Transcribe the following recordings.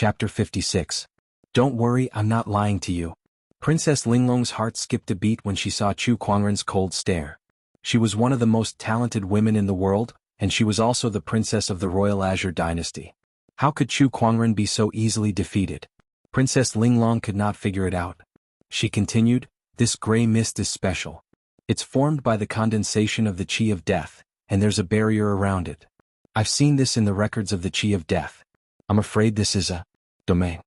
Chapter 56. Don't worry, I'm not lying to you. Princess Linglong's heart skipped a beat when she saw Chu Kuangren's cold stare. She was one of the most talented women in the world, and she was also the princess of the Royal Azure dynasty. How could Chu Kuangren be so easily defeated? Princess Linglong could not figure it out. She continued, "This gray mist is special. It's formed by the condensation of the Qi of Death, and there's a barrier around it. I've seen this in the records of the Qi of Death. I'm afraid this is a domain.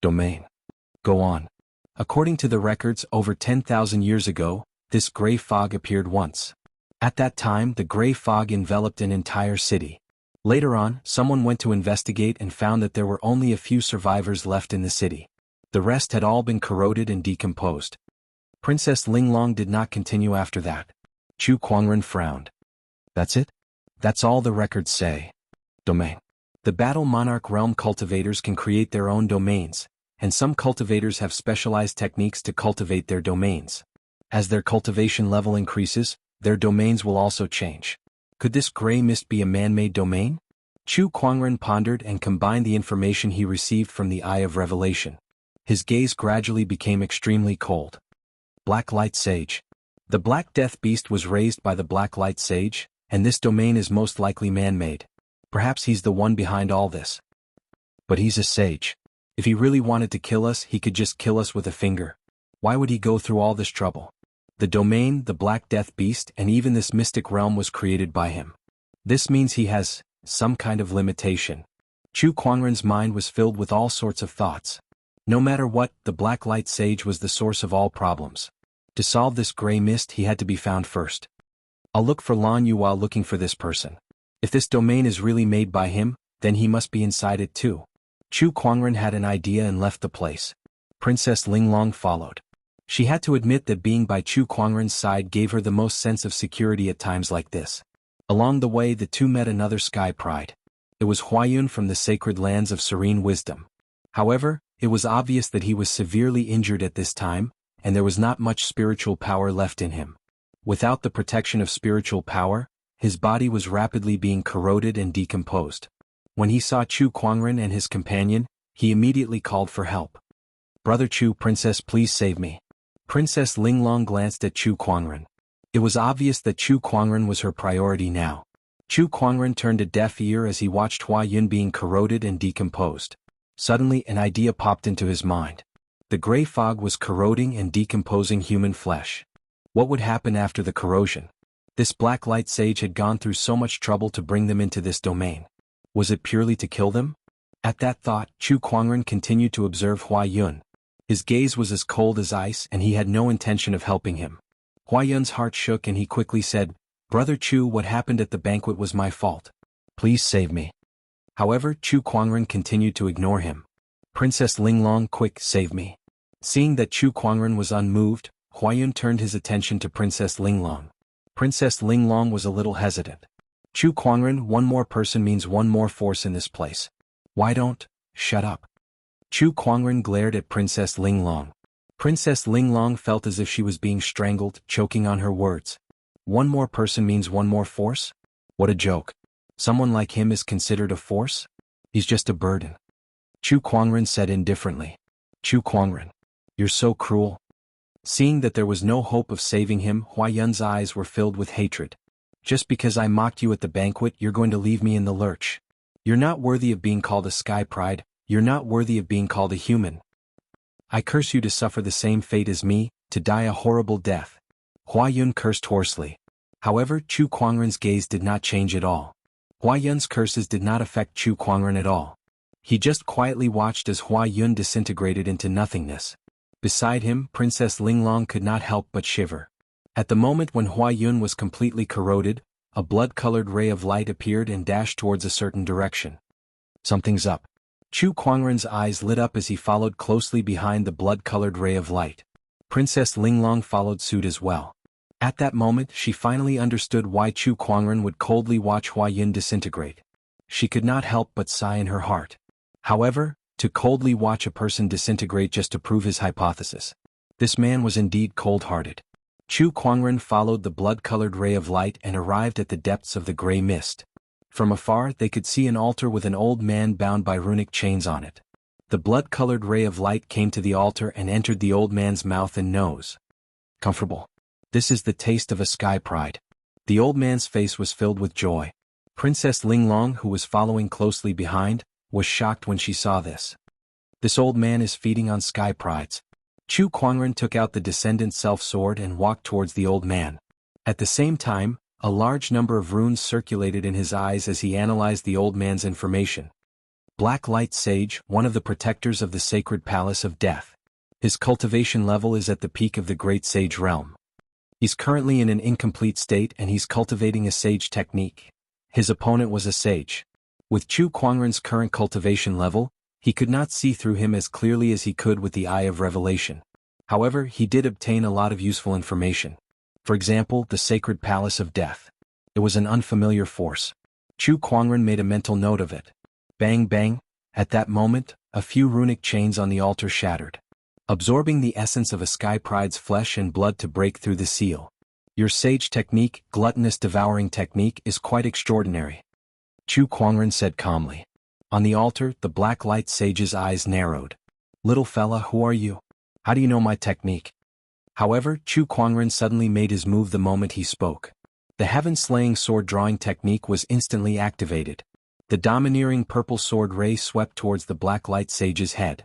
Go on. According to the records, over 10,000 years ago, this gray fog appeared once. At that time, the gray fog enveloped an entire city. Later on, someone went to investigate and found that there were only a few survivors left in the city. The rest had all been corroded and decomposed." Princess Linglong did not continue after that. Chu Kuangren frowned. "That's it? That's all the records say. Domain. The Battle Monarch realm cultivators can create their own domains, and some cultivators have specialized techniques to cultivate their domains. As their cultivation level increases, their domains will also change. Could this gray mist be a man-made domain?" Chu Kuangren pondered and combined the information he received from the Eye of Revelation. His gaze gradually became extremely cold. Black Light Sage. The Black Death Beast was raised by the Black Light Sage, and this domain is most likely man-made. Perhaps he's the one behind all this. But he's a sage. If he really wanted to kill us, he could just kill us with a finger. Why would he go through all this trouble? The domain, the Black Death Beast, and even this mystic realm was created by him. This means he has some kind of limitation. Chu Kuangren's mind was filled with all sorts of thoughts. No matter what, the Black Light Sage was the source of all problems. To solve this gray mist, he had to be found first. I'll look for Lan Yu while looking for this person. If this domain is really made by him, then he must be inside it too. Chu Kuangren had an idea and left the place. Princess Linglong followed. She had to admit that being by Chu Kuangren's side gave her the most sense of security at times like this. Along the way, the two met another sky pride. It was Huayun from the sacred lands of serene wisdom. However, it was obvious that he was severely injured at this time, and there was not much spiritual power left in him. Without the protection of spiritual power, his body was rapidly being corroded and decomposed. When he saw Chu Kuangren and his companion, he immediately called for help. "Brother Chu, Princess, please save me." Princess Linglong glanced at Chu Kuangren. It was obvious that Chu Kuangren was her priority now. Chu Kuangren turned a deaf ear as he watched Huayun being corroded and decomposed. Suddenly, an idea popped into his mind. The gray fog was corroding and decomposing human flesh. What would happen after the corrosion? This Black Light Sage had gone through so much trouble to bring them into this domain. Was it purely to kill them? At that thought, Chu Kuangren continued to observe Huayun. His gaze was as cold as ice, and he had no intention of helping him. Huayun's heart shook and he quickly said, "Brother Chu, what happened at the banquet was my fault. Please save me." However, Chu Kuangren continued to ignore him. "Princess Linglong, quick, save me." Seeing that Chu Kuangren was unmoved, Huayun turned his attention to Princess Linglong. Princess Linglong was a little hesitant. "Chu Kuangren, one more person means one more force in this place. Why don't shut up?" Chu Kuangren glared at Princess Linglong. Princess Linglong felt as if she was being strangled, choking on her words. One more person means one more force? What a joke. Someone like him is considered a force? He's just a burden. Chu Kuangren said indifferently. "Chu Kuangren, you're so cruel." Seeing that there was no hope of saving him, Huayun's eyes were filled with hatred. "Just because I mocked you at the banquet, you're going to leave me in the lurch. You're not worthy of being called a sky pride, you're not worthy of being called a human. I curse you to suffer the same fate as me, to die a horrible death." Huayun cursed hoarsely. However, Chu Kuangren's gaze did not change at all. Huayun's curses did not affect Chu Kuangren at all. He just quietly watched as Huayun disintegrated into nothingness. Beside him, Princess Linglong could not help but shiver. At the moment when Huayun was completely corroded, a blood-colored ray of light appeared and dashed towards a certain direction. Something's up. Chu Kuangren's eyes lit up as he followed closely behind the blood-colored ray of light. Princess Linglong followed suit as well. At that moment, she finally understood why Chu Kuangren would coldly watch Huayun disintegrate. She could not help but sigh in her heart. However, to coldly watch a person disintegrate just to prove his hypothesis. This man was indeed cold-hearted. Chu Kuangren followed the blood-colored ray of light and arrived at the depths of the gray mist. From afar they could see an altar with an old man bound by runic chains on it. The blood-colored ray of light came to the altar and entered the old man's mouth and nose. Comfortable. This is the taste of a sky pride. The old man's face was filled with joy. Princess Linglong, who was following closely behind, was shocked when she saw this. This old man is feeding on sky prides. Chu Kuangren took out the descendant self-sword and walked towards the old man. At the same time, a large number of runes circulated in his eyes as he analyzed the old man's information. Black Light Sage, one of the protectors of the sacred palace of death. His cultivation level is at the peak of the great sage realm. He's currently in an incomplete state and he's cultivating a sage technique. His opponent was a sage. With Chu Kuangren's current cultivation level, he could not see through him as clearly as he could with the eye of revelation. However, he did obtain a lot of useful information. For example, the sacred palace of death. It was an unfamiliar force. Chu Kuangren made a mental note of it. Bang bang, at that moment, a few runic chains on the altar shattered, absorbing the essence of a sky pride's flesh and blood to break through the seal. Your sage technique, gluttonous devouring technique, is quite extraordinary. Chu Kuangren said calmly. On the altar, the Black Light Sage's eyes narrowed. Little fella, who are you? How do you know my technique? However, Chu Kuangren suddenly made his move the moment he spoke. The heaven-slaying sword-drawing technique was instantly activated. The domineering purple sword ray swept towards the Black Light Sage's head.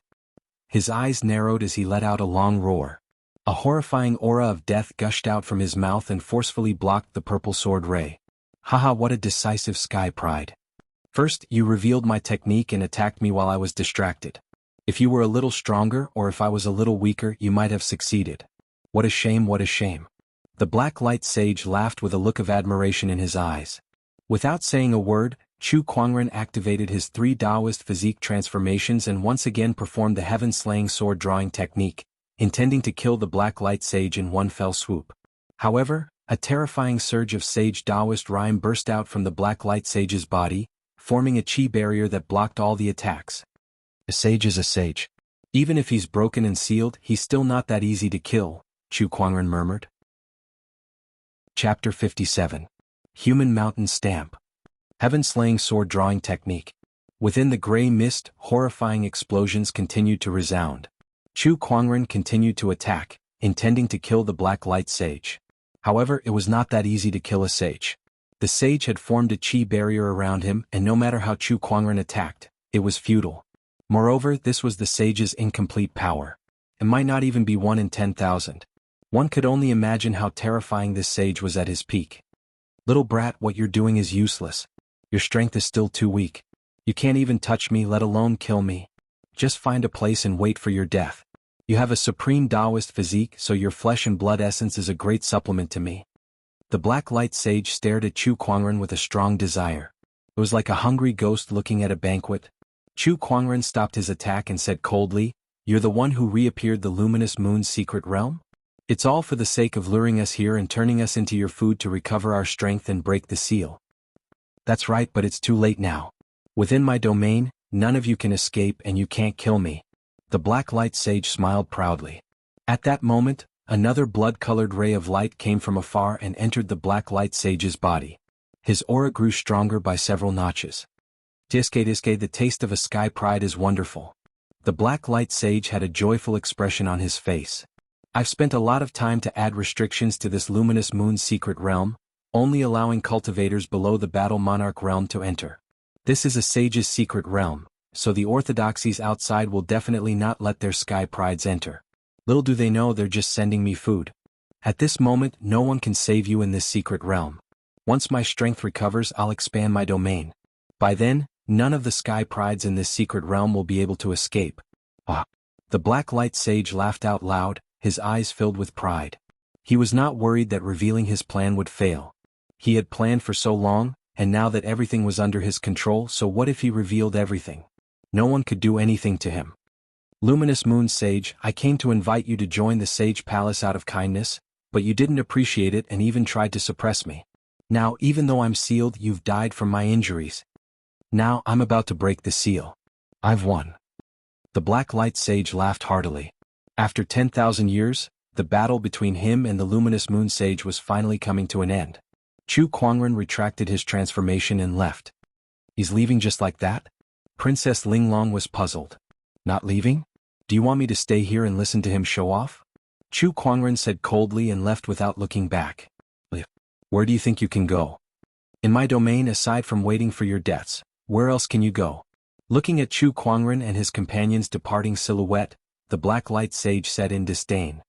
His eyes narrowed as he let out a long roar. A horrifying aura of death gushed out from his mouth and forcefully blocked the purple sword ray. Haha, what a decisive sky pride. First, you revealed my technique and attacked me while I was distracted. If you were a little stronger or if I was a little weaker, you might have succeeded. What a shame, what a shame. The Black Light Sage laughed with a look of admiration in his eyes. Without saying a word, Chu Kuangren activated his 3 Taoist physique transformations and once again performed the heaven-slaying sword-drawing technique, intending to kill the Black Light Sage in one fell swoop. However, a terrifying surge of sage Taoist rhyme burst out from the Black Light Sage's body, forming a chi barrier that blocked all the attacks. A sage is a sage. Even if he's broken and sealed, he's still not that easy to kill, Chu Kuangren murmured. Chapter 57. Human Mountain Stamp. Heaven-slaying sword-drawing technique. Within the gray mist, horrifying explosions continued to resound. Chu Kuangren continued to attack, intending to kill the Black Light Sage. However, it was not that easy to kill a sage. The sage had formed a chi barrier around him, and no matter how Chu Kuangren attacked, it was futile. Moreover, this was the sage's incomplete power. It might not even be 1 in 10,000. One could only imagine how terrifying this sage was at his peak. Little brat, what you're doing is useless. Your strength is still too weak. You can't even touch me, let alone kill me. Just find a place and wait for your death. You have a supreme Taoist physique, so your flesh and blood essence is a great supplement to me. The Black Light Sage stared at Chu Kuangren with a strong desire. It was like a hungry ghost looking at a banquet. Chu Kuangren stopped his attack and said coldly, "You're the one who reappeared the luminous moon's secret realm? It's all for the sake of luring us here and turning us into your food to recover our strength and break the seal." That's right, but it's too late now. Within my domain, none of you can escape and you can't kill me. The Black Light Sage smiled proudly. At that moment, another blood-colored ray of light came from afar and entered the Black Light Sage's body. His aura grew stronger by several notches. Diske, the taste of a sky pride is wonderful. The Black Light Sage had a joyful expression on his face. I've spent a lot of time to add restrictions to this luminous moon's secret realm, only allowing cultivators below the Battle Monarch realm to enter. This is a sage's secret realm, so the orthodoxies outside will definitely not let their sky prides enter. Little do they know they're just sending me food. At this moment, no one can save you in this secret realm. Once my strength recovers, I'll expand my domain. By then, none of the sky prides in this secret realm will be able to escape. Ah! The Black Light Sage laughed out loud, his eyes filled with pride. He was not worried that revealing his plan would fail. He had planned for so long, and now that everything was under his control, so what if he revealed everything? No one could do anything to him. Luminous Moon Sage, I came to invite you to join the Sage Palace out of kindness, but you didn't appreciate it and even tried to suppress me. Now, even though I'm sealed, you've died from my injuries. Now, I'm about to break the seal. I've won. The Black Light Sage laughed heartily. After 10,000 years, the battle between him and the Luminous Moon Sage was finally coming to an end. Chu Kuangren retracted his transformation and left. He's leaving just like that? Princess Linglong was puzzled. Not leaving? Do you want me to stay here and listen to him show off? Chu Kuangren said coldly and left without looking back. Where do you think you can go? In my domain, aside from waiting for your deaths, where else can you go? Looking at Chu Kuangren and his companion's departing silhouette, the Black Light Sage said in disdain.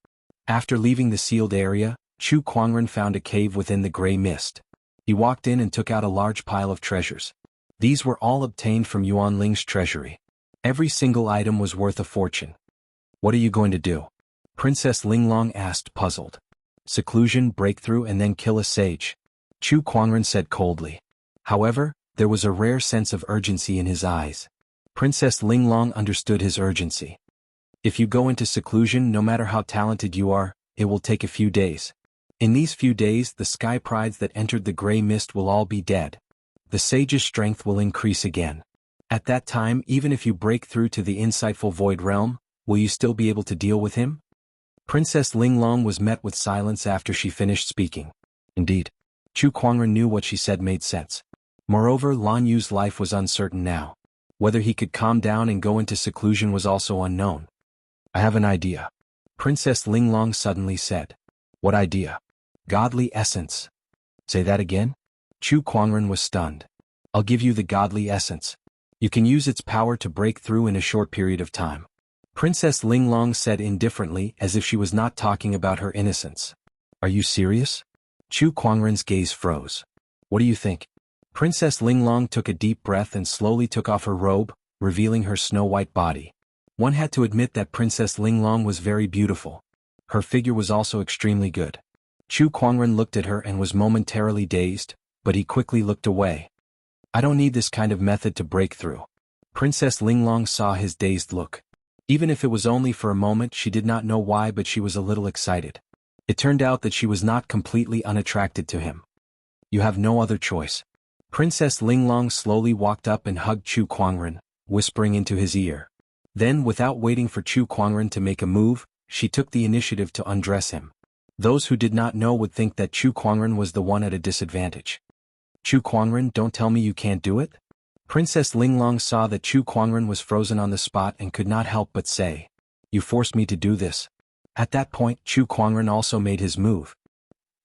After leaving the sealed area, Chu Kuangren found a cave within the gray mist. He walked in and took out a large pile of treasures. These were all obtained from Yuan Ling's treasury. Every single item was worth a fortune. What are you going to do? Princess Linglong asked, puzzled. Seclusion, breakthrough, and then kill a sage. Chu Kuangren said coldly. However, there was a rare sense of urgency in his eyes. Princess Linglong understood his urgency. If you go into seclusion, no matter how talented you are, it will take a few days. In these few days, the sky prides that entered the gray mist will all be dead. The sage's strength will increase again. At that time, even if you break through to the insightful void realm, will you still be able to deal with him? Princess Linglong was met with silence after she finished speaking. Indeed, Chu Kuangren knew what she said made sense. Moreover, Lan Yu's life was uncertain now. Whether he could calm down and go into seclusion was also unknown. I have an idea. Princess Linglong suddenly said. What idea? Godly essence. Say that again? Chu Kuangren was stunned. I'll give you the godly essence. You can use its power to break through in a short period of time. Princess Linglong said indifferently, as if she was not talking about her innocence. Are you serious? Chu Kuangren's gaze froze. What do you think? Princess Linglong took a deep breath and slowly took off her robe, revealing her snow-white body. One had to admit that Princess Linglong was very beautiful. Her figure was also extremely good. Chu Kuangren looked at her and was momentarily dazed, but he quickly looked away. I don't need this kind of method to break through. Princess Linglong saw his dazed look. Even if it was only for a moment, she did not know why, but she was a little excited. It turned out that she was not completely unattracted to him. You have no other choice. Princess Linglong slowly walked up and hugged Chu Kuangren, whispering into his ear. Then, without waiting for Chu Kuangren to make a move, she took the initiative to undress him. Those who did not know would think that Chu Kuangren was the one at a disadvantage. Chu Kuangren, don't tell me you can't do it? Princess Linglong saw that Chu Kuangren was frozen on the spot and could not help but say, You forced me to do this. At that point, Chu Kuangren also made his move.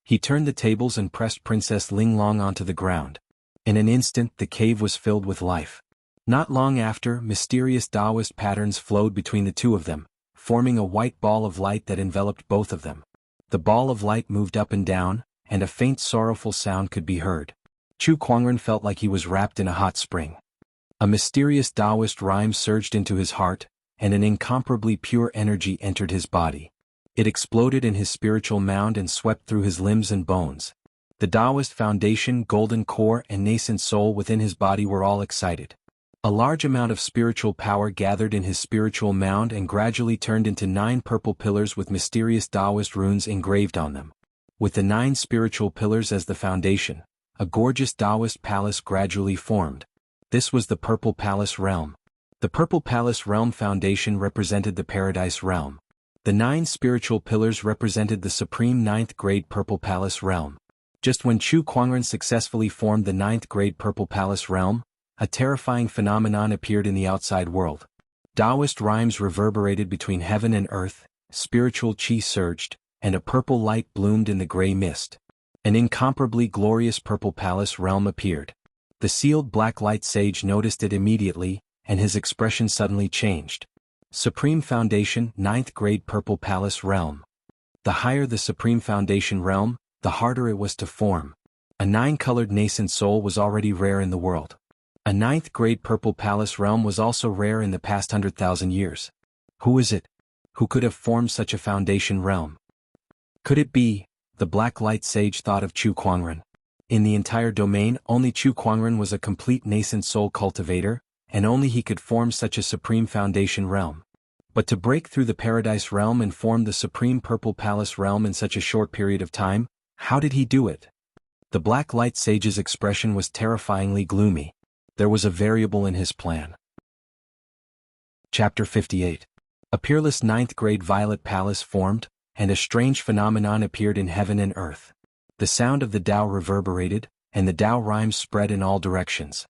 He turned the tables and pressed Princess Linglong onto the ground. In an instant, the cave was filled with life. Not long after, mysterious Taoist patterns flowed between the two of them, forming a white ball of light that enveloped both of them. The ball of light moved up and down, and a faint sorrowful sound could be heard. Chu Kuangren felt like he was wrapped in a hot spring. A mysterious Taoist rhyme surged into his heart, and an incomparably pure energy entered his body. It exploded in his spiritual mound and swept through his limbs and bones. The Taoist foundation, golden core, and nascent soul within his body were all excited. A large amount of spiritual power gathered in his spiritual mound and gradually turned into 9 purple pillars with mysterious Taoist runes engraved on them. With the 9 spiritual pillars as the foundation, a gorgeous Taoist palace gradually formed. This was the Purple Palace Realm. The Purple Palace Realm foundation represented the Paradise Realm. The 9 spiritual pillars represented the supreme 9th grade Purple Palace Realm. Just when Chu Kuangren successfully formed the 9th grade Purple Palace Realm, a terrifying phenomenon appeared in the outside world. Taoist rhymes reverberated between heaven and earth, spiritual qi surged, and a purple light bloomed in the gray mist. An incomparably glorious Purple Palace Realm appeared. The sealed Black Light Sage noticed it immediately, and his expression suddenly changed. Supreme Foundation, 9th grade Purple Palace Realm. The higher the Supreme Foundation Realm, the harder it was to form. A 9-colored nascent soul was already rare in the world. A 9th grade Purple Palace Realm was also rare in the past 100,000 years. Who is it? Who could have formed such a foundation realm? Could it be? The Black Light Sage thought of Chu Kuangren. In the entire domain, only Chu Kuangren was a complete nascent soul cultivator, and only he could form such a supreme foundation realm. But to break through the Paradise Realm and form the supreme Purple Palace Realm in such a short period of time, how did he do it? The Black Light Sage's expression was terrifyingly gloomy. There was a variable in his plan. Chapter 58. A peerless 9th grade Violet Palace formed, and a strange phenomenon appeared in heaven and earth. The sound of the Tao reverberated, and the Tao rhymes spread in all directions.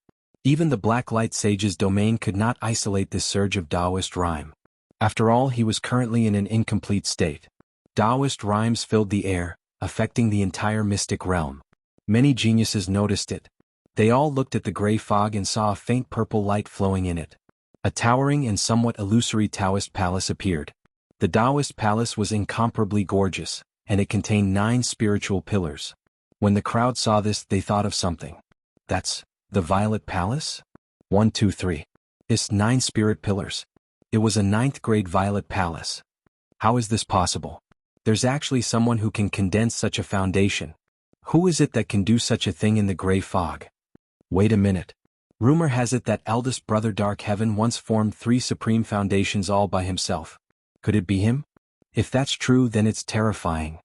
Even the Black Light Sage's domain could not isolate this surge of Taoist rhyme. After all, he was currently in an incomplete state. Taoist rhymes filled the air, affecting the entire mystic realm. Many geniuses noticed it. They all looked at the gray fog and saw a faint purple light flowing in it. A towering and somewhat illusory Taoist palace appeared. The Taoist palace was incomparably gorgeous, and it contained 9 spiritual pillars. When the crowd saw this, they thought of something. That's the Violet Palace? 1, 2, 3. It's 9 spirit pillars. It was a 9th grade Violet Palace. How is this possible? There's actually someone who can condense such a foundation. Who is it that can do such a thing in the gray fog? Wait a minute. Rumor has it that eldest brother Dark Heaven once formed 3 supreme foundations all by himself. Could it be him? If that's true, then it's terrifying.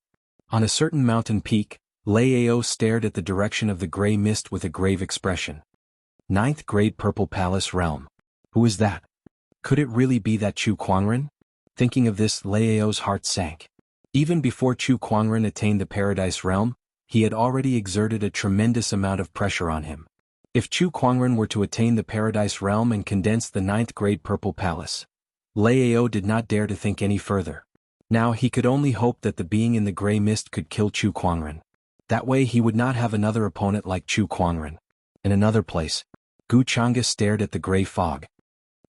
On a certain mountain peak, Lao stared at the direction of the gray mist with a grave expression. 9th grade Purple Palace Realm. Who is that? Could it really be that Chu Kuangren? Thinking of this, Lao's heart sank. Even before Chu Kuangren attained the Paradise Realm, he had already exerted a tremendous amount of pressure on him. If Chu Kuangren were to attain the Paradise Realm and condense the 9th grade Purple Palace, Lao did not dare to think any further. Now he could only hope that the being in the gray mist could kill Chu Kuangren. That way he would not have another opponent like Chu Kuangren. In another place, Gu Changa stared at the gray fog.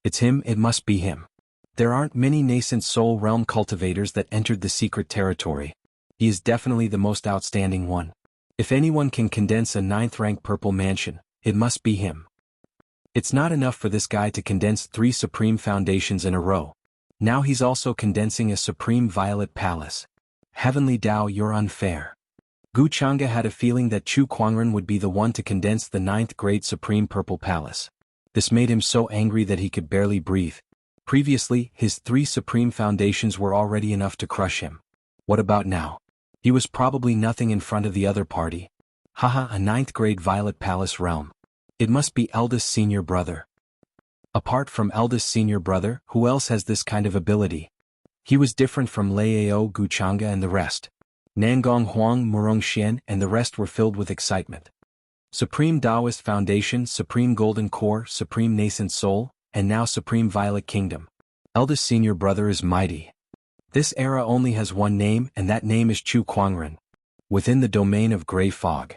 It's him, it must be him. There aren't many nascent soul realm cultivators that entered the secret territory. He is definitely the most outstanding one. If anyone can condense a 9th rank purple mansion, it must be him. It's not enough for this guy to condense 3 supreme foundations in a row. Now he's also condensing a supreme violet palace. Heavenly Tao, you're unfair. Gu Changa had a feeling that Chu Kuangren would be the one to condense the 9th grade supreme purple palace. This made him so angry that he could barely breathe. Previously, his 3 supreme foundations were already enough to crush him. What about now? He was probably nothing in front of the other party. Haha, a 9th grade Violet Palace Realm. It must be eldest senior brother. Apart from eldest senior brother, who else has this kind of ability? He was different from Lao, Gu Changa and the rest. Nangong Huang, Murong Xian and the rest were filled with excitement. Supreme Taoist Foundation, Supreme Golden Core, Supreme Nascent Soul, and now Supreme Violet Kingdom. Eldest senior brother is mighty. This era only has one name, and that name is Chu Kuangren. Within the domain of gray fog,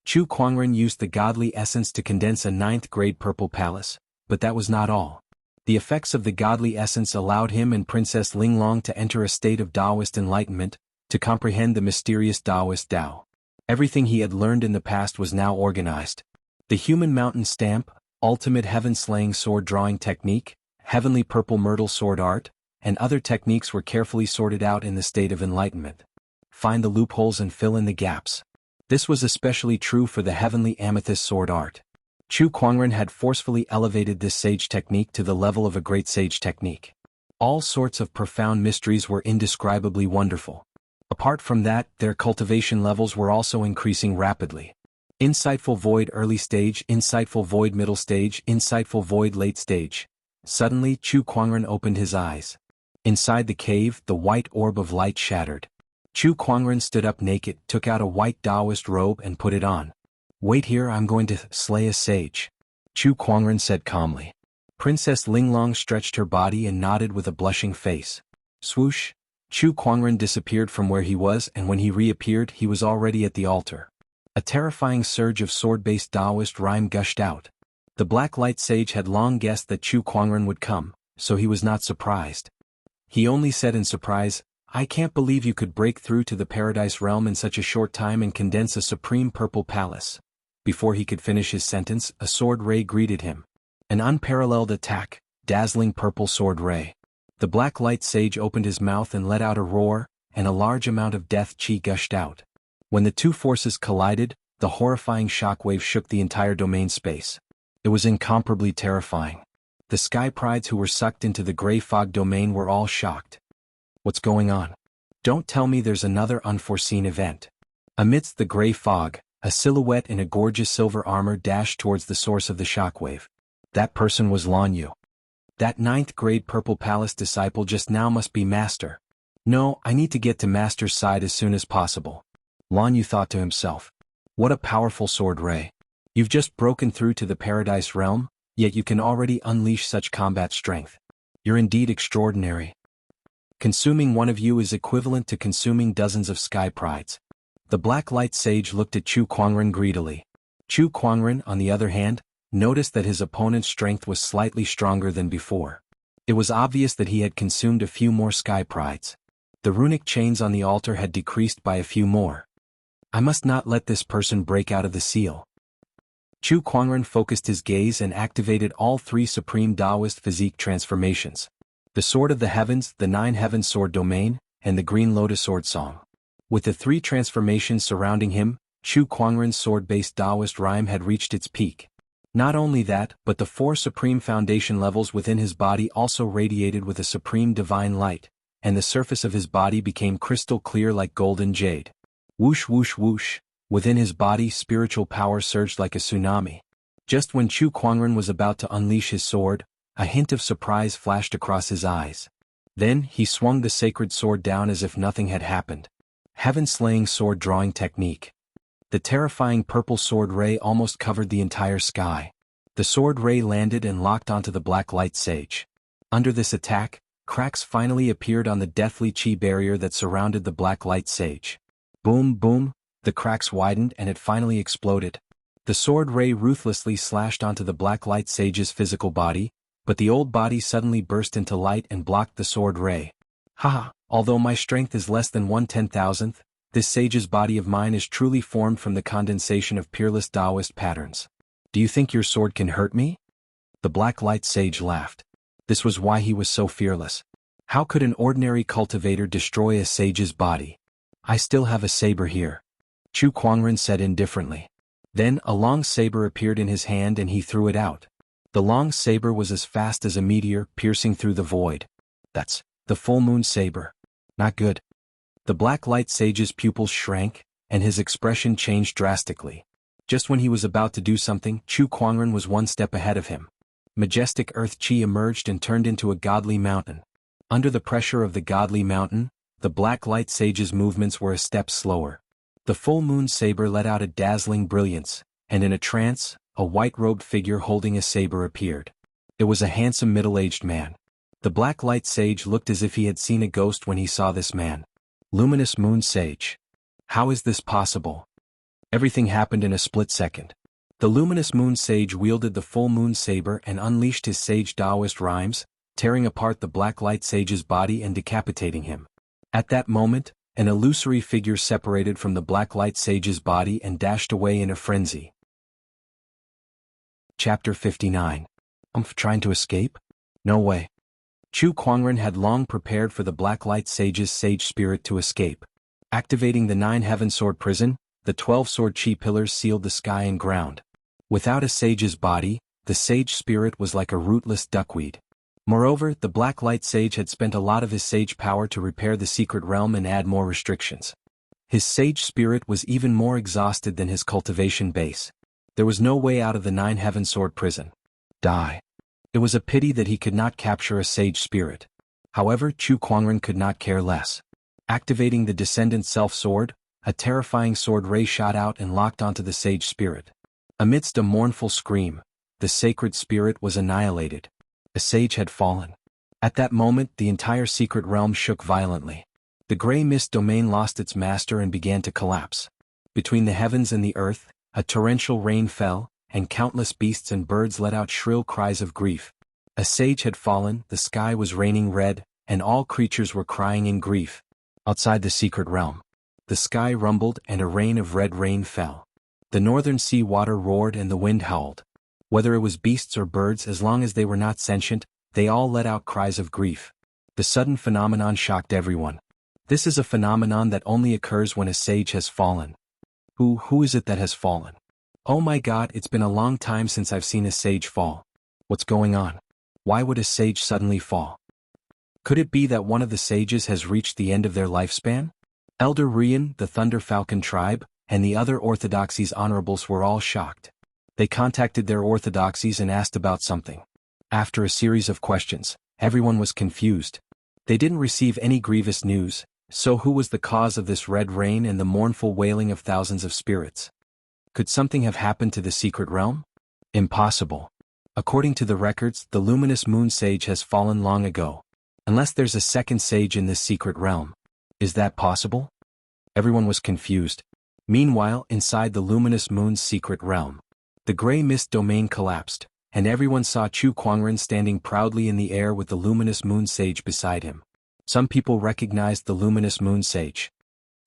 Chu Kuangren used the godly essence to condense a 9th grade purple palace, but that was not all. The effects of the godly essence allowed him and Princess Linglong to enter a state of Taoist enlightenment, to comprehend the mysterious Taoist Tao. Everything he had learned in the past was now organized. The human mountain stamp, ultimate heaven-slaying sword-drawing technique, heavenly purple myrtle sword art, and other techniques were carefully sorted out in the state of enlightenment. Find the loopholes and fill in the gaps. This was especially true for the heavenly amethyst sword art. Chu Kuangren had forcefully elevated this sage technique to the level of a great sage technique. All sorts of profound mysteries were indescribably wonderful. Apart from that, their cultivation levels were also increasing rapidly. Insightful Void early stage, Insightful Void middle stage, Insightful Void late stage. Suddenly Chu Kuangren opened his eyes. Inside the cave, the white orb of light shattered. Chu Kuangren stood up naked, took out a white Taoist robe and put it on. Wait here, I'm going to slay a sage. Chu Kuangren said calmly. Princess Linglong stretched her body and nodded with a blushing face. Swoosh! Chu Kuangren disappeared from where he was, and when he reappeared he was already at the altar. A terrifying surge of sword-based Taoist rhyme gushed out. The Black Light Sage had long guessed that Chu Kuangren would come, so he was not surprised. He only said in surprise, I can't believe you could break through to the Paradise Realm in such a short time and condense a supreme purple palace. Before he could finish his sentence, a sword ray greeted him. An unparalleled attack, dazzling purple sword ray. The Black Light Sage opened his mouth and let out a roar, and a large amount of death chi gushed out. When the two forces collided, the horrifying shockwave shook the entire domain space. It was incomparably terrifying. The Sky Prides who were sucked into the gray fog domain were all shocked. What's going on? Don't tell me there's another unforeseen event. Amidst the gray fog, a silhouette in a gorgeous silver armor dashed towards the source of the shockwave. That person was Lan Yu. That 9th grade Purple Palace disciple just now must be Master. No, I need to get to Master's side as soon as possible. Lan Yu thought to himself. What a powerful sword ray. You've just broken through to the Paradise Realm, yet you can already unleash such combat strength. You're indeed extraordinary. Consuming one of you is equivalent to consuming dozens of sky prides. The Black Light Sage looked at Chu Kuangren greedily. Chu Kuangren, on the other hand, noticed that his opponent's strength was slightly stronger than before. It was obvious that he had consumed a few more sky prides. The runic chains on the altar had decreased by a few more. I must not let this person break out of the seal. Chu Kuangren focused his gaze and activated all 3 supreme Taoist physique transformations. The Sword of the Heavens, the 9 Heaven Sword Domain, and the Green Lotus Sword Song. With the 3 transformations surrounding him, Chu Kuangren's sword-based Taoist rhyme had reached its peak. Not only that, but the 4 supreme foundation levels within his body also radiated with a supreme divine light, and the surface of his body became crystal clear like golden jade. Whoosh whoosh whoosh, within his body spiritual power surged like a tsunami. Just when Chu Kuangren was about to unleash his sword, a hint of surprise flashed across his eyes. Then he swung the sacred sword down as if nothing had happened. Heaven-slaying sword drawing technique. The terrifying purple sword ray almost covered the entire sky. The sword ray landed and locked onto the Black Light Sage. Under this attack, cracks finally appeared on the deathly chi barrier that surrounded the Black Light Sage. Boom boom, the cracks widened and it finally exploded. The sword ray ruthlessly slashed onto the Black Light Sage's physical body, but the old body suddenly burst into light and blocked the sword ray. Haha, although my strength is less than 1/10,000th, this sage's body of mine is truly formed from the condensation of peerless Taoist patterns. Do you think your sword can hurt me? The Black Light Sage laughed. This was why he was so fearless. How could an ordinary cultivator destroy a sage's body? I still have a saber here. Chu Kuangren said indifferently. Then a long saber appeared in his hand and he threw it out. The long saber was as fast as a meteor, piercing through the void. That's the full moon saber. Not good. The Black Light Sage's pupils shrank, and his expression changed drastically. Just when he was about to do something, Chu Kuangren was one step ahead of him. Majestic earth chi emerged and turned into a godly mountain. Under the pressure of the godly mountain, the Black Light Sage's movements were a step slower. The full moon saber let out a dazzling brilliance, and in a trance, a white-robed figure holding a saber appeared. It was a handsome middle-aged man. The Black Light Sage looked as if he had seen a ghost when he saw this man. Luminous Moon Sage. How is this possible? Everything happened in a split second. The Luminous Moon Sage wielded the full moon saber and unleashed his sage Taoist rhymes, tearing apart the Black Light Sage's body and decapitating him. At that moment, an illusory figure separated from the Black Light Sage's body and dashed away in a frenzy. Chapter 59. Trying to escape? No way. Chu Kuangren had long prepared for the Black Light Sage's sage spirit to escape. Activating the 9 Heaven Sword Prison, the 12 sword chi pillars sealed the sky and ground. Without a sage's body, the sage spirit was like a rootless duckweed. Moreover, the Black Light Sage had spent a lot of his sage power to repair the secret realm and add more restrictions. His sage spirit was even more exhausted than his cultivation base. There was no way out of the 9 Heaven Sword Prison. Die. It was a pity that he could not capture a sage spirit. However, Chu Kuangren could not care less. Activating the Descendant Self-Sword, a terrifying sword ray shot out and locked onto the sage spirit. Amidst a mournful scream, the sacred spirit was annihilated. A sage had fallen. At that moment, the entire secret realm shook violently. The gray mist domain lost its master and began to collapse. Between the heavens and the earth, a torrential rain fell, and countless beasts and birds let out shrill cries of grief. A sage had fallen, the sky was raining red, and all creatures were crying in grief. Outside the secret realm, the sky rumbled and a rain of red rain fell. The northern sea water roared and the wind howled. Whether it was beasts or birds, as long as they were not sentient, they all let out cries of grief. The sudden phenomenon shocked everyone. This is a phenomenon that only occurs when a sage has fallen. Who is it that has fallen? Oh my God, it's been a long time since I've seen a sage fall. What's going on? Why would a sage suddenly fall? Could it be that one of the sages has reached the end of their lifespan? Elder Rian, the Thunder Falcon tribe, and the other orthodoxies honorables were all shocked. They contacted their orthodoxies and asked about something. After a series of questions, everyone was confused. They didn't receive any grievous news, so who was the cause of this red rain and the mournful wailing of thousands of spirits? Could something have happened to the secret realm? Impossible. According to the records, the luminous moon sage has fallen long ago. Unless there's a second sage in this secret realm. Is that possible? Everyone was confused. Meanwhile, inside the luminous moon's secret realm, the gray mist domain collapsed, and everyone saw Chu Kuangren standing proudly in the air with the luminous moon sage beside him. Some people recognized the luminous moon sage.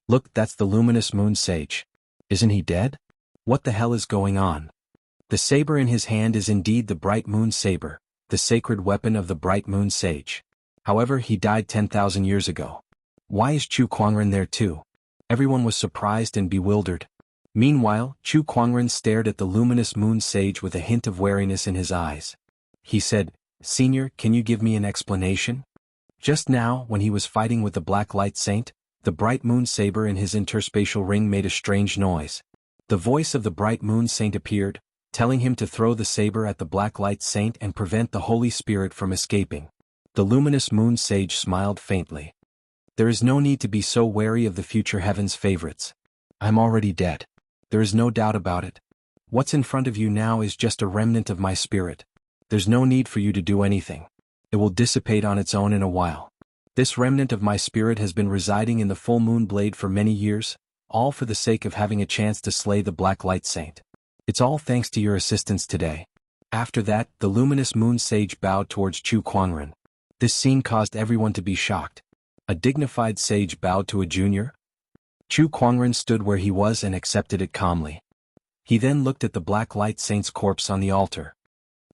Look, that's the luminous moon sage. Isn't he dead? What the hell is going on? The saber in his hand is indeed the bright moon saber, the sacred weapon of the bright moon sage. However, he died 10,000 years ago. Why is Chu Kuangren there too? Everyone was surprised and bewildered. Meanwhile, Chu Kuangren stared at the luminous moon sage with a hint of wariness in his eyes. He said, "Senior, can you give me an explanation?" Just now, when he was fighting with the Black Light Saint, the bright moon saber in his interspatial ring made a strange noise. The voice of the bright moon saint appeared, telling him to throw the saber at the Black Light Saint and prevent the Holy Spirit from escaping. The luminous moon sage smiled faintly. There is no need to be so wary of the future heaven's favorites. I'm already dead. There is no doubt about it. What's in front of you now is just a remnant of my spirit. There's no need for you to do anything. It will dissipate on its own in a while. This remnant of my spirit has been residing in the full moon blade for many years, all for the sake of having a chance to slay the Black Light Saint. It's all thanks to your assistance today. After that, the luminous moon sage bowed towards Chu Kuangren. This scene caused everyone to be shocked. A dignified sage bowed to a junior? Chu Kuangren stood where he was and accepted it calmly. He then looked at the Black Light Saint's corpse on the altar.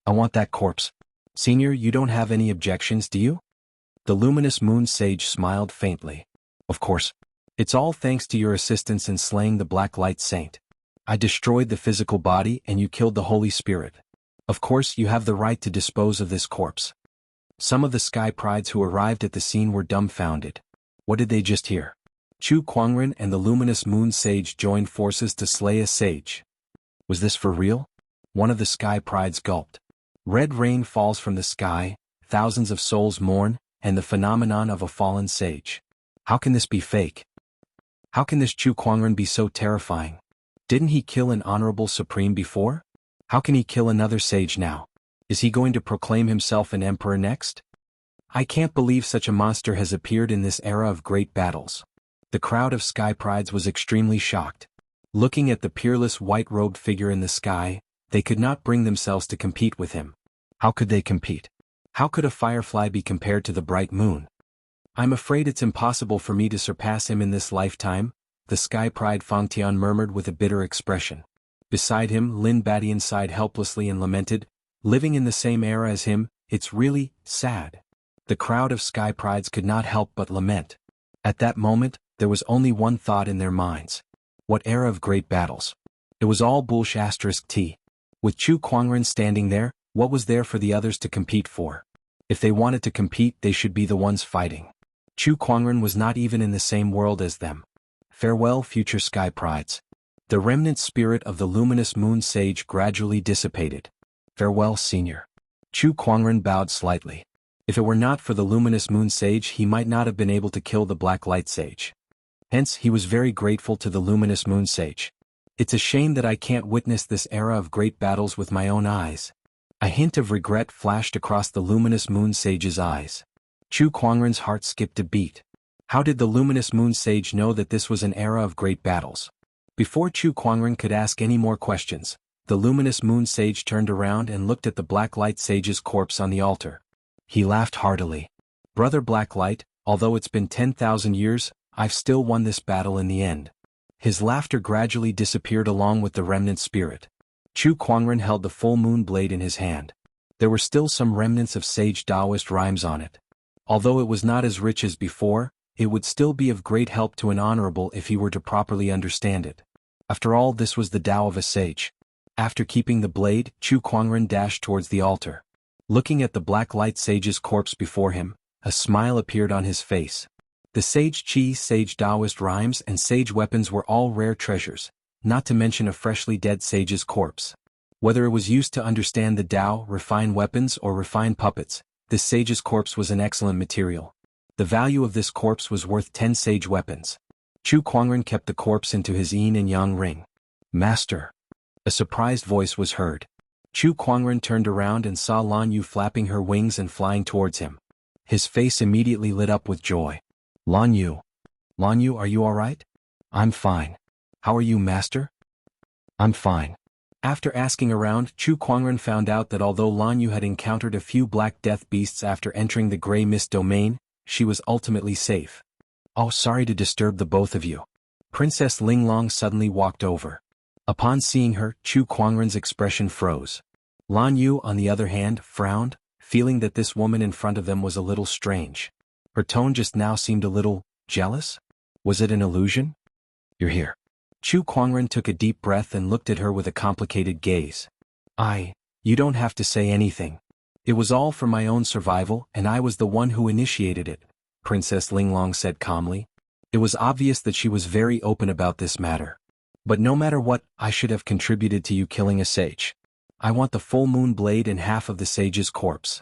I want that corpse. Senior, you don't have any objections, do you? The luminous moon sage smiled faintly. Of course. It's all thanks to your assistance in slaying the Black Light Saint. I destroyed the physical body and you killed the Holy Spirit. Of course, you have the right to dispose of this corpse. Some of the Sky Prides who arrived at the scene were dumbfounded. What did they just hear? Chu Kuangren and the luminous moon sage joined forces to slay a sage. Was this for real? One of the Sky Prides gulped. Red rain falls from the sky, thousands of souls mourn, and the phenomenon of a fallen sage. How can this be fake? How can this Chu Kuangren be so terrifying? Didn't he kill an honorable supreme before? How can he kill another sage now? Is he going to proclaim himself an emperor next? I can't believe such a monster has appeared in this era of great battles. The crowd of Sky Prides was extremely shocked. Looking at the peerless white-robed figure in the sky, they could not bring themselves to compete with him. How could they compete? How could a firefly be compared to the bright moon? I'm afraid it's impossible for me to surpass him in this lifetime, the Sky Pride Fangtian murmured with a bitter expression. Beside him, Lin Badian sighed helplessly and lamented, living in the same era as him, it's really sad. The crowd of Sky Prides could not help but lament. At that moment, there was only one thought in their minds. What era of great battles? It was all **T. With Chu Kuangren standing there, what was there for the others to compete for? If they wanted to compete, they should be the ones fighting. Chu Kuangren was not even in the same world as them. Farewell, future Sky Prides. The remnant spirit of the luminous moon sage gradually dissipated. Farewell, senior. Chu Kuangren bowed slightly. If it were not for the luminous moon sage, he might not have been able to kill the Black Light Sage. Hence, he was very grateful to the luminous moon sage. It's a shame that I can't witness this era of great battles with my own eyes. A hint of regret flashed across the luminous moon sage's eyes. Chu Kuangren's heart skipped a beat. How did the luminous moon sage know that this was an era of great battles? Before Chu Kuangren could ask any more questions, the luminous moon sage turned around and looked at the Black Light Sage's corpse on the altar. He laughed heartily. Brother Black Light, although it's been 10,000 years, I've still won this battle in the end. His laughter gradually disappeared along with the remnant spirit. Chu Kuangren held the full moon blade in his hand. There were still some remnants of sage Taoist rhymes on it. Although it was not as rich as before, it would still be of great help to an honorable if he were to properly understand it. After all, this was the Tao of a sage. After keeping the blade, Chu Kuangren dashed towards the altar. Looking at the Black Light Sage's corpse before him, a smile appeared on his face. The sage chi, sage Taoist rhymes and sage weapons were all rare treasures, not to mention a freshly dead sage's corpse. Whether it was used to understand the Tao, refine weapons or refine puppets, this sage's corpse was an excellent material. The value of this corpse was worth 10 sage weapons. Chu Kuangren kept the corpse into his yin and yang ring. Master, A surprised voice was heard. Chu Kuangren turned around and saw Lan Yu flapping her wings and flying towards him. His face immediately lit up with joy. Lan Yu. Lan Yu, are you alright? I'm fine. How are you, master? I'm fine. After asking around, Chu Kuangren found out that although Lan Yu had encountered a few black death beasts after entering the Grey Mist domain, she was ultimately safe. Oh, sorry to disturb the both of you. Princess Linglong suddenly walked over. Upon seeing her, Chu Kuangren's expression froze. Lan Yu, on the other hand, frowned, feeling that this woman in front of them was a little strange. Her tone just now seemed a little jealous? Was it an illusion? You're here. Chu Kuangren took a deep breath and looked at her with a complicated gaze. You don't have to say anything. It was all for my own survival, and I was the one who initiated it, Princess Linglong said calmly. It was obvious that she was very open about this matter. But no matter what, I should have contributed to you killing a sage. I want the full moon blade and half of the sage's corpse.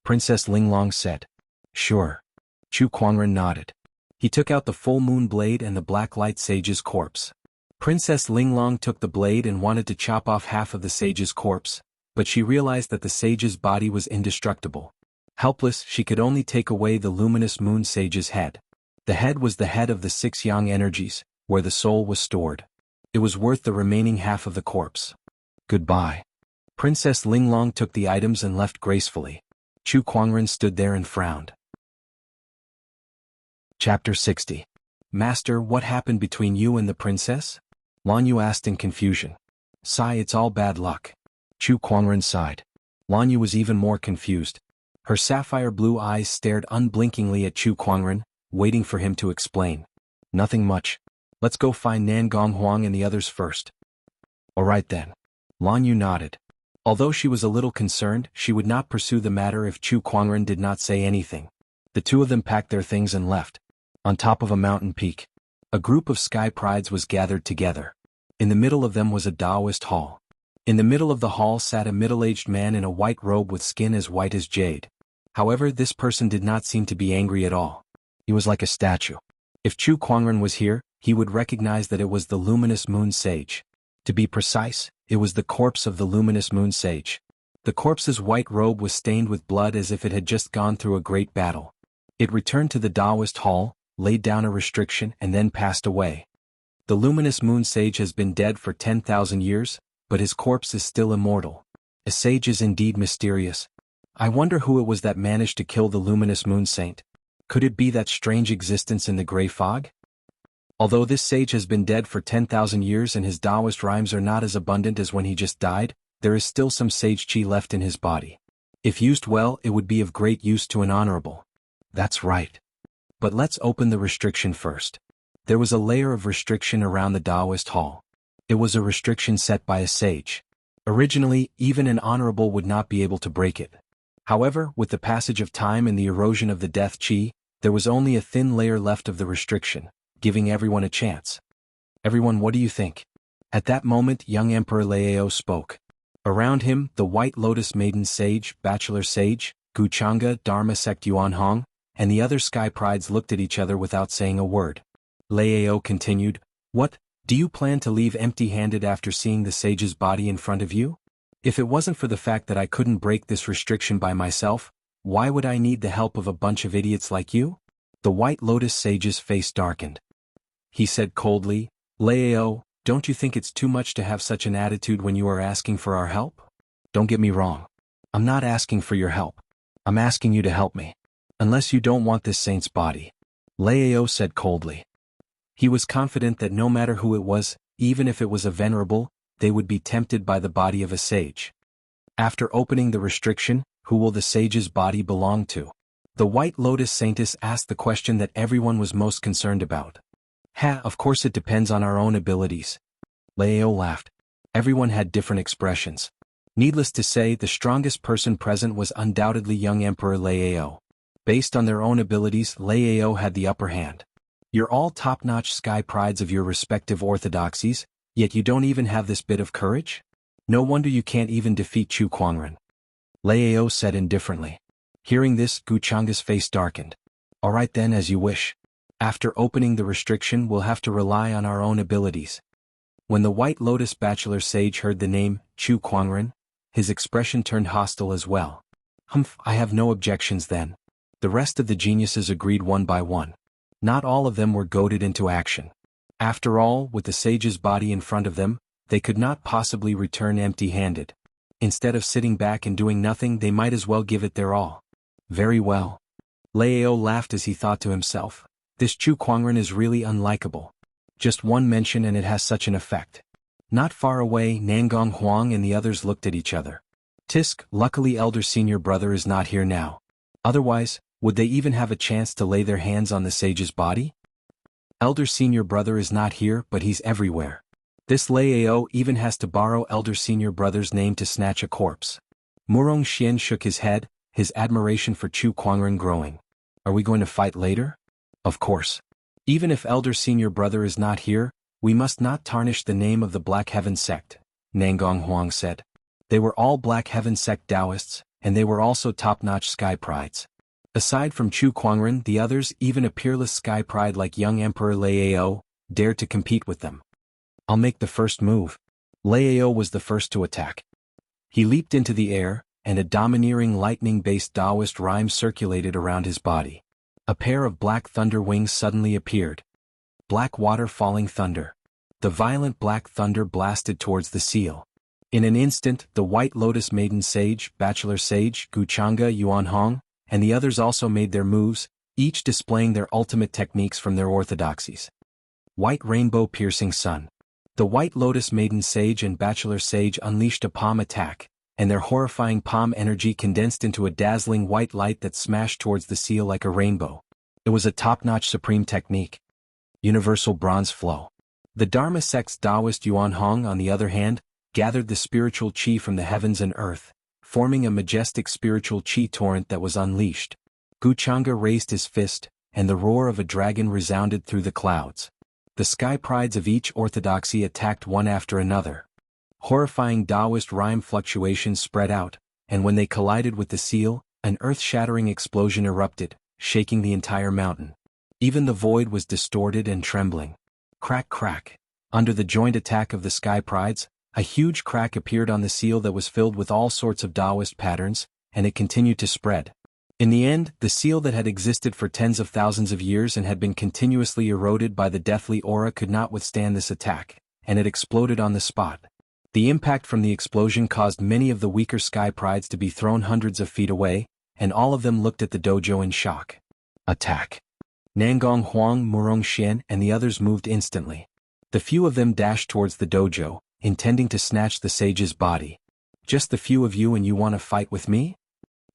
Princess Linglong said. Sure. Chu Kuangren nodded. He took out the full moon blade and the black light sage's corpse. Princess Linglong took the blade and wanted to chop off half of the sage's corpse, but she realized that the sage's body was indestructible. Helpless, she could only take away the luminous moon sage's head. The head was the head of the 6 yang energies, where the soul was stored. It was worth the remaining half of the corpse. Goodbye. Princess Linglong took the items and left gracefully. Chu Kuangren stood there and frowned. Chapter 60. Master, what happened between you and the princess? Lan Yu asked in confusion. Sigh, it's all bad luck. Chu Kuangren sighed. Lan Yu was even more confused. Her sapphire blue eyes stared unblinkingly at Chu Kuangren, waiting for him to explain. Nothing much. Let's go find Nan Gonghuang and the others first. All right then. Lan Yu nodded. Although she was a little concerned, she would not pursue the matter if Chu Kuangren did not say anything. The two of them packed their things and left. On top of a mountain peak, a group of sky prides was gathered together. In the middle of them was a Taoist hall. In the middle of the hall sat a middle-aged man in a white robe with skin as white as jade. However, this person did not seem to be angry at all. He was like a statue. If Chu Kuangren was here, he would recognize that it was the luminous moon sage. To be precise, it was the corpse of the luminous moon sage. The corpse's white robe was stained with blood as if it had just gone through a great battle. It returned to the Taoist hall, laid down a restriction, and then passed away. The luminous moon sage has been dead for 10,000 years, but his corpse is still immortal. A sage is indeed mysterious. I wonder who it was that managed to kill the luminous moon saint. Could it be that strange existence in the gray fog? Although this sage has been dead for 10,000 years and his Taoist rhymes are not as abundant as when he just died, there is still some sage qi left in his body. If used well, it would be of great use to an honorable. That's right. But let's open the restriction first. There was a layer of restriction around the Taoist hall. It was a restriction set by a sage. Originally, even an honorable would not be able to break it. However, with the passage of time and the erosion of the death qi, there was only a thin layer left of the restriction, giving everyone a chance. Everyone, what do you think? At that moment, young Emperor Lao spoke. Around him, the White Lotus Maiden Sage, Bachelor Sage, Guchanga, Dharma Sect Yuan Hong, and the other sky prides looked at each other without saying a word. Lao continued, What, do you plan to leave empty-handed after seeing the sage's body in front of you? If it wasn't for the fact that I couldn't break this restriction by myself, why would I need the help of a bunch of idiots like you? The White Lotus Sage's face darkened. He said coldly, Lao, don't you think it's too much to have such an attitude when you are asking for our help? Don't get me wrong. I'm not asking for your help. I'm asking you to help me. Unless you don't want this saint's body. Lao said coldly. He was confident that no matter who it was, even if it was a venerable, they would be tempted by the body of a sage. After opening the restriction, who will the sage's body belong to? The White Lotus Saintess asked the question that everyone was most concerned about. Of course it depends on our own abilities. Lao laughed. Everyone had different expressions. Needless to say, the strongest person present was undoubtedly young Emperor Lao. Based on their own abilities, Lao had the upper hand. You're all top-notch sky prides of your respective orthodoxies, yet you don't even have this bit of courage? No wonder you can't even defeat Chu Kuangren. Lao said indifferently. Hearing this, Guchanga's face darkened. All right then, as you wish. After opening the restriction, we'll have to rely on our own abilities. When the White Lotus bachelor sage heard the name, Chu Kuangren, his expression turned hostile as well. Humph, I have no objections then. The rest of the geniuses agreed one by one. Not all of them were goaded into action. After all, with the sage's body in front of them, they could not possibly return empty-handed. Instead of sitting back and doing nothing, they might as well give it their all. Very well. Lao laughed as he thought to himself, this Chu Kuangren is really unlikable. Just one mention and it has such an effect. Not far away, Nangong Huang and the others looked at each other. Tisk, luckily elder senior brother is not here now. Otherwise, would they even have a chance to lay their hands on the sage's body? Elder senior brother is not here, but he's everywhere. This Lao even has to borrow elder senior brother's name to snatch a corpse. Murong Xian shook his head, his admiration for Chu Kuangren growing. Are we going to fight later? Of course. Even if elder senior brother is not here, we must not tarnish the name of the Black Heaven sect, Nangong Huang said. They were all Black Heaven sect Taoists, and they were also top-notch sky prides. Aside from Chu Kuangren, the others, even a peerless sky pride like young Emperor Lao, dared to compete with them. I'll make the first move. Lao was the first to attack. He leaped into the air, and a domineering lightning-based Taoist rhyme circulated around his body. A pair of black thunder wings suddenly appeared. Black water falling thunder. The violent black thunder blasted towards the seal. In an instant, the White Lotus Maiden Sage, Bachelor Sage, Guchanga Yuanhong, and the others also made their moves, each displaying their ultimate techniques from their orthodoxies. White Rainbow Piercing Sun. The White Lotus Maiden Sage and Bachelor Sage unleashed a palm attack, and their horrifying palm energy condensed into a dazzling white light that smashed towards the seal like a rainbow. It was a top-notch supreme technique. Universal Bronze Flow. The Dharma sect's Taoist Yuanhong, on the other hand, gathered the spiritual qi from the heavens and earth, forming a majestic spiritual qi torrent that was unleashed. Guchanga raised his fist, and the roar of a dragon resounded through the clouds. The sky prides of each orthodoxy attacked one after another. Horrifying Taoist rhyme fluctuations spread out, and when they collided with the seal, an earth-shattering explosion erupted, shaking the entire mountain. Even the void was distorted and trembling. Crack crack. Under the joint attack of the sky prides, a huge crack appeared on the seal that was filled with all sorts of Taoist patterns, and it continued to spread. In the end, the seal that had existed for tens of thousands of years and had been continuously eroded by the deathly aura could not withstand this attack, and it exploded on the spot. The impact from the explosion caused many of the weaker sky prides to be thrown hundreds of feet away, and all of them looked at the dojo in shock. Attack. Nangong Huang, Murong Xian, and the others moved instantly. The few of them dashed towards the dojo, intending to snatch the sage's body. Just the few of you and you want to fight with me?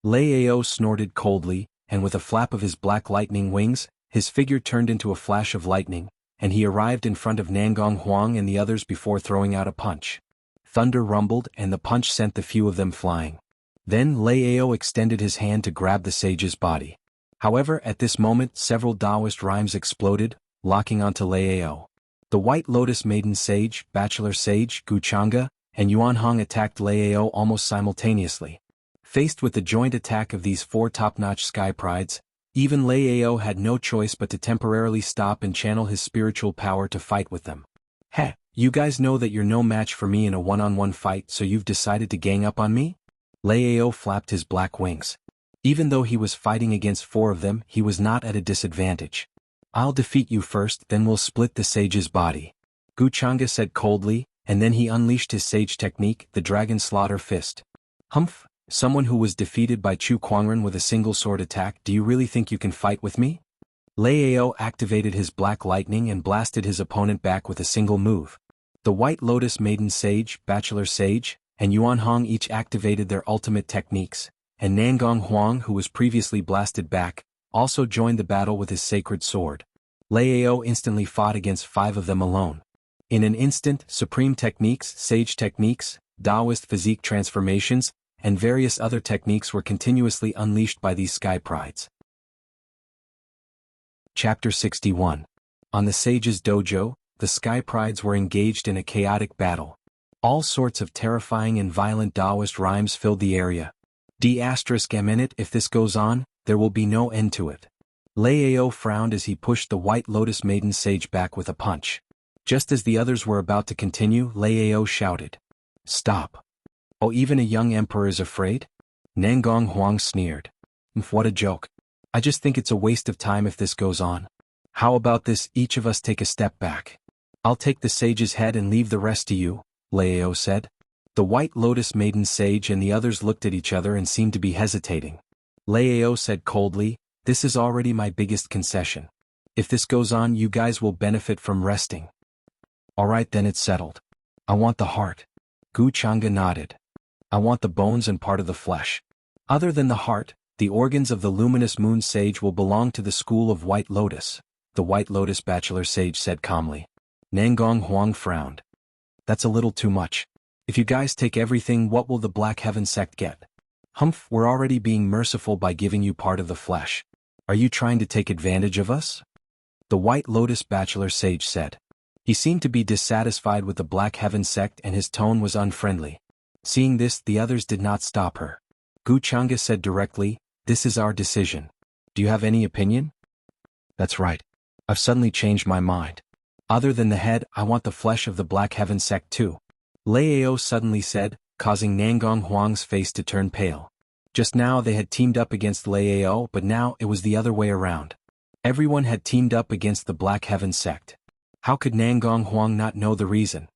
Lao snorted coldly, and with a flap of his black lightning wings, his figure turned into a flash of lightning, and he arrived in front of Nangong Huang and the others before throwing out a punch. Thunder rumbled and the punch sent the few of them flying. Then Lao extended his hand to grab the sage's body. However, at this moment several Taoist rhymes exploded, locking onto Lao. The White Lotus Maiden Sage, Bachelor Sage, Guchanga, and Yuanhong attacked Lao almost simultaneously. Faced with the joint attack of these four top-notch sky prides, even Lao had no choice but to temporarily stop and channel his spiritual power to fight with them. Heh, you guys know that you're no match for me in a one-on-one fight, so you've decided to gang up on me? Lao flapped his black wings. Even though he was fighting against four of them, he was not at a disadvantage. I'll defeat you first, then we'll split the sage's body. Guchanga said coldly, and then he unleashed his sage technique, the Dragon Slaughter Fist. Humph. Someone who was defeated by Chu Kuangren with a single sword attack, do you really think you can fight with me? Lao activated his black lightning and blasted his opponent back with a single move. The White Lotus Maiden Sage, Bachelor Sage, and Yuanhong each activated their ultimate techniques, and Nangong Huang, who was previously blasted back, also joined the battle with his sacred sword. Lao instantly fought against five of them alone. In an instant, supreme techniques, sage techniques, Taoist physique transformations, and various other techniques were continuously unleashed by these sky prides. Chapter 61. On the sage's dojo, the sky prides were engaged in a chaotic battle. All sorts of terrifying and violent Taoist rhymes filled the area. D****, if this goes on, there will be no end to it. Lao frowned as he pushed the White Lotus Maiden Sage back with a punch. Just as the others were about to continue, Lao shouted. Stop. Oh, even a young emperor is afraid? Nangong Huang sneered. What a joke. I just think it's a waste of time if this goes on. How about this, each of us take a step back? I'll take the sage's head and leave the rest to you, Lao said. The White Lotus Maiden Sage and the others looked at each other and seemed to be hesitating. Lao said coldly, this is already my biggest concession. If this goes on, you guys will benefit from resting. Alright, then it's settled. I want the heart. Gu Changa nodded. I want the bones and part of the flesh. Other than the heart, the organs of the luminous moon sage will belong to the school of White Lotus, the White Lotus Bachelor Sage said calmly. Nangong Huang frowned. That's a little too much. If you guys take everything, what will the Black Heaven sect get? Humph, we're already being merciful by giving you part of the flesh. Are you trying to take advantage of us? The White Lotus Bachelor Sage said. He seemed to be dissatisfied with the Black Heaven sect and his tone was unfriendly. Seeing this, the others did not stop her. Gu Changa said directly, this is our decision. Do you have any opinion? That's right. I've suddenly changed my mind. Other than the head, I want the flesh of the Black Heaven sect too. Lao suddenly said, causing Nangong Huang's face to turn pale. Just now they had teamed up against Lao, but now it was the other way around. Everyone had teamed up against the Black Heaven sect. How could Nangong Huang not know the reason?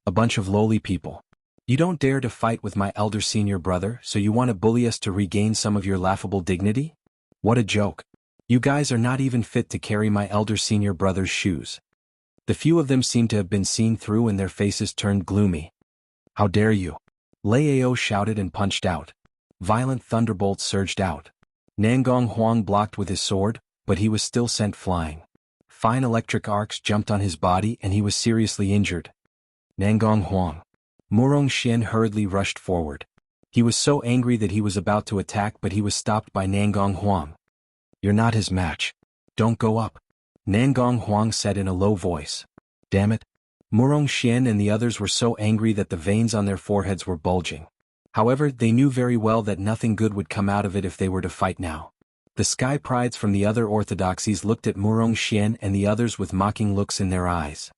A bunch of lowly people. You don't dare to fight with my elder senior brother, so you want to bully us to regain some of your laughable dignity? What a joke. You guys are not even fit to carry my elder senior brother's shoes. The few of them seemed to have been seen through and their faces turned gloomy. How dare you? Lao shouted and punched out. Violent thunderbolts surged out. Nangong Huang blocked with his sword, but he was still sent flying. Fine electric arcs jumped on his body and he was seriously injured. Nangong Huang. Murong Xian hurriedly rushed forward. He was so angry that he was about to attack, but he was stopped by Nangong Huang. You're not his match. Don't go up. Nangong Huang said in a low voice. Damn it. Murong Xian and the others were so angry that the veins on their foreheads were bulging. However, they knew very well that nothing good would come out of it if they were to fight now. The sky prides from the other orthodoxies looked at Murong Xian and the others with mocking looks in their eyes.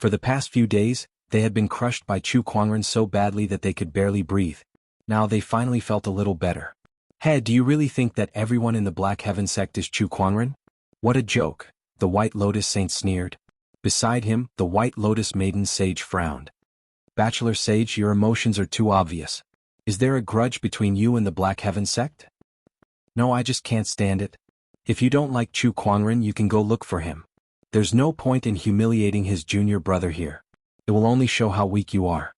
For the past few days, they had been crushed by Chu Kuangren so badly that they could barely breathe. Now they finally felt a little better. Hey, do you really think that everyone in the Black Heaven sect is Chu Kuangren? What a joke, the White Lotus Saint sneered. Beside him, the White Lotus Maiden Sage frowned. Bachelor Sage, your emotions are too obvious. Is there a grudge between you and the Black Heaven sect? No, I just can't stand it. If you don't like Chu Kuangren, you can go look for him. There's no point in humiliating his junior brother here. It will only show how weak you are.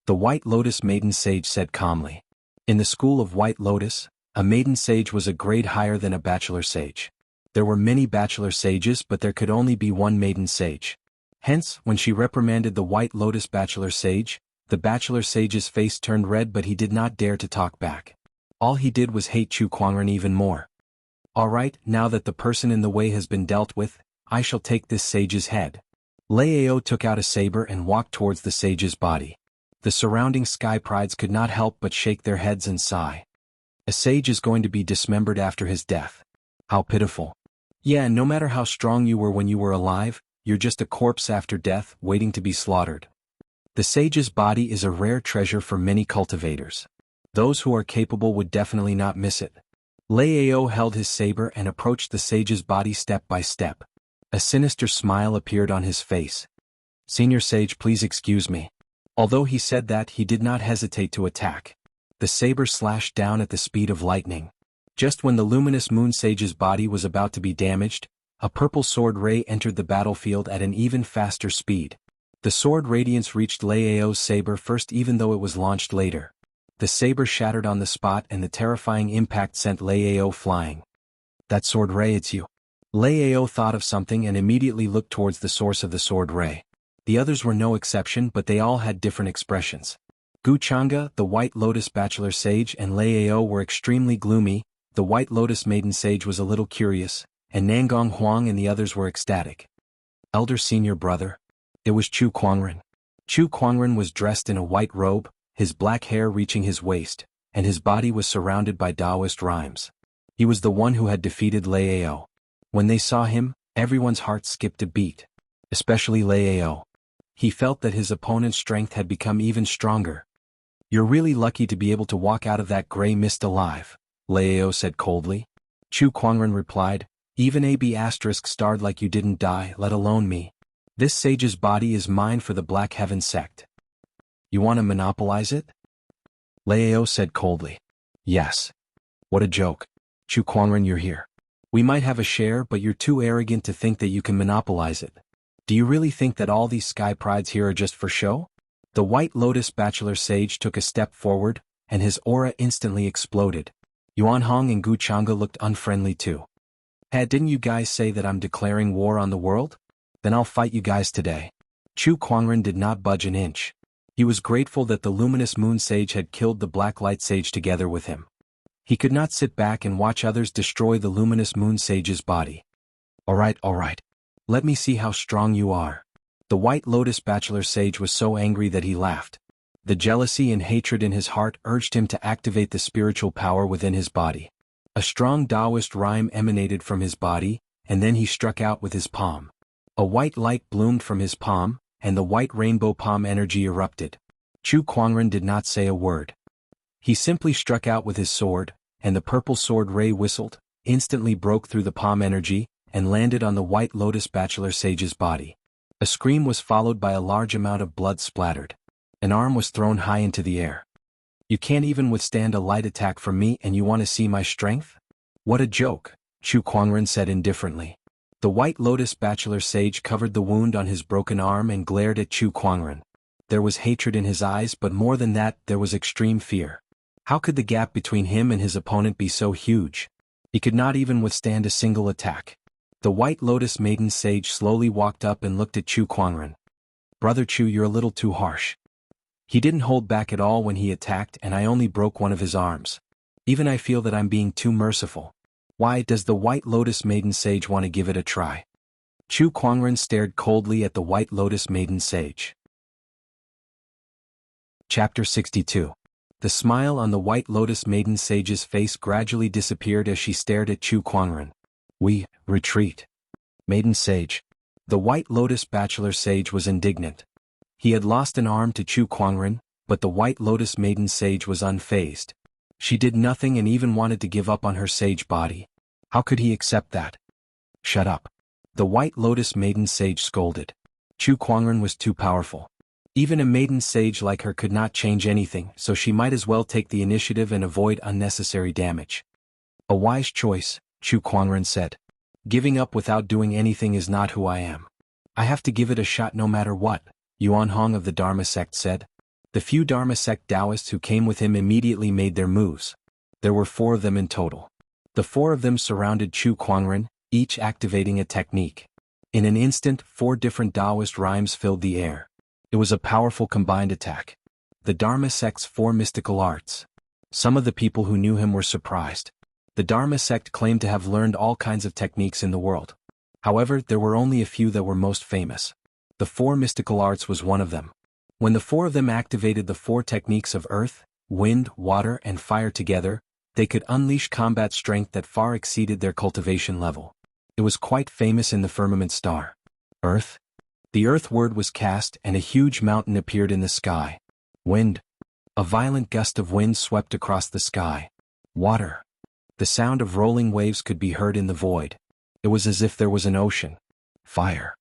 The White Lotus Maiden Sage said calmly. In the school of White Lotus, a Maiden Sage was a grade higher than a Bachelor Sage. There were many Bachelor Sages, but there could only be one Maiden Sage. Hence, when she reprimanded the White Lotus Bachelor Sage, the Bachelor Sage's face turned red, but he did not dare to talk back. All he did was hate Chu Kuangren even more. Alright, now that the person in the way has been dealt with, I shall take this sage's head. Lao took out a saber and walked towards the sage's body. The surrounding sky prides could not help but shake their heads and sigh. A sage is going to be dismembered after his death. How pitiful. Yeah, no matter how strong you were when you were alive, you're just a corpse after death, waiting to be slaughtered. The sage's body is a rare treasure for many cultivators. Those who are capable would definitely not miss it. Lao held his saber and approached the sage's body step by step. A sinister smile appeared on his face. Senior Sage, please excuse me. Although he said that, he did not hesitate to attack. The saber slashed down at the speed of lightning. Just when the luminous moon sage's body was about to be damaged, a purple sword ray entered the battlefield at an even faster speed. The sword radiance reached Lao's saber first, even though it was launched later. The saber shattered on the spot and the terrifying impact sent Lao flying. That sword ray, it's you. Lao thought of something and immediately looked towards the source of the sword ray. The others were no exception, but they all had different expressions. Gu Changa, the White Lotus Bachelor Sage, and Lao were extremely gloomy. The White Lotus Maiden Sage was a little curious, and Nangong Huang and the others were ecstatic. Elder senior brother. It was Chu Kuangren. Chu Kuangren was dressed in a white robe, his black hair reaching his waist, and his body was surrounded by Taoist rhymes. He was the one who had defeated Lao. When they saw him, everyone's heart skipped a beat. Especially Lao. He felt that his opponent's strength had become even stronger. "You're really lucky to be able to walk out of that gray mist alive," Lao said coldly. Chu Kuangren replied, "Even AB asterisk starred like you didn't die, let alone me. This sage's body is mine for the Black Heaven sect. You want to monopolize it?" Lao said coldly. "Yes. What a joke. Chu Kuangren, you're here. We might have a share, but you're too arrogant to think that you can monopolize it. Do you really think that all these sky prides here are just for show?" The White Lotus bachelor sage took a step forward, and his aura instantly exploded. Yuan Hong and Gu Chang'e looked unfriendly too. "Hey, didn't you guys say that I'm declaring war on the world? Then I'll fight you guys today." Chu Kuangren did not budge an inch. He was grateful that the luminous moon sage had killed the black light sage together with him. He could not sit back and watch others destroy the luminous moon sage's body. All right. Let me see how strong you are." The White Lotus bachelor sage was so angry that he laughed. The jealousy and hatred in his heart urged him to activate the spiritual power within his body. A strong Taoist rhyme emanated from his body, and then he struck out with his palm. A white light bloomed from his palm, and the white rainbow palm energy erupted. Chu Kuangren did not say a word. He simply struck out with his sword, and the purple sword ray whistled, instantly broke through the palm energy, and landed on the White Lotus bachelor sage's body. A scream was followed by a large amount of blood splattered. An arm was thrown high into the air. "You can't even withstand a light attack from me and you want to see my strength? What a joke," Chu Kuangren said indifferently. The White Lotus bachelor sage covered the wound on his broken arm and glared at Chu Kuangren. There was hatred in his eyes, but more than that, there was extreme fear. How could the gap between him and his opponent be so huge? He could not even withstand a single attack. The White Lotus maiden sage slowly walked up and looked at Chu Kuangren. "Brother Chu, you're a little too harsh. He didn't hold back at all when he attacked, and I only broke one of his arms. Even I feel that I'm being too merciful. Why does the White Lotus maiden sage want to give it a try?" Chu Kuangren stared coldly at the White Lotus maiden sage. Chapter 62. The smile on the White Lotus maiden sage's face gradually disappeared as she stared at Chu Kuangren. "We retreat." Maiden sage. The White Lotus bachelor sage was indignant. He had lost an arm to Chu Kuangren, but the White Lotus maiden sage was unfazed. She did nothing and even wanted to give up on her sage body. How could he accept that? "Shut up." The White Lotus maiden sage scolded. Chu Kuangren was too powerful. Even a maiden sage like her could not change anything, so she might as well take the initiative and avoid unnecessary damage. "A wise choice," Chu Kuangren said. "Giving up without doing anything is not who I am. I have to give it a shot no matter what," Yuan Hong of the Dharma sect said. The few Dharma sect Taoists who came with him immediately made their moves. There were 4 of them in total. The 4 of them surrounded Chu Kuangren, each activating a technique. In an instant, 4 different Taoist rhymes filled the air. It was a powerful combined attack. The Dharma sect's 4 mystical arts. Some of the people who knew him were surprised. The Dharma sect claimed to have learned all kinds of techniques in the world. However, there were only a few that were most famous. The 4 mystical arts was one of them. When the 4 of them activated the 4 techniques of earth, wind, water, and fire together, they could unleash combat strength that far exceeded their cultivation level. It was quite famous in the firmament star. Earth. The earth word was cast and a huge mountain appeared in the sky. Wind. A violent gust of wind swept across the sky. Water. The sound of rolling waves could be heard in the void. It was as if there was an ocean. Fire.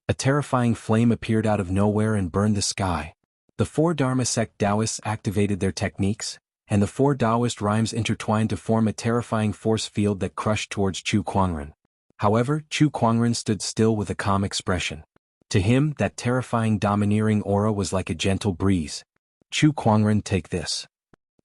A terrifying flame appeared out of nowhere and burned the sky. The 4 Dharma sect Taoists activated their techniques, and the 4 Taoist rhymes intertwined to form a terrifying force field that crushed towards Chu Kuangren. However, Chu Kuangren stood still with a calm expression. To him, that terrifying domineering aura was like a gentle breeze. "Chu Kuangren, take this.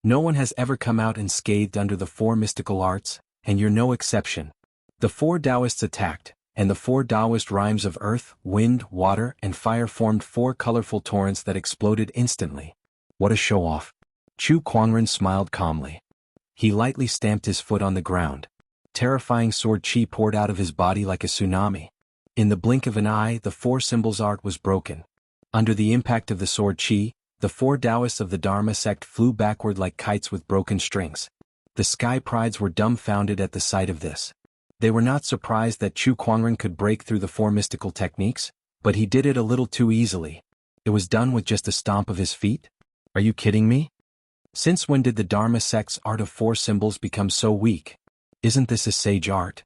No one has ever come out unscathed under the 4 mystical arts, and you're no exception." The 4 Taoists attacked, and the 4 Taoist rhymes of earth, wind, water, and fire formed 4 colorful torrents that exploded instantly. What a show-off. Chu Kuangren smiled calmly. He lightly stamped his foot on the ground. Terrifying sword chi poured out of his body like a tsunami. In the blink of an eye, the 4 symbols art was broken. Under the impact of the sword chi, the 4 Taoists of the Dharma sect flew backward like kites with broken strings. The sky prides were dumbfounded at the sight of this. They were not surprised that Chu Kuangren could break through the 4 mystical techniques, but he did it a little too easily. It was done with just a stomp of his feet? Are you kidding me? Since when did the Dharma sect's art of four symbols become so weak? Isn't this a sage art?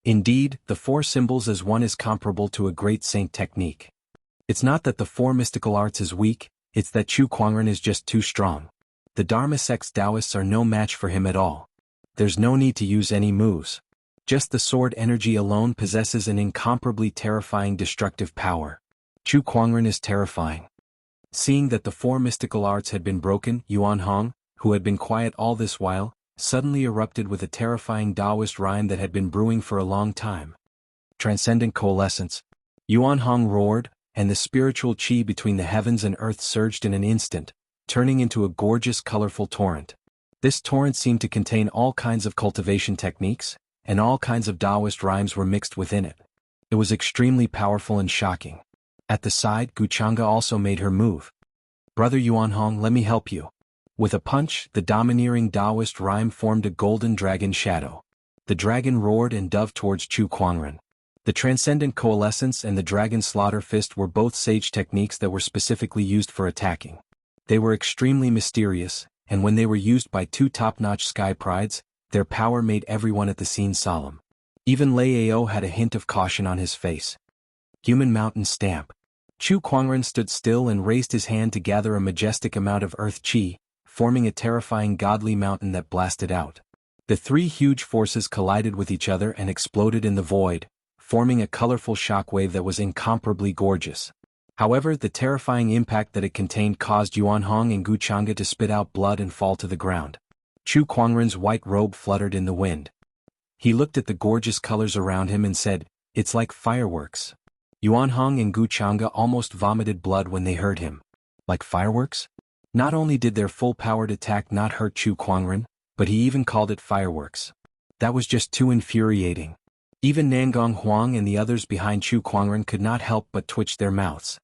Indeed, the four symbols as one is comparable to a great saint technique. It's not that the four mystical arts is weak, it's that Chu Kuangren is just too strong. The Dharma sect's Taoists are no match for him at all. There's no need to use any moves. Just the sword energy alone possesses an incomparably terrifying destructive power. Chu Kuangren is terrifying. Seeing that the four mystical arts had been broken, Yuan Hong, who had been quiet all this while, suddenly erupted with a terrifying Taoist rhyme that had been brewing for a long time. Transcendent coalescence. Yuan Hong roared, and the spiritual qi between the heavens and earth surged in an instant, turning into a gorgeous colorful torrent. This torrent seemed to contain all kinds of cultivation techniques, and all kinds of Taoist rhymes were mixed within it. It was extremely powerful and shocking. At the side, Guchanga also made her move. Brother Yuan Hong, let me help you. With a punch, the domineering Taoist rhyme formed a golden dragon shadow. The dragon roared and dove towards Chu Kuangren. The transcendent coalescence and the dragon slaughter fist were both sage techniques that were specifically used for attacking. They were extremely mysterious, and when they were used by two top-notch sky prides, their power made everyone at the scene solemn. Even Lei Ao had a hint of caution on his face. Human mountain stamp. Chu Kuangren stood still and raised his hand to gather a majestic amount of earth qi, forming a terrifying godly mountain that blasted out. The three huge forces collided with each other and exploded in the void, forming a colorful shockwave that was incomparably gorgeous. However, the terrifying impact that it contained caused Yuan Hong and Guchanga to spit out blood and fall to the ground. Chu Kuangren's white robe fluttered in the wind. He looked at the gorgeous colors around him and said, "It's like fireworks." Yuan Hong and Guchanga almost vomited blood when they heard him. Like fireworks? Not only did their full-powered attack not hurt Chu Kuangren, but he even called it fireworks. That was just too infuriating. Even Nangong Huang and the others behind Chu Kuangren could not help but twitch their mouths.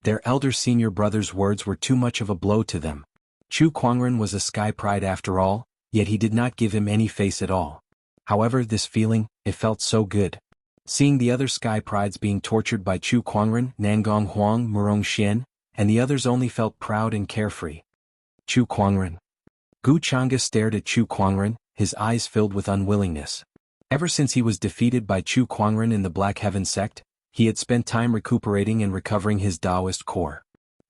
Their elder senior brother's words were too much of a blow to them. Chu Kuangren was a sky pride after all, yet he did not give him any face at all. However, this feeling, it felt so good. Seeing the other sky prides being tortured by Chu Kuangren, Nangong Huang, Murong Xian, and the others only felt proud and carefree. Chu Kuangren. Guchanga stared at Chu Kuangren, his eyes filled with unwillingness. Ever since he was defeated by Chu Kuangren in the Black Heaven sect, he had spent time recuperating and recovering his Taoist core.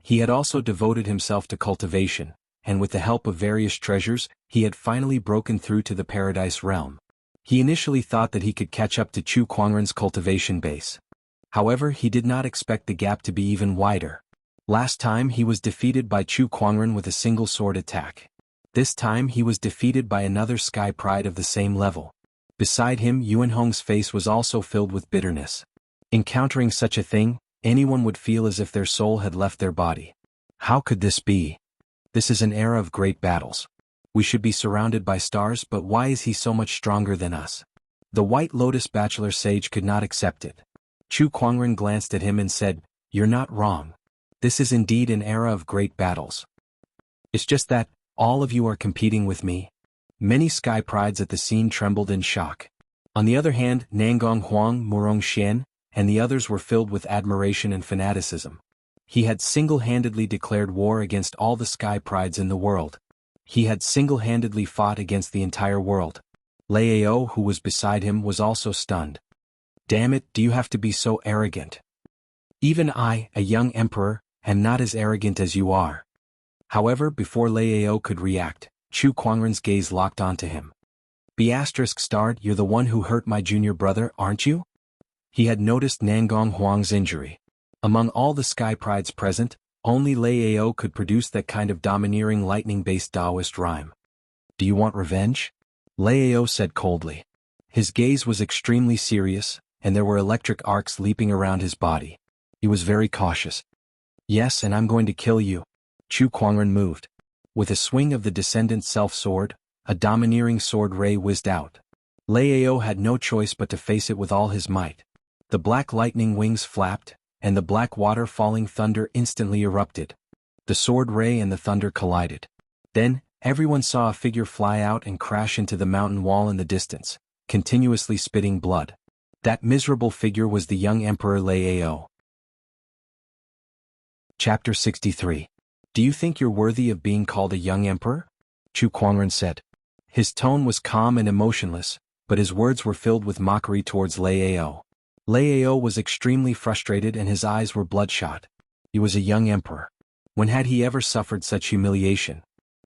He had also devoted himself to cultivation, and with the help of various treasures, he had finally broken through to the Paradise realm. He initially thought that he could catch up to Chu Kuangren's cultivation base. However, he did not expect the gap to be even wider. Last time he was defeated by Chu Kuangren with a single sword attack. This time he was defeated by another sky pride of the same level. Beside him, Yuan Hong's face was also filled with bitterness. Encountering such a thing, anyone would feel as if their soul had left their body. How could this be? This is an era of great battles. We should be surrounded by stars, but why is he so much stronger than us? The White Lotus Bachelor Sage could not accept it. Chu Kuangren glanced at him and said, "You're not wrong. This is indeed an era of great battles. It's just that, all of you are competing with me." Many sky prides at the scene trembled in shock. On the other hand, Nangong Huang, Murong Xian, and the others were filled with admiration and fanaticism. He had single-handedly declared war against all the sky prides in the world. He had single-handedly fought against the entire world. Lei Ao, who was beside him, was also stunned. "Damn it, do you have to be so arrogant? Even I, a young emperor, am not as arrogant as you are." However, before Lei Ao could react, Chu Kuangren's gaze locked onto him. "****, you're the one who hurt my junior brother, aren't you?" He had noticed Nangong Huang's injury. Among all the sky prides present, only Lei Ao could produce that kind of domineering lightning-based Taoist rhyme. "Do you want revenge?" Lei Ao said coldly. His gaze was extremely serious, and there were electric arcs leaping around his body. He was very cautious. "Yes, and I'm going to kill you." Chu Kuangren moved. With a swing of the Descendant Self-Sword, a domineering sword ray whizzed out. Lei Ao had no choice but to face it with all his might. The black lightning wings flapped, and the black water-falling thunder instantly erupted. The sword ray and the thunder collided. Then, everyone saw a figure fly out and crash into the mountain wall in the distance, continuously spitting blood. That miserable figure was the young Emperor Lei Ao. Chapter 63. Do you think you're worthy of being called a young emperor? Chu Kuangren said. His tone was calm and emotionless, but his words were filled with mockery towards Lei Ao. Lei Ao was extremely frustrated and his eyes were bloodshot. He was a young emperor. When had he ever suffered such humiliation?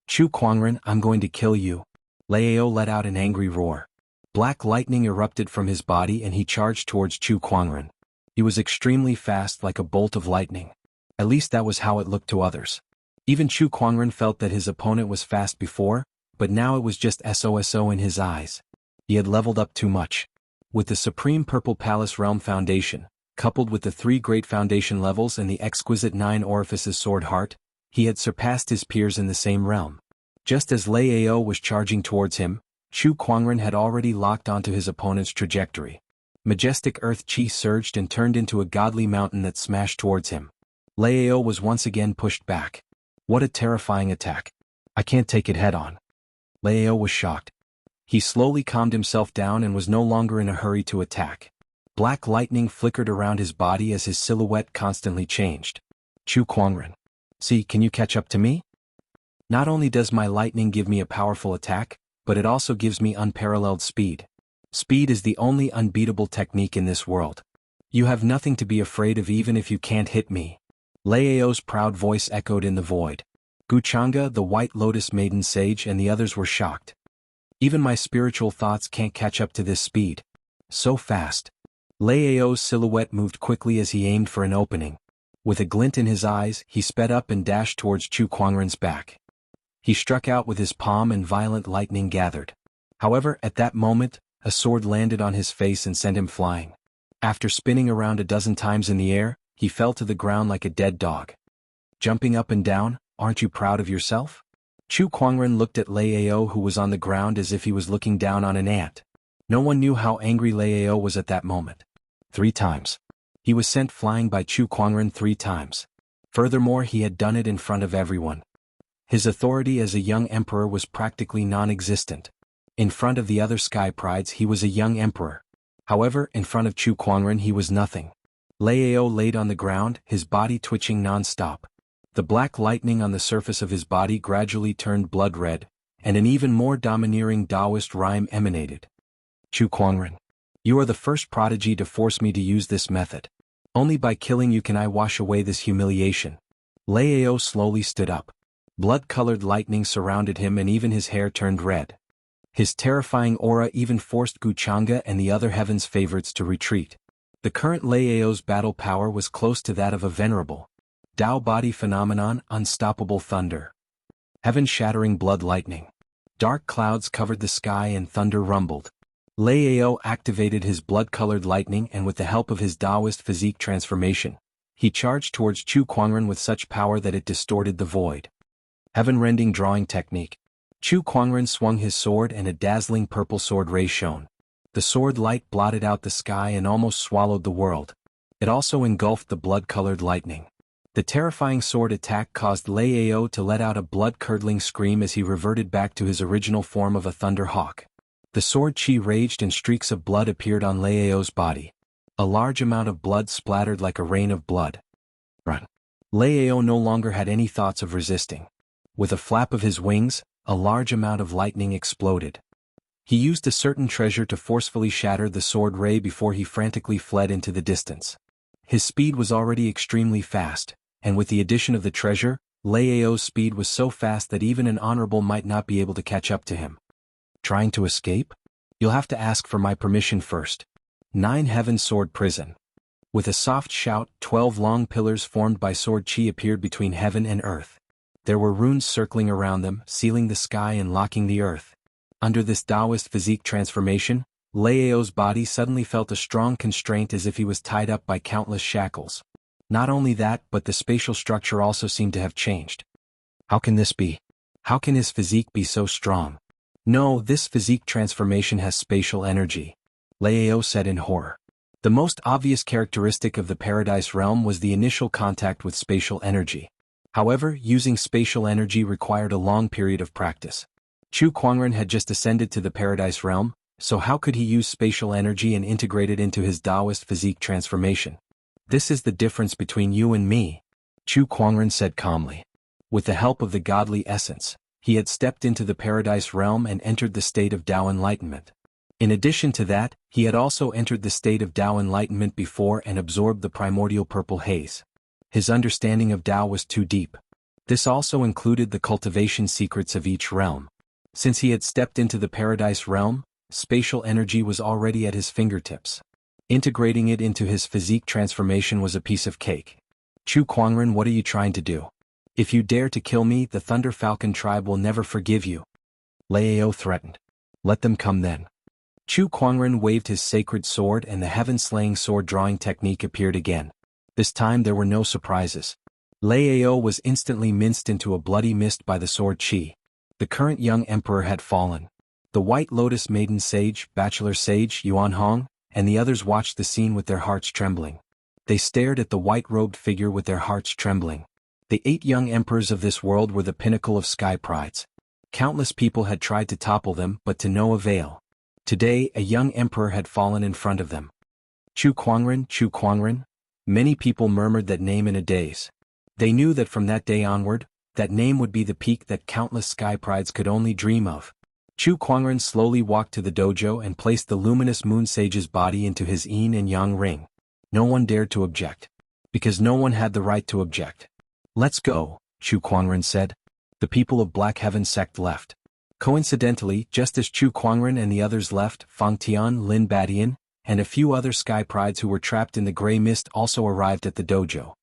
Chu Kuangren, I'm going to kill you. Lei Ao let out an angry roar. Black lightning erupted from his body and he charged towards Chu Kuangren. He was extremely fast, like a bolt of lightning. At least that was how it looked to others. Even Chu Kuangren felt that his opponent was fast before, but now it was just SOSO in his eyes. He had leveled up too much. With the Supreme Purple Palace Realm Foundation, coupled with the 3 great foundation levels and the exquisite 9 orifices sword heart, he had surpassed his peers in the same realm. Just as Lei Ao was charging towards him, Chu Kuangren had already locked onto his opponent's trajectory. Majestic earth chi surged and turned into a godly mountain that smashed towards him. Lei Ao was once again pushed back. What a terrifying attack. I can't take it head-on. Lei Ao was shocked. He slowly calmed himself down and was no longer in a hurry to attack. Black lightning flickered around his body as his silhouette constantly changed. Chu Kuangren. See, can you catch up to me? Not only does my lightning give me a powerful attack, but it also gives me unparalleled speed. Speed is the only unbeatable technique in this world. You have nothing to be afraid of even if you can't hit me. Lei Ao's proud voice echoed in the void. Guchanga, the White Lotus Maiden Sage, and the others were shocked. Even my spiritual thoughts can't catch up to this speed. So fast. Lei Ao's silhouette moved quickly as he aimed for an opening. With a glint in his eyes, he sped up and dashed towards Chu Kuangren's back. He struck out with his palm and violent lightning gathered. However, at that moment, a sword landed on his face and sent him flying. After spinning around a dozen times in the air, he fell to the ground like a dead dog. Jumping up and down, aren't you proud of yourself? Chu Kuangren looked at Lei Ao, who was on the ground as if he was looking down on an ant. No one knew how angry Lei Ao was at that moment. 3 times. He was sent flying by Chu Kuangren 3 times. Furthermore, he had done it in front of everyone. His authority as a young emperor was practically non-existent. In front of the other sky prides he was a young emperor. However, in front of Chu Kuangren he was nothing. Lei Ao laid on the ground, his body twitching non-stop. The black lightning on the surface of his body gradually turned blood red, and an even more domineering Taoist rhyme emanated. Chu Kuangren. You are the first prodigy to force me to use this method. Only by killing you can I wash away this humiliation. Lei Ao slowly stood up. Blood-colored lightning surrounded him and even his hair turned red. His terrifying aura even forced Guchanga and the other heaven's favorites to retreat. The current Lei Ao's battle power was close to that of a venerable Tao body phenomenon, unstoppable thunder. Heaven-shattering blood lightning. Dark clouds covered the sky and thunder rumbled. Lei Ao activated his blood-colored lightning and with the help of his Taoist physique transformation, he charged towards Chu Kuangren with such power that it distorted the void. Heaven-rending drawing technique. Chu Kuangren swung his sword and a dazzling purple sword ray shone. The sword light blotted out the sky and almost swallowed the world. It also engulfed the blood-colored lightning. The terrifying sword attack caused Lei Ao to let out a blood-curdling scream as he reverted back to his original form of a thunder hawk. The sword chi raged and streaks of blood appeared on Lei Ao's body. A large amount of blood splattered like a rain of blood. Run. Lei Ao no longer had any thoughts of resisting. With a flap of his wings, a large amount of lightning exploded. He used a certain treasure to forcefully shatter the sword ray before he frantically fled into the distance. His speed was already extremely fast, and with the addition of the treasure, Lei Ao's speed was so fast that even an honorable might not be able to catch up to him. Trying to escape? You'll have to ask for my permission first. 9 Heaven Sword Prison. With a soft shout, 12 long pillars formed by sword chi appeared between heaven and earth. There were runes circling around them, sealing the sky and locking the earth. Under this Taoist physique transformation, Lei Ao's body suddenly felt a strong constraint as if he was tied up by countless shackles. Not only that, but the spatial structure also seemed to have changed. How can this be? How can his physique be so strong? No, this physique transformation has spatial energy. Lei Ao said in horror. The most obvious characteristic of the Paradise Realm was the initial contact with spatial energy. However, using spatial energy required a long period of practice. Chu Kuangren had just ascended to the Paradise Realm, so how could he use spatial energy and integrate it into his Taoist physique transformation? This is the difference between you and me. Chu Kuangren said calmly. With the help of the godly essence, he had stepped into the paradise realm and entered the state of Tao enlightenment. In addition to that, he had also entered the state of Tao enlightenment before and absorbed the primordial purple haze. His understanding of Tao was too deep. This also included the cultivation secrets of each realm. Since he had stepped into the paradise realm, spatial energy was already at his fingertips. Integrating it into his physique transformation was a piece of cake. Chu Kuangren, what are you trying to do? If you dare to kill me, the Thunder Falcon tribe will never forgive you. Lao threatened. Let them come then. Chu Kuangren waved his sacred sword and the heaven-slaying sword drawing technique appeared again. This time there were no surprises. Lao was instantly minced into a bloody mist by the sword chi. The current young emperor had fallen. The White Lotus Maiden Sage, Bachelor Sage, Yuan Hong, and the others watched the scene with their hearts trembling. They stared at the white-robed figure with their hearts trembling. The 8 young emperors of this world were the pinnacle of sky prides. Countless people had tried to topple them, but to no avail. Today, a young emperor had fallen in front of them. Chu Kuangren. Many people murmured that name in a daze. They knew that from that day onward, that name would be the peak that countless sky prides could only dream of. Chu Kuangren slowly walked to the dojo and placed the luminous moon sage's body into his yin and yang ring. No one dared to object. Because no one had the right to object. Let's go, Chu Kuangren said. The people of Black Heaven sect left. Coincidentally, just as Chu Kuangren and the others left, Fang Tian, Lin Badian, and a few other sky prides who were trapped in the gray mist also arrived at the dojo.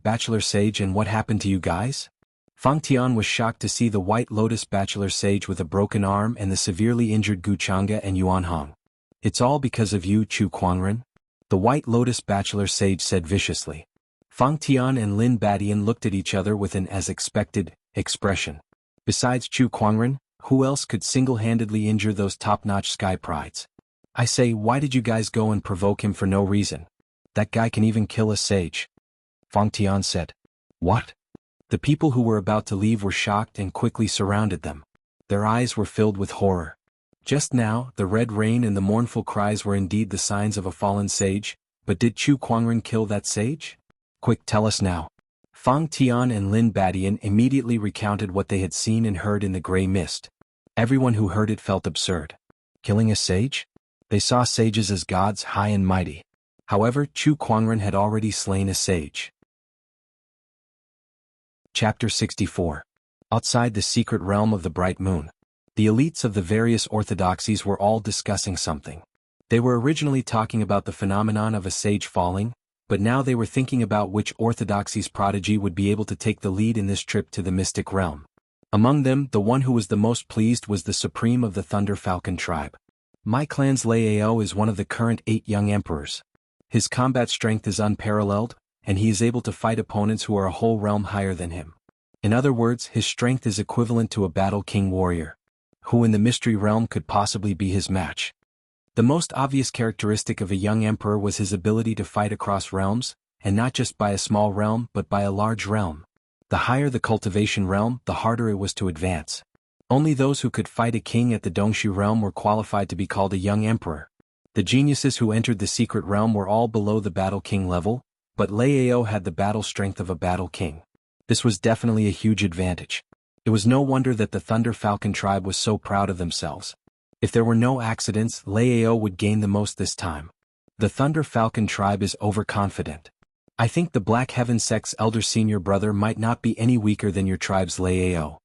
Bachelor Sage, and what happened to you guys? Fang Tian was shocked to see the White Lotus Bachelor Sage with a broken arm and the severely injured Gu Chang'e and Yuan Hong. It's all because of you, Chu Kuangren? The White Lotus Bachelor Sage said viciously. Fang Tian and Lin Badian looked at each other with an as-expected expression. Besides Chu Kuangren, who else could single-handedly injure those top-notch sky prides? I say, why did you guys go and provoke him for no reason? That guy can even kill a sage. Fang Tian said. What? The people who were about to leave were shocked and quickly surrounded them. Their eyes were filled with horror. Just now, the red rain and the mournful cries were indeed the signs of a fallen sage, but did Chu Kuangren kill that sage? Quick, tell us now. Fang Tian and Lin Badian immediately recounted what they had seen and heard in the gray mist. Everyone who heard it felt absurd. Killing a sage? They saw sages as gods high and mighty. However, Chu Kuangren had already slain a sage. Chapter 64. Outside the secret realm of the bright moon. The elites of the various orthodoxies were all discussing something. They were originally talking about the phenomenon of a sage falling, but now they were thinking about which orthodoxy's prodigy would be able to take the lead in this trip to the mystic realm. Among them, the one who was the most pleased was the supreme of the Thunder Falcon tribe. My clan's Lao is one of the current 8 young emperors. His combat strength is unparalleled, and he is able to fight opponents who are a whole realm higher than him. In other words, his strength is equivalent to a battle king warrior. Who in the mystery realm could possibly be his match? The most obvious characteristic of a young emperor was his ability to fight across realms, and not just by a small realm but by a large realm. The higher the cultivation realm, the harder it was to advance. Only those who could fight a king at the Dongshu realm were qualified to be called a young emperor. The geniuses who entered the secret realm were all below the battle king level, but Lao had the battle strength of a battle king. This was definitely a huge advantage. It was no wonder that the Thunder Falcon tribe was so proud of themselves. If there were no accidents, Lao would gain the most this time. The Thunder Falcon tribe is overconfident. I think the Black Heaven sect's elder senior brother might not be any weaker than your tribe's Lao.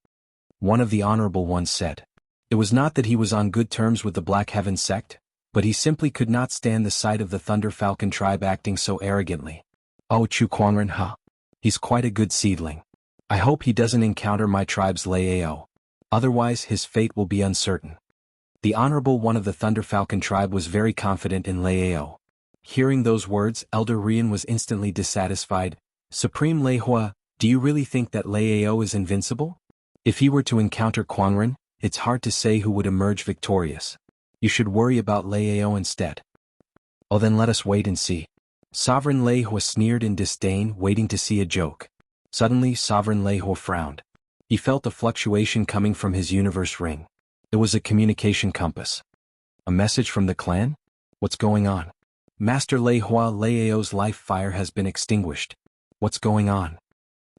One of the honorable ones said. It was not that he was on good terms with the Black Heaven sect, but he simply could not stand the sight of the Thunder Falcon tribe acting so arrogantly. Oh, Chu Kuangren, huh? He's quite a good seedling. I hope he doesn't encounter my tribe's Lao. Otherwise his fate will be uncertain. The honorable one of the Thunder Falcon tribe was very confident in Lao. Hearing those words, Elder Rian was instantly dissatisfied. Supreme Leihua, do you really think that Lao is invincible? If he were to encounter Kuangren, it's hard to say who would emerge victorious. You should worry about Lao instead. Oh, then let us wait and see. Sovereign Leihua sneered in disdain, waiting to see a joke. Suddenly, Sovereign Leihua frowned. He felt a fluctuation coming from his universe ring. It was a communication compass. A message from the clan? What's going on? Master Leihua, Lao's life fire has been extinguished. What's going on?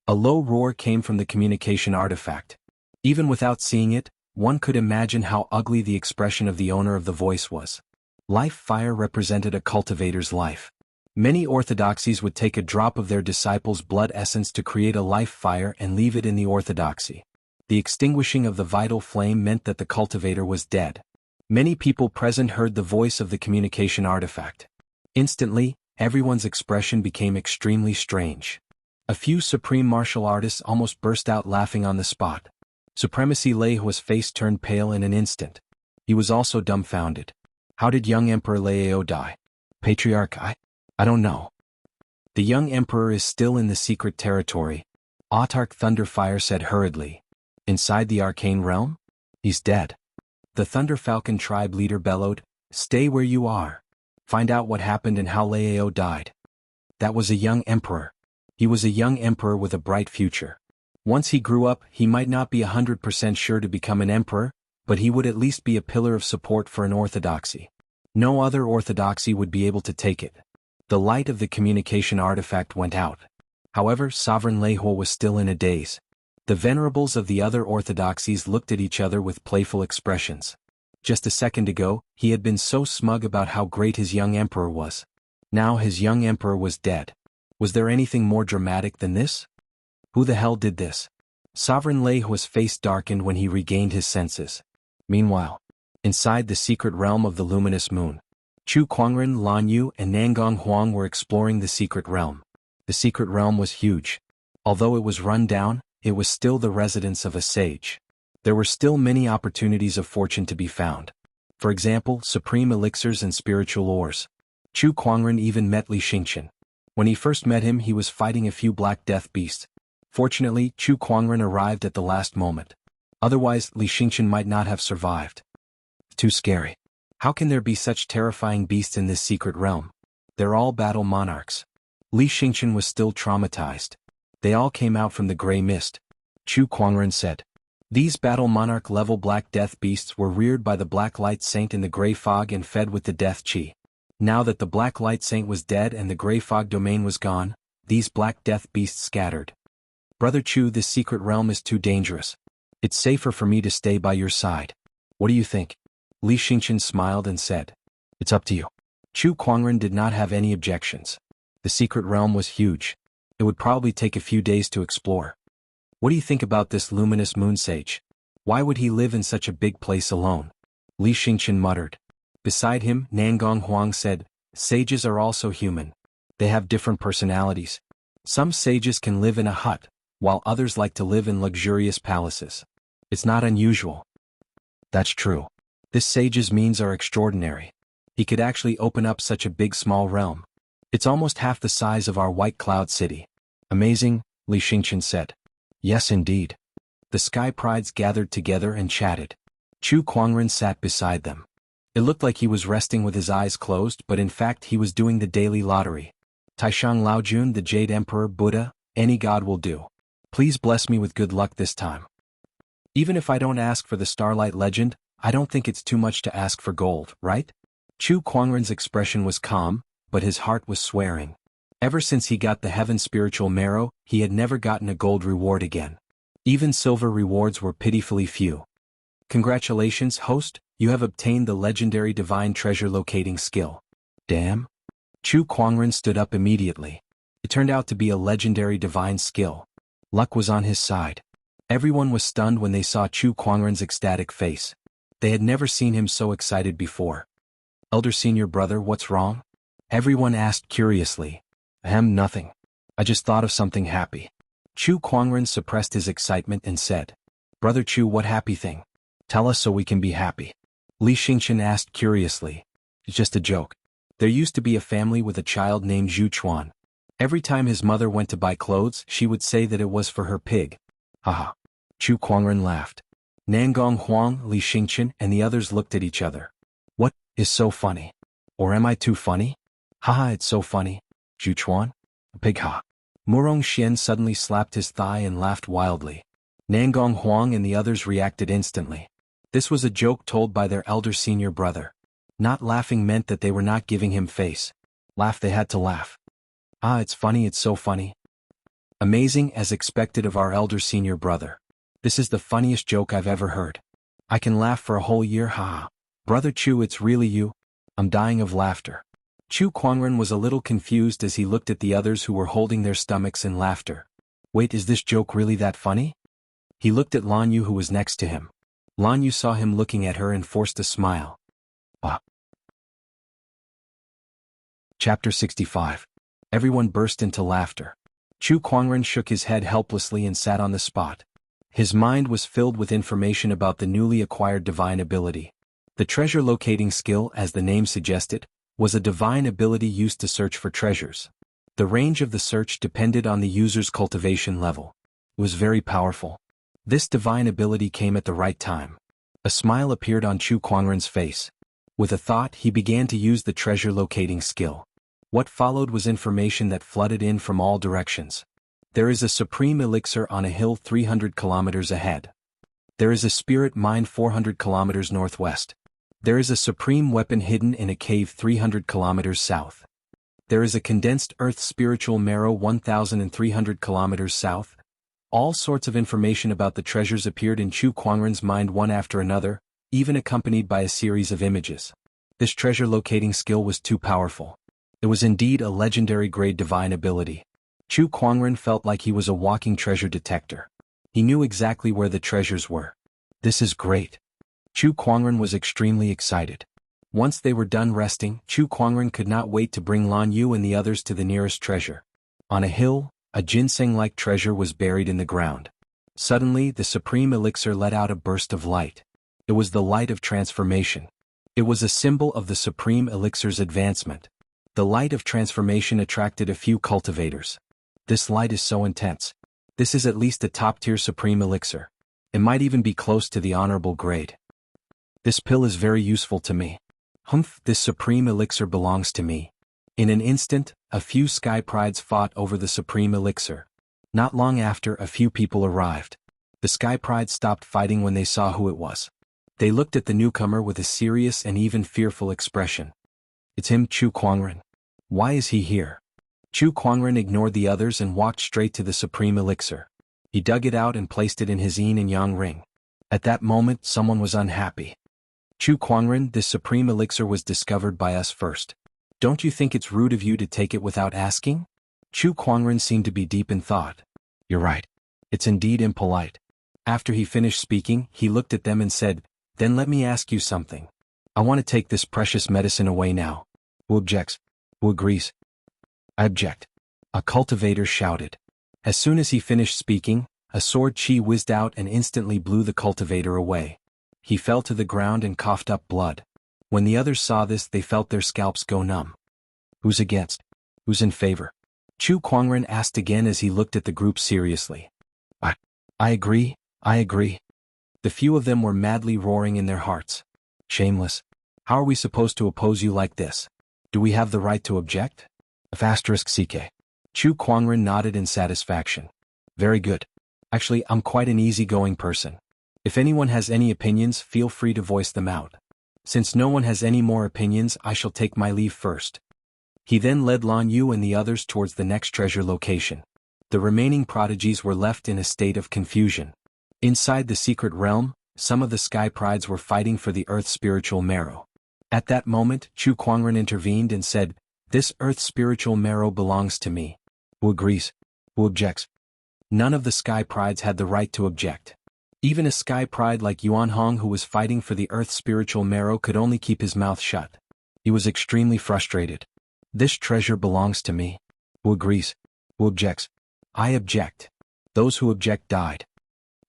A low roar came from the communication artifact. Even without seeing it, one could imagine how ugly the expression of the owner of the voice was. Life fire represented a cultivator's life. Many orthodoxies would take a drop of their disciples' blood essence to create a life fire and leave it in the orthodoxy. The extinguishing of the vital flame meant that the cultivator was dead. Many people present heard the voice of the communication artifact. Instantly, everyone's expression became extremely strange. A few supreme martial artists almost burst out laughing on the spot. Supremacy Leihua's face turned pale in an instant. He was also dumbfounded. How did young Emperor Leiho die? Patriarch, I don't know. The young emperor is still in the secret territory, Autarch Thunderfire said hurriedly. Inside the arcane realm? He's dead. The Thunder Falcon tribe leader bellowed, "Stay where you are. Find out what happened and how Leiho died." That was a young emperor. He was a young emperor with a bright future. Once he grew up, he might not be 100% sure to become an emperor, but he would at least be a pillar of support for an orthodoxy. No other orthodoxy would be able to take it. The light of the communication artifact went out. However, Sovereign Leihua was still in a daze. The venerables of the other orthodoxies looked at each other with playful expressions. Just a second ago, he had been so smug about how great his young emperor was. Now his young emperor was dead. Was there anything more dramatic than this? Who the hell did this? Sovereign Leihua's face darkened when he regained his senses. Meanwhile, inside the secret realm of the luminous moon, Chu Kuangren, Lan Yu, and Nangong Huang were exploring the secret realm. The secret realm was huge. Although it was run down, it was still the residence of a sage. There were still many opportunities of fortune to be found. For example, supreme elixirs and spiritual ores. Chu Kuangren even met Li Xingqian. When he first met him, he was fighting a few black death beasts. Fortunately, Chu Kuangren arrived at the last moment. Otherwise, Li Xingqian might not have survived. Too scary. How can there be such terrifying beasts in this secret realm? They're all battle monarchs. Li Xingqian was still traumatized. They all came out from the gray mist. Chu Kuangren said. These battle monarch level black death beasts were reared by the black light saint in the gray fog and fed with the death chi. Now that the black light saint was dead and the gray fog domain was gone, these black death beasts scattered. Brother Chu, this secret realm is too dangerous. It's safer for me to stay by your side. What do you think? Li Xingqian smiled and said. It's up to you. Chu Kuangren did not have any objections. The secret realm was huge. It would probably take a few days to explore. What do you think about this luminous moon sage? Why would he live in such a big place alone? Li Xingqian muttered. Beside him, Nangong Huang said, sages are also human. They have different personalities. Some sages can live in a hut, while others like to live in luxurious palaces. It's not unusual. That's true. This sage's means are extraordinary. He could actually open up such a big small realm. It's almost half the size of our White Cloud City. Amazing, Li Xingqian said. Yes indeed. The Sky Prides gathered together and chatted. Chu Kuangren sat beside them. It looked like he was resting with his eyes closed, but in fact he was doing the daily lottery. Taishang Laojun, the Jade Emperor, Buddha, any god will do. Please bless me with good luck this time. Even if I don't ask for the Starlight Legend, I don't think it's too much to ask for gold, right? Chu Kuangren's expression was calm, but his heart was swearing. Ever since he got the Heaven Spiritual Marrow, he had never gotten a gold reward again. Even silver rewards were pitifully few. Congratulations, host, you have obtained the legendary divine treasure locating skill. Damn. Chu Kuangren stood up immediately. It turned out to be a legendary divine skill. Luck was on his side. Everyone was stunned when they saw Chu Kuangren's ecstatic face. They had never seen him so excited before. Elder Senior Brother, what's wrong? Everyone asked curiously. Nothing. I just thought of something happy. Chu Kuangren suppressed his excitement and said. Brother Chu, what happy thing? Tell us so we can be happy. Li Xingqian asked curiously. It's just a joke. There used to be a family with a child named Zhu Chuan. Every time his mother went to buy clothes, she would say that it was for her pig. Haha. Chu Kuangren laughed. Nangong Huang, Li Xingqian, and the others looked at each other. What is so funny? Or am I too funny? Haha, it's so funny. Zhu Chuan? A pig, ha. Murong Xian suddenly slapped his thigh and laughed wildly. Nangong Huang and the others reacted instantly. This was a joke told by their elder senior brother. Not laughing meant that they were not giving him face. Laugh, they had to laugh. Ah, it's funny, it's so funny. Amazing as expected of our elder senior brother. This is the funniest joke I've ever heard. I can laugh for a whole year, haha. Brother Chu, it's really you? I'm dying of laughter. Chu Kuangren was a little confused as he looked at the others who were holding their stomachs in laughter. Wait, is this joke really that funny? He looked at Lan Yu, who was next to him. Lan Yu saw him looking at her and forced a smile. Ah. Chapter 65. Everyone burst into laughter. Chu Kuangren shook his head helplessly and sat on the spot. His mind was filled with information about the newly acquired divine ability. The treasure locating skill, as the name suggested, was a divine ability used to search for treasures. The range of the search depended on the user's cultivation level. It was very powerful. This divine ability came at the right time. A smile appeared on Chu Kuangren's face. With a thought, he began to use the treasure locating skill. What followed was information that flooded in from all directions. There is a supreme elixir on a hill 300 kilometers ahead. There is a spirit mine 400 kilometers northwest. There is a supreme weapon hidden in a cave 300 kilometers south. There is a condensed earth spiritual marrow 1,300 kilometers south. All sorts of information about the treasures appeared in Chu Kuangren's mind one after another, even accompanied by a series of images. This treasure locating skill was too powerful. It was indeed a legendary grade divine ability. Chu Kuangren felt like he was a walking treasure detector. He knew exactly where the treasures were. This is great. Chu Kuangren was extremely excited. Once they were done resting, Chu Kuangren could not wait to bring Lan Yu and the others to the nearest treasure. On a hill, a ginseng-like treasure was buried in the ground. Suddenly, the supreme elixir let out a burst of light. It was the light of transformation. It was a symbol of the supreme elixir's advancement. The light of transformation attracted a few cultivators. This light is so intense. This is at least a top-tier supreme elixir. It might even be close to the honorable grade. This pill is very useful to me. Humph, this supreme elixir belongs to me. In an instant, a few sky prides fought over the supreme elixir. Not long after, a few people arrived. The sky prides stopped fighting when they saw who it was. They looked at the newcomer with a serious and even fearful expression. It's him, Chu Kuangren. Why is he here? Chu Kuangren ignored the others and walked straight to the supreme elixir. He dug it out and placed it in his yin and yang ring. At that moment, someone was unhappy. Chu Kuangren, this supreme elixir was discovered by us first. Don't you think it's rude of you to take it without asking? Chu Kuangren seemed to be deep in thought. You're right. It's indeed impolite. After he finished speaking, he looked at them and said, Then let me ask you something. I want to take this precious medicine away now. Who objects? Who agrees? I object. A cultivator shouted. As soon as he finished speaking, a sword chi whizzed out and instantly blew the cultivator away. He fell to the ground and coughed up blood. When the others saw this, they felt their scalps go numb. Who's against? Who's in favor? Chu Kuangren asked again as he looked at the group seriously. I agree, I agree. The few of them were madly roaring in their hearts. Shameless. How are we supposed to oppose you like this? Do we have the right to object? *CK. Chu Kuangren nodded in satisfaction. Very good. Actually, I'm quite an easygoing person. If anyone has any opinions, feel free to voice them out. Since no one has any more opinions, I shall take my leave first. He then led Lan Yu and the others towards the next treasure location. The remaining prodigies were left in a state of confusion. Inside the secret realm, some of the sky prides were fighting for the earth's spiritual marrow. At that moment, Chu Kuangren intervened and said, This earth's spiritual marrow belongs to me. Who agrees? Who objects? None of the sky prides had the right to object. Even a sky pride like Yuan Hong, who was fighting for the earth's spiritual marrow, could only keep his mouth shut. He was extremely frustrated. This treasure belongs to me. Who agrees? Who objects? I object. Those who object died.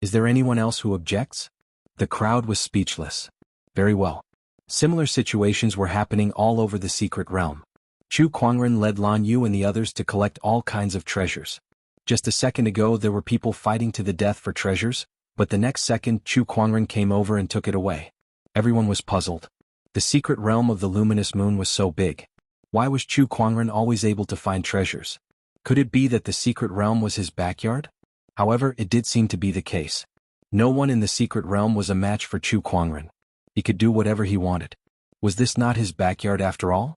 Is there anyone else who objects? The crowd was speechless. Very well. Similar situations were happening all over the secret realm. Chu Kuangren led Lan Yu and the others to collect all kinds of treasures. Just a second ago there were people fighting to the death for treasures, but the next second Chu Kuangren came over and took it away. Everyone was puzzled. The secret realm of the luminous moon was so big. Why was Chu Kuangren always able to find treasures? Could it be that the secret realm was his backyard? However, it did seem to be the case. No one in the secret realm was a match for Chu Kuangren. He could do whatever he wanted. Was this not his backyard after all?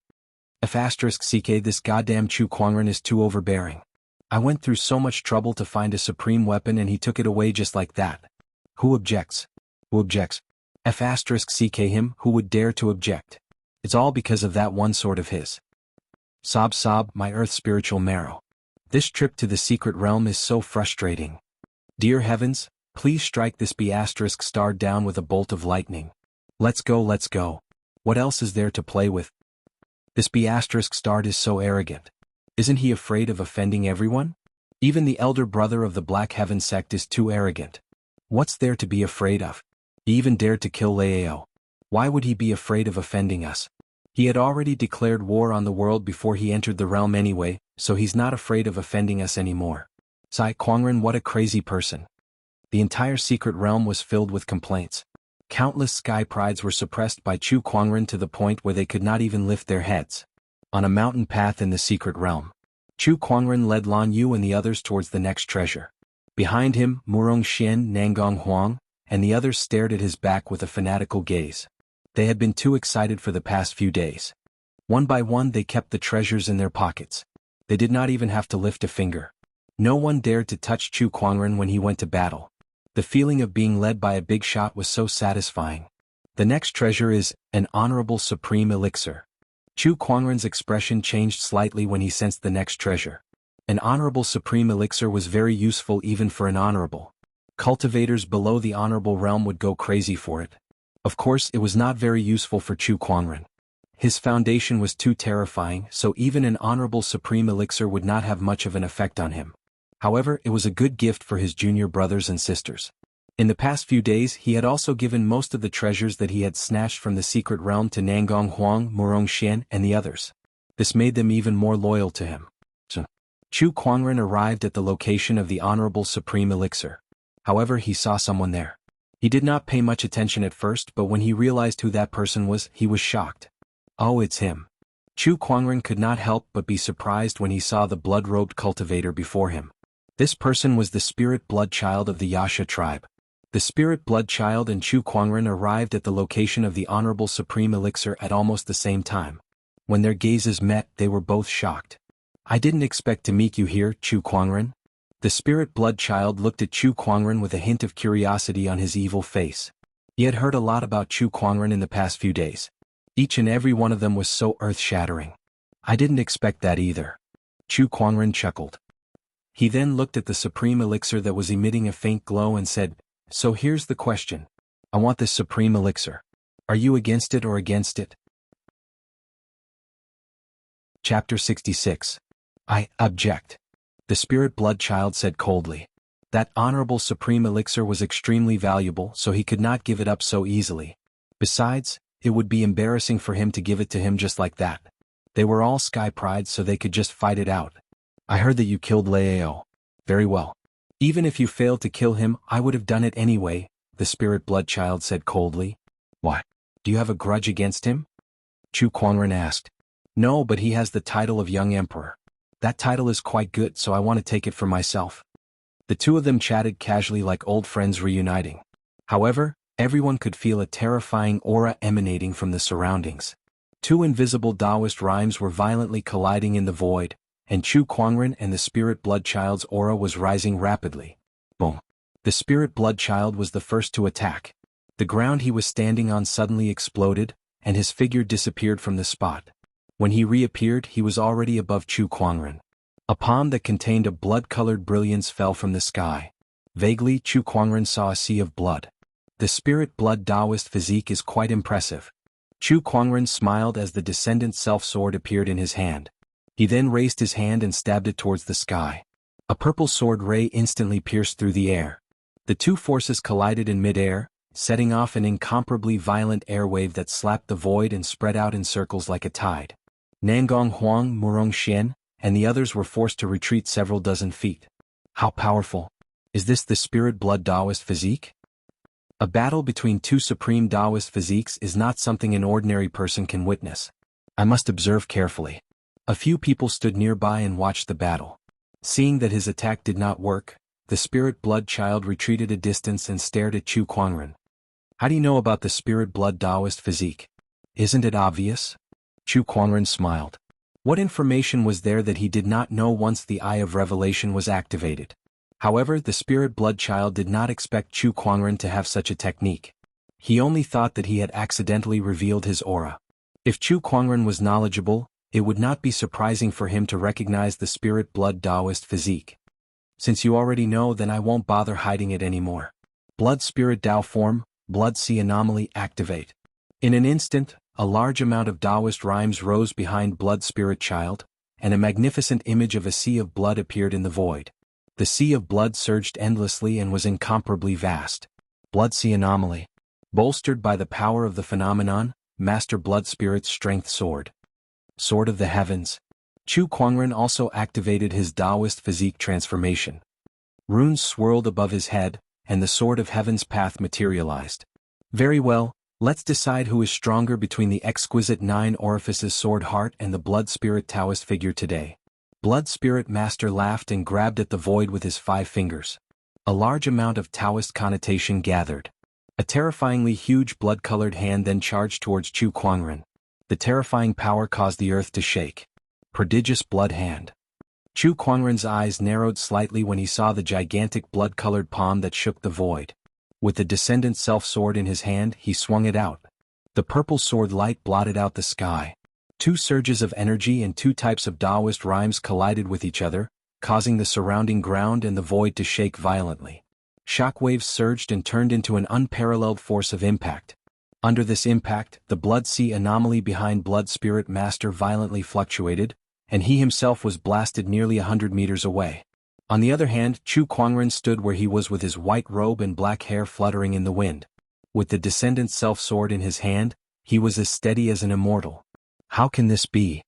*CK, this goddamn Chu Kuangren is too overbearing. I went through so much trouble to find a supreme weapon and he took it away just like that. Who objects? Who objects? F***ck him, who would dare to object? It's all because of that one sword of his. Sob sob, my earth spiritual marrow. This trip to the secret realm is so frustrating. Dear heavens, please strike this B*** down with a bolt of lightning. Let's go, let's go. What else is there to play with? This B** is so arrogant. Isn't he afraid of offending everyone? Even the elder brother of the Black Heaven sect is too arrogant. What's there to be afraid of? He even dared to kill Lao. Why would he be afraid of offending us? He had already declared war on the world before he entered the realm anyway, so he's not afraid of offending us anymore. Sai Kuangren, what a crazy person. The entire secret realm was filled with complaints. Countless sky prides were suppressed by Chu Kuangren to the point where they could not even lift their heads. On a mountain path in the secret realm, Chu Kuangren led Lan Yu and the others towards the next treasure. Behind him, Murong Xian, Nangong Huang, and the others stared at his back with a fanatical gaze. They had been too excited for the past few days. One by one they kept the treasures in their pockets. They did not even have to lift a finger. No one dared to touch Chu Kuangren when he went to battle. The feeling of being led by a big shot was so satisfying. The next treasure is an honorable supreme elixir. Chu Kuangren's expression changed slightly when he sensed the next treasure. An honorable supreme elixir was very useful even for an honorable. Cultivators below the honorable realm would go crazy for it. Of course, it was not very useful for Chu Kuangren. His foundation was too terrifying, so even an honorable supreme elixir would not have much of an effect on him. However, it was a good gift for his junior brothers and sisters. In the past few days he had also given most of the treasures that he had snatched from the secret realm to Nangong Huang, Murong Xian, and the others. This made them even more loyal to him. Chu Kuangren arrived at the location of the honorable supreme elixir. However, he saw someone there. He did not pay much attention at first, but when he realized who that person was, he was shocked. Oh, it's him. Chu Kuangren could not help but be surprised when he saw the blood-robed cultivator before him. This person was the spirit blood child of the Yasha tribe. The spirit blood child and Chu Kuangren arrived at the location of the honorable supreme elixir at almost the same time. When their gazes met, they were both shocked. I didn't expect to meet you here, Chu Kuangren. The spirit blood child looked at Chu Kuangren with a hint of curiosity on his evil face. He had heard a lot about Chu Kuangren in the past few days. Each and every one of them was so earth-shattering. I didn't expect that either. Chu Kuangren chuckled. He then looked at the supreme elixir that was emitting a faint glow and said, "So here's the question. I want this supreme elixir. Are you against it or against it?" Chapter 66. I object. The spirit blood child said coldly. That honorable supreme elixir was extremely valuable, so he could not give it up so easily. Besides, it would be embarrassing for him to give it to him just like that. They were all sky prides, so they could just fight it out. I heard that you killed Lao. Very well. Even if you failed to kill him, I would have done it anyway, the spirit blood child said coldly. Why? Do you have a grudge against him? Chu Kuangren asked. No, but he has the title of young emperor. That title is quite good, so I want to take it for myself. The two of them chatted casually like old friends reuniting. However, everyone could feel a terrifying aura emanating from the surroundings. Two invisible Taoist rhymes were violently colliding in the void, and Chu Kuangren and the spirit blood child's aura was rising rapidly. Boom. The spirit blood child was the first to attack. The ground he was standing on suddenly exploded, and his figure disappeared from the spot. When he reappeared, he was already above Chu Kuangren. A palm that contained a blood-colored brilliance fell from the sky. Vaguely, Chu Kuangren saw a sea of blood. The spirit blood Taoist physique is quite impressive. Chu Kuangren smiled as the descendant self-sword appeared in his hand. He then raised his hand and stabbed it towards the sky. A purple sword ray instantly pierced through the air. The two forces collided in mid-air, setting off an incomparably violent airwave that slapped the void and spread out in circles like a tide. Nangong Huang, Murong Xian, and the others were forced to retreat several dozen feet. How powerful! Is this the spirit blood Taoist physique? A battle between two supreme Taoist physiques is not something an ordinary person can witness. I must observe carefully. A few people stood nearby and watched the battle. Seeing that his attack did not work, the spirit blood child retreated a distance and stared at Chu Kuangren. How do you know about the spirit blood Taoist physique? Isn't it obvious? Chu Kuangren smiled. What information was there that he did not know once the Eye of Revelation was activated? However, the spirit blood child did not expect Chu Kuangren to have such a technique. He only thought that he had accidentally revealed his aura. If Chu Kuangren was knowledgeable, it would not be surprising for him to recognize the spirit blood Taoist physique. Since you already know, then I won't bother hiding it anymore. Blood spirit Tao form, blood sea anomaly activate. In an instant, a large amount of Taoist rhymes rose behind blood spirit child, and a magnificent image of a sea of blood appeared in the void. The sea of blood surged endlessly and was incomparably vast. Blood sea anomaly. Bolstered by the power of the phenomenon, Master Blood Spirit's strength sword. Sword of the Heavens. Chu Kuangren also activated his Taoist physique transformation. Runes swirled above his head, and the Sword of Heaven's path materialized. Very well, let's decide who is stronger between the exquisite 9 orifices sword heart and the Blood Spirit Taoist figure today. Blood Spirit Master laughed and grabbed at the void with his 5 fingers. A large amount of Taoist connotation gathered. A terrifyingly huge blood-colored hand then charged towards Chu Kuangren. The terrifying power caused the earth to shake. Prodigious blood hand. Chu Kuangren's eyes narrowed slightly when he saw the gigantic blood-colored palm that shook the void. With the Descendant Self-Sword in his hand, he swung it out. The purple sword light blotted out the sky. 2 surges of energy and 2 types of Taoist rhymes collided with each other, causing the surrounding ground and the void to shake violently. Shockwaves surged and turned into an unparalleled force of impact. Under this impact, the blood sea anomaly behind Blood Spirit Master violently fluctuated, and he himself was blasted nearly 100 meters away. On the other hand, Chu Kuangren stood where he was with his white robe and black hair fluttering in the wind. With the Descendant Self-Sword in his hand, he was as steady as an immortal. How can this be?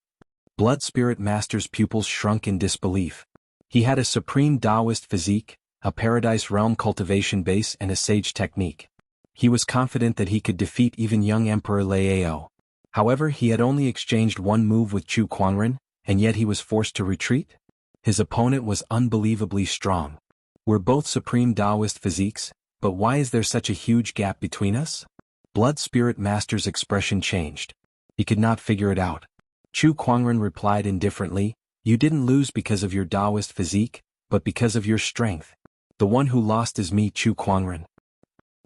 Blood Spirit Master's pupils shrunk in disbelief. He had a supreme Taoist physique, a Paradise Realm cultivation base and a sage technique. He was confident that he could defeat even young Emperor Liao. However, he had only exchanged 1 move with Chu Kuangren, and yet he was forced to retreat? His opponent was unbelievably strong. We're both supreme Taoist physiques, but why is there such a huge gap between us? Blood Spirit Master's expression changed. He could not figure it out. Chu Kuangren replied indifferently, "You didn't lose because of your Taoist physique, but because of your strength. The one who lost is me, Chu Kuangren."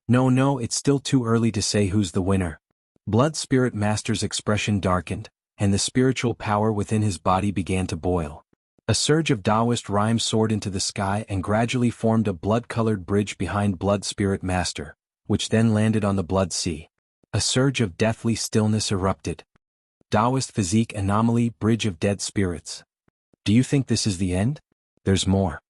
No, it's still too early to say who's the winner. Blood Spirit Master's expression darkened, and the spiritual power within his body began to boil. A surge of Taoist rhymes soared into the sky and gradually formed a blood-colored bridge behind Blood Spirit Master, which then landed on the blood sea. A surge of deathly stillness erupted. Taoist physique anomaly, bridge of dead spirits. Do you think this is the end? There's more.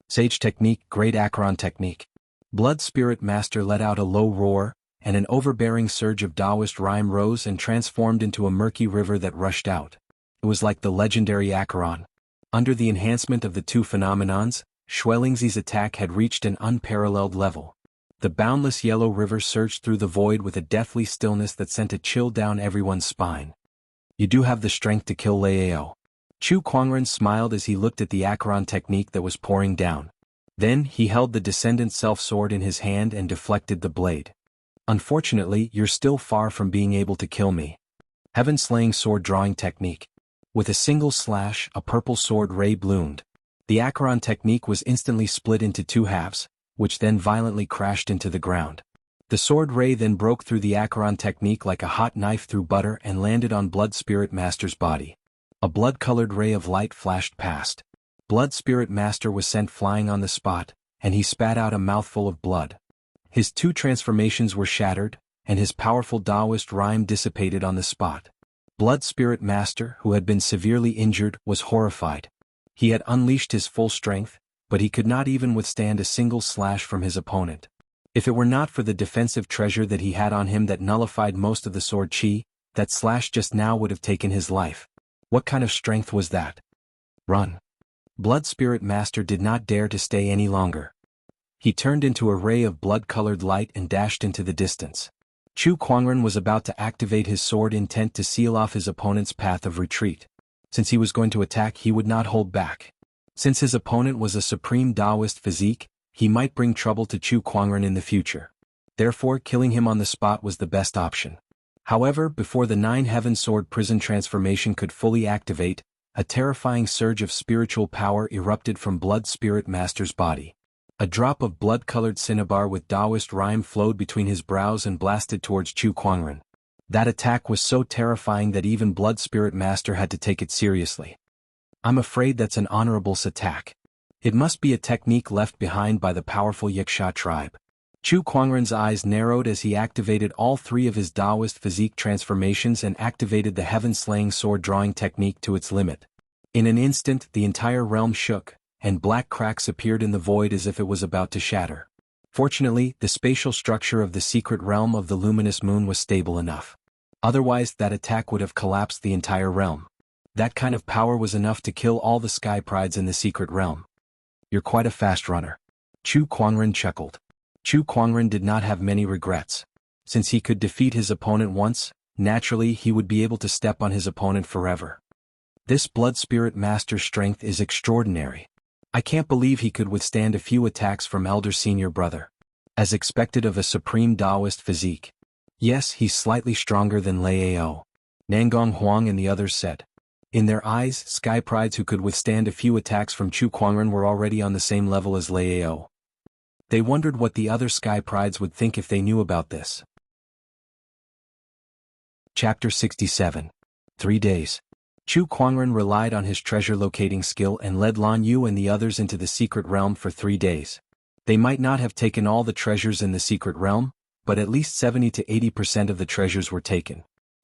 Sage technique, great Acheron technique. Blood Spirit Master let out a low roar, and an overbearing surge of Taoist rhyme rose and transformed into a murky river that rushed out. It was like the legendary Acheron. Under the enhancement of the 2 phenomenons, Xuelingzi's attack had reached an unparalleled level. The boundless yellow river surged through the void with a deathly stillness that sent a chill down everyone's spine. You do have the strength to kill Liao. Chu Kuangren smiled as he looked at the Acheron technique that was pouring down. Then, he held the Descendant Self-Sword in his hand and deflected the blade. Unfortunately, you're still far from being able to kill me. Heaven-slaying sword drawing technique. With a single slash, a purple sword ray bloomed. The Acheron technique was instantly split into 2 halves, which then violently crashed into the ground. The sword ray then broke through the Acheron technique like a hot knife through butter and landed on Blood Spirit Master's body. A blood-colored ray of light flashed past. Blood Spirit Master was sent flying on the spot, and he spat out a mouthful of blood. His 2 transformations were shattered, and his powerful Taoist rhyme dissipated on the spot. Blood Spirit Master, who had been severely injured, was horrified. He had unleashed his full strength, but he could not even withstand a single slash from his opponent. If it were not for the defensive treasure that he had on him that nullified most of the sword chi, that slash just now would have taken his life. What kind of strength was that? Run. Blood Spirit Master did not dare to stay any longer. He turned into a ray of blood-colored light and dashed into the distance. Chu Kuangren was about to activate his sword intent to seal off his opponent's path of retreat. Since he was going to attack, he would not hold back. Since his opponent was a supreme Taoist physique, he might bring trouble to Chu Kuangren in the future. Therefore, killing him on the spot was the best option. However, before the Nine Heaven Sword prison transformation could fully activate, a terrifying surge of spiritual power erupted from Blood Spirit Master's body. A drop of blood-colored cinnabar with Taoist rhyme flowed between his brows and blasted towards Chu Kuangren. That attack was so terrifying that even Blood Spirit Master had to take it seriously. I'm afraid that's an honorable's attack. It must be a technique left behind by the powerful Wuxia tribe. Chu Kuangren's eyes narrowed as he activated all three of his Taoist physique transformations and activated the heaven-slaying sword-drawing technique to its limit. In an instant, the entire realm shook, and black cracks appeared in the void as if it was about to shatter. Fortunately, the spatial structure of the secret realm of the luminous moon was stable enough. Otherwise, that attack would have collapsed the entire realm. That kind of power was enough to kill all the sky prides in the secret realm. You're quite a fast runner. Chu Kuangren chuckled. Chu Kuangren did not have many regrets. Since he could defeat his opponent once, naturally he would be able to step on his opponent forever. This Blood Spirit Master's strength is extraordinary. I can't believe he could withstand a few attacks from Elder Senior Brother. As expected of a supreme Taoist physique. Yes, he's slightly stronger than Lao. Nangong Huang and the others said. In their eyes, sky prides who could withstand a few attacks from Chu Kuangren were already on the same level as Lao. They wondered what the other sky prides would think if they knew about this. Chapter 67. 3 days. Chu Kuangren relied on his treasure-locating skill and led Lan Yu and the others into the secret realm for 3 days. They might not have taken all the treasures in the secret realm, but at least 70 to 80% of the treasures were taken.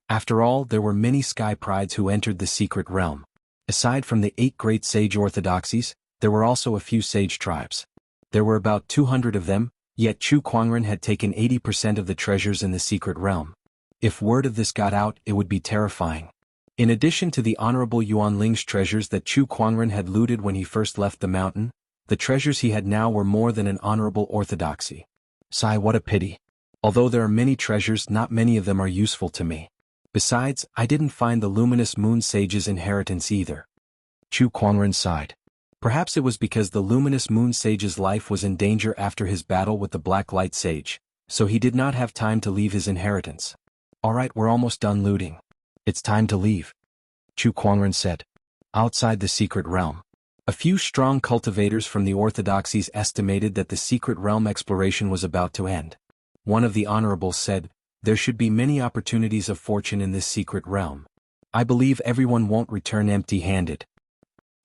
After all, there were many sky prides who entered the secret realm. Aside from the 8 great sage orthodoxies, there were also a few sage tribes. There were about 200 of them, yet Chu Kuangren had taken 80% of the treasures in the secret realm. If word of this got out, it would be terrifying. In addition to the Honorable Yuan Ling's treasures that Chu Kuangren had looted when he first left the mountain, the treasures he had now were more than an honorable orthodoxy. Sigh, what a pity. Although there are many treasures, not many of them are useful to me. Besides, I didn't find the Luminous Moon Sage's inheritance either. Chu Kuangren sighed. Perhaps it was because the Luminous Moon Sage's life was in danger after his battle with the Black Light Sage, so he did not have time to leave his inheritance. Alright, we're almost done looting. It's time to leave. Chu Kuangren said. Outside the secret realm. A few strong cultivators from the orthodoxies estimated that the secret realm exploration was about to end. One of the honorables said, there should be many opportunities of fortune in this secret realm. I believe everyone won't return empty-handed.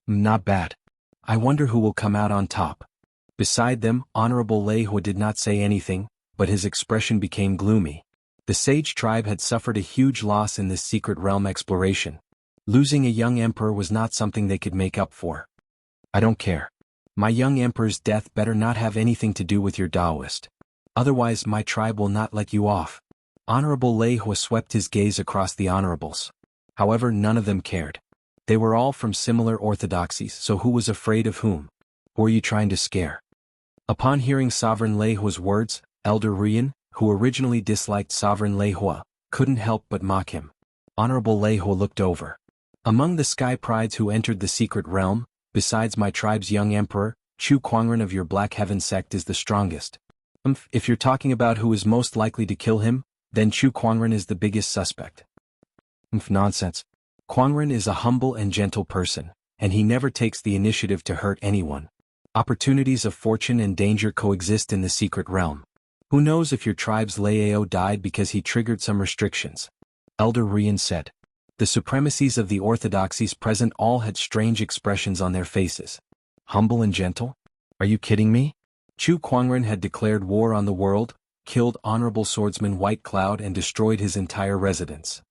Not bad. I wonder who will come out on top. Beside them, Honorable Lei Hua did not say anything, but his expression became gloomy. The sage tribe had suffered a huge loss in this secret realm exploration. Losing a young emperor was not something they could make up for. I don't care. My young emperor's death better not have anything to do with your Taoist. Otherwise my tribe will not let you off. Honorable Lei Hua swept his gaze across the honorables. However, none of them cared. They were all from similar orthodoxies, so who was afraid of whom? Who were you trying to scare? Upon hearing Sovereign Lei Hua's words, Elder Rian, who originally disliked Sovereign Lei Hua, couldn't help but mock him. Honorable Lei Hua looked over. Among the sky prides who entered the secret realm, besides my tribe's young emperor, Chu Kuangren of your Black Heaven sect is the strongest. If you're talking about who is most likely to kill him, then Chu Kuangren is the biggest suspect. Nonsense. Kuangren is a humble and gentle person, and he never takes the initiative to hurt anyone. Opportunities of fortune and danger coexist in the secret realm. Who knows if your tribe's Lao died because he triggered some restrictions? Elder Rian said. The supremacies of the orthodoxies present all had strange expressions on their faces. Humble and gentle? Are you kidding me? Chu Kuangren had declared war on the world, killed Honorable Swordsman White Cloud and destroyed his entire residence.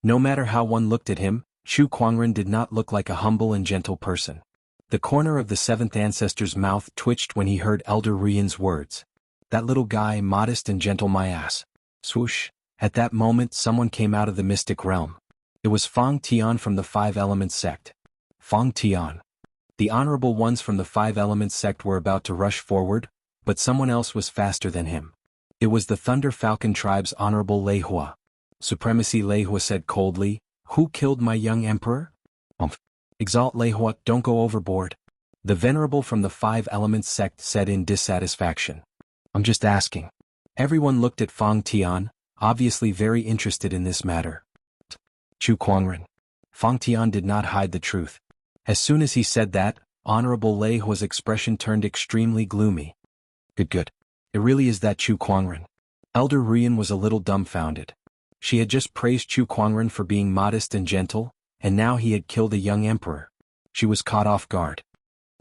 No matter how one looked at him, Chu Kuangren did not look like a humble and gentle person. The corner of the seventh ancestor's mouth twitched when he heard Elder Rian's words. That little guy, modest and gentle, my ass. Swoosh. At that moment someone came out of the mystic realm. It was Fang Tian from the Five Elements sect. Fang Tian. The honorable ones from the Five Elements sect were about to rush forward, but someone else was faster than him. It was the Thunder Falcon tribe's Honorable Lei Hua. Supremacy Lei Hua said coldly, who killed my young emperor? Exalt Lei Hua, don't go overboard. The venerable from the Five Elements sect said in dissatisfaction. I'm just asking. Everyone looked at Fang Tian, obviously very interested in this matter. Chu Kuangren. Fang Tian did not hide the truth. As soon as he said that, Honorable Lei Hua's expression turned extremely gloomy. Good. It really is that Chu Kuangren. Elder Rian was a little dumbfounded. She had just praised Chu Kuangren for being modest and gentle, and now he had killed a young emperor. She was caught off guard.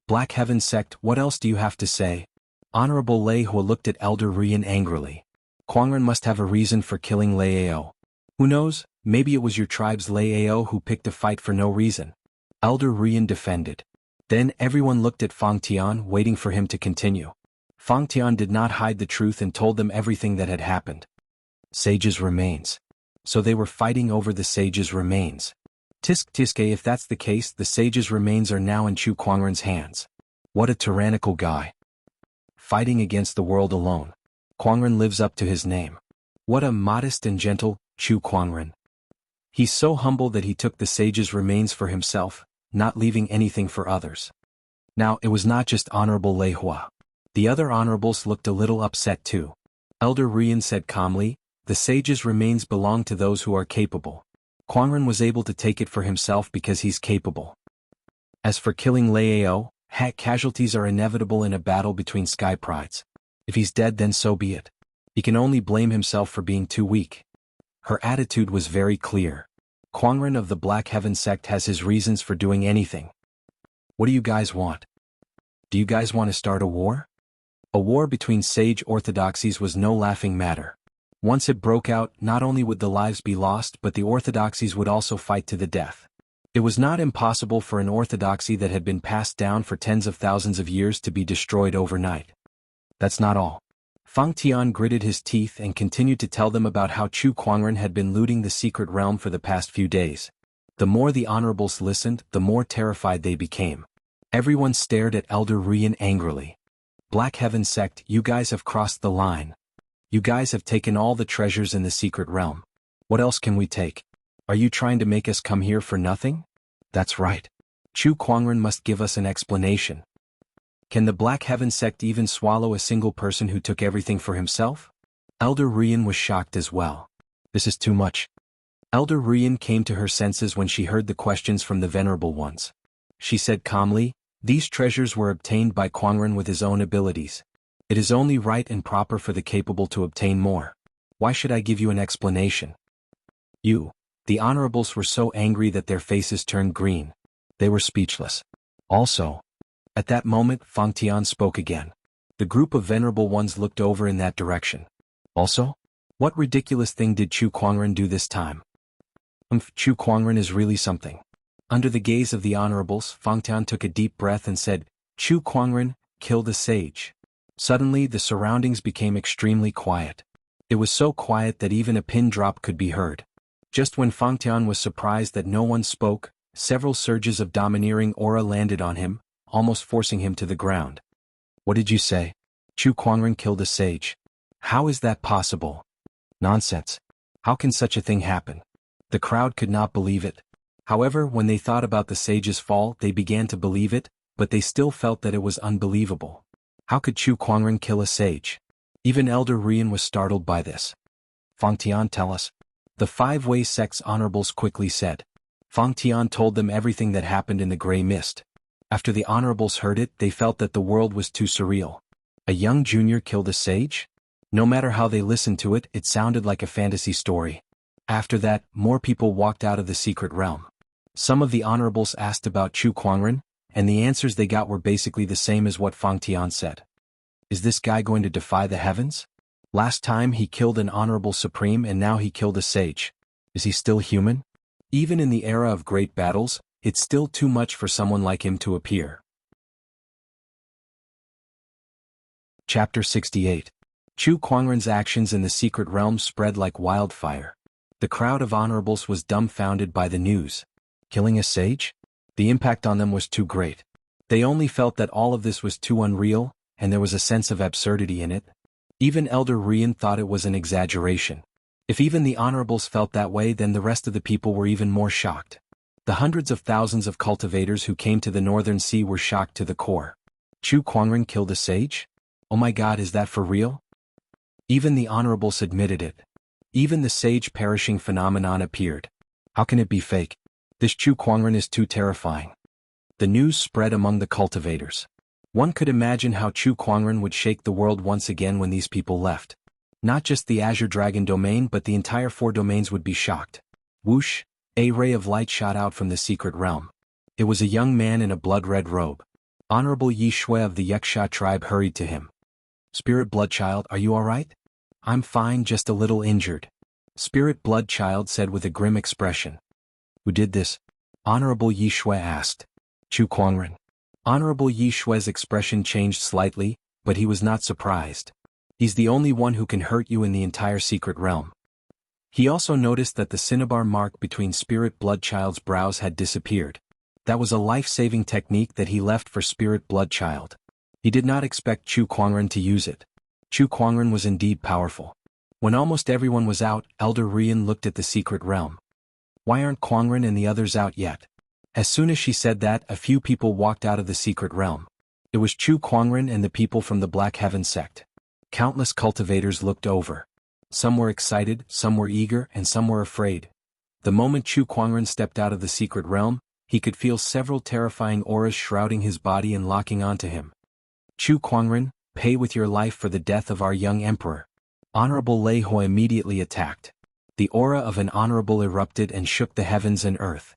Black Heaven Sect, what else do you have to say? Honorable Lei Hua looked at Elder Rian angrily. Kuangren must have a reason for killing Lei Ao. Who knows, maybe it was your tribe's Lei Ao who picked a fight for no reason. Elder Rian defended. Then everyone looked at Fang Tian, waiting for him to continue. Fang Tian did not hide the truth and told them everything that had happened. Sage's remains. So they were fighting over the sage's remains. Tisk, if that's the case, the sage's remains are now in Chu Kuangren's hands. What a tyrannical guy. Fighting against the world alone. Kuangren lives up to his name. What a modest and gentle Chu Kuangren. He's so humble that he took the sage's remains for himself, not leaving anything for others. Now, it was not just Honorable Lei Hua. The other honorables looked a little upset too. Elder Rian said calmly, the sage's remains belong to those who are capable. Kuangren was able to take it for himself because he's capable. As for killing Lei Ao, casualties are inevitable in a battle between sky prides. If he's dead, then so be it. He can only blame himself for being too weak. Her attitude was very clear. Kuangren of the Black Heaven Sect has his reasons for doing anything. What do you guys want? Do you guys want to start a war? A war between sage orthodoxies was no laughing matter. Once it broke out, not only would the lives be lost but the orthodoxies would also fight to the death. It was not impossible for an orthodoxy that had been passed down for tens of thousands of years to be destroyed overnight. That's not all. Fang Tian gritted his teeth and continued to tell them about how Chu Kuangren had been looting the secret realm for the past few days. The more the honorables listened, the more terrified they became. Everyone stared at Elder Rian angrily. Black Heaven Sect, you guys have crossed the line. You guys have taken all the treasures in the secret realm. What else can we take? Are you trying to make us come here for nothing? That's right. Chu Kuangren must give us an explanation. Can the Black Heaven Sect even swallow a single person who took everything for himself? Elder Rian was shocked as well. This is too much. Elder Rian came to her senses when she heard the questions from the Venerable Ones. She said calmly, these treasures were obtained by Kuangren with his own abilities. It is only right and proper for the capable to obtain more. Why should I give you an explanation? The honorables were so angry that their faces turned green. They were speechless. Also, at that moment Fang Tian spoke again. The group of Venerable Ones looked over in that direction. Also? What ridiculous thing did Chu Kuangren do this time? Chu Kuangren is really something. Under the gaze of the honorables, Fang Tian took a deep breath and said, Chu Kuangren, kill the sage. Suddenly the surroundings became extremely quiet. It was so quiet that even a pin drop could be heard. Just when Fang Tian was surprised that no one spoke, several surges of domineering aura landed on him, almost forcing him to the ground. What did you say? Chu Kuangren killed a sage. How is that possible? Nonsense. How can such a thing happen? The crowd could not believe it. However, when they thought about the sage's fall, they began to believe it, but they still felt that it was unbelievable. How could Chu Kuangren kill a sage? Even Elder Rian was startled by this. Fang Tian, tell us. The Five-Way Sect's honorables quickly said. Fang Tian told them everything that happened in the gray mist. After the honorables heard it, they felt that the world was too surreal. A young junior killed a sage? No matter how they listened to it, it sounded like a fantasy story. After that, more people walked out of the secret realm. Some of the honorables asked about Chu Kuangren, and the answers they got were basically the same as what Fang Tian said. Is this guy going to defy the heavens? Last time he killed an honorable supreme and now he killed a sage. Is he still human? Even in the era of great battles, it's still too much for someone like him to appear. Chapter 68. Chu Kuangren's actions in the secret realm spread like wildfire. The crowd of honorables was dumbfounded by the news. Killing a sage? The impact on them was too great. They only felt that all of this was too unreal, and there was a sense of absurdity in it. Even Elder Rian thought it was an exaggeration. If even the honorables felt that way, then the rest of the people were even more shocked. The hundreds of thousands of cultivators who came to the Northern Sea were shocked to the core. Chu Kuangren killed a sage? Oh my god, is that for real? Even the honorables admitted it. Even the sage perishing phenomenon appeared. How can it be fake? This Chu Kuangren is too terrifying. The news spread among the cultivators. One could imagine how Chu Kuangren would shake the world once again when these people left. Not just the Azure Dragon domain but the entire 4 domains would be shocked. Whoosh! A ray of light shot out from the secret realm. It was a young man in a blood-red robe. Honorable Yi Shui of the Wuxia tribe hurried to him. Spirit Bloodchild, are you alright? I'm fine, just a little injured. Spirit Bloodchild said with a grim expression. Who did this? Honorable Yi Shui asked. Chu Kuangren. Honorable Yi Shui's expression changed slightly, but he was not surprised. He's the only one who can hurt you in the entire secret realm. He also noticed that the cinnabar mark between Spirit Bloodchild's brows had disappeared. That was a life-saving technique that he left for Spirit Bloodchild. He did not expect Chu Kuangren to use it. Chu Kuangren was indeed powerful. When almost everyone was out, Elder Rian looked at the secret realm. Why aren't Kuangren and the others out yet? As soon as she said that, a few people walked out of the secret realm. It was Chu Kuangren and the people from the Black Heaven sect. Countless cultivators looked over. Some were excited, some were eager, and some were afraid. The moment Chu Kuangren stepped out of the secret realm, he could feel several terrifying auras shrouding his body and locking onto him. Chu Kuangren, pay with your life for the death of our young emperor. Honorable Lei Hoi immediately attacked. The aura of an honorable erupted and shook the heavens and earth.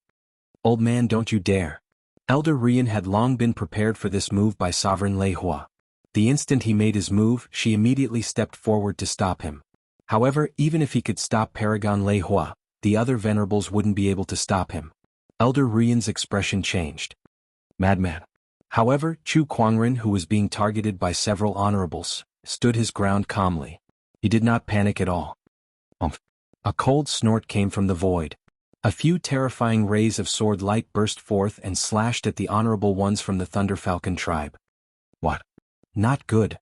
Old man, don't you dare. Elder Rian had long been prepared for this move by Sovereign Lei Hua. The instant he made his move, she immediately stepped forward to stop him. However, even if he could stop Paragon Lei Hua, the other venerables wouldn't be able to stop him. Elder Rian's expression changed. Madman. However, Chu Kuangren, who was being targeted by several honorables, stood his ground calmly. He did not panic at all. Umph. A cold snort came from the void. A few terrifying rays of sword light burst forth and slashed at the honorable ones from the Thunder Falcon tribe. What? Not good.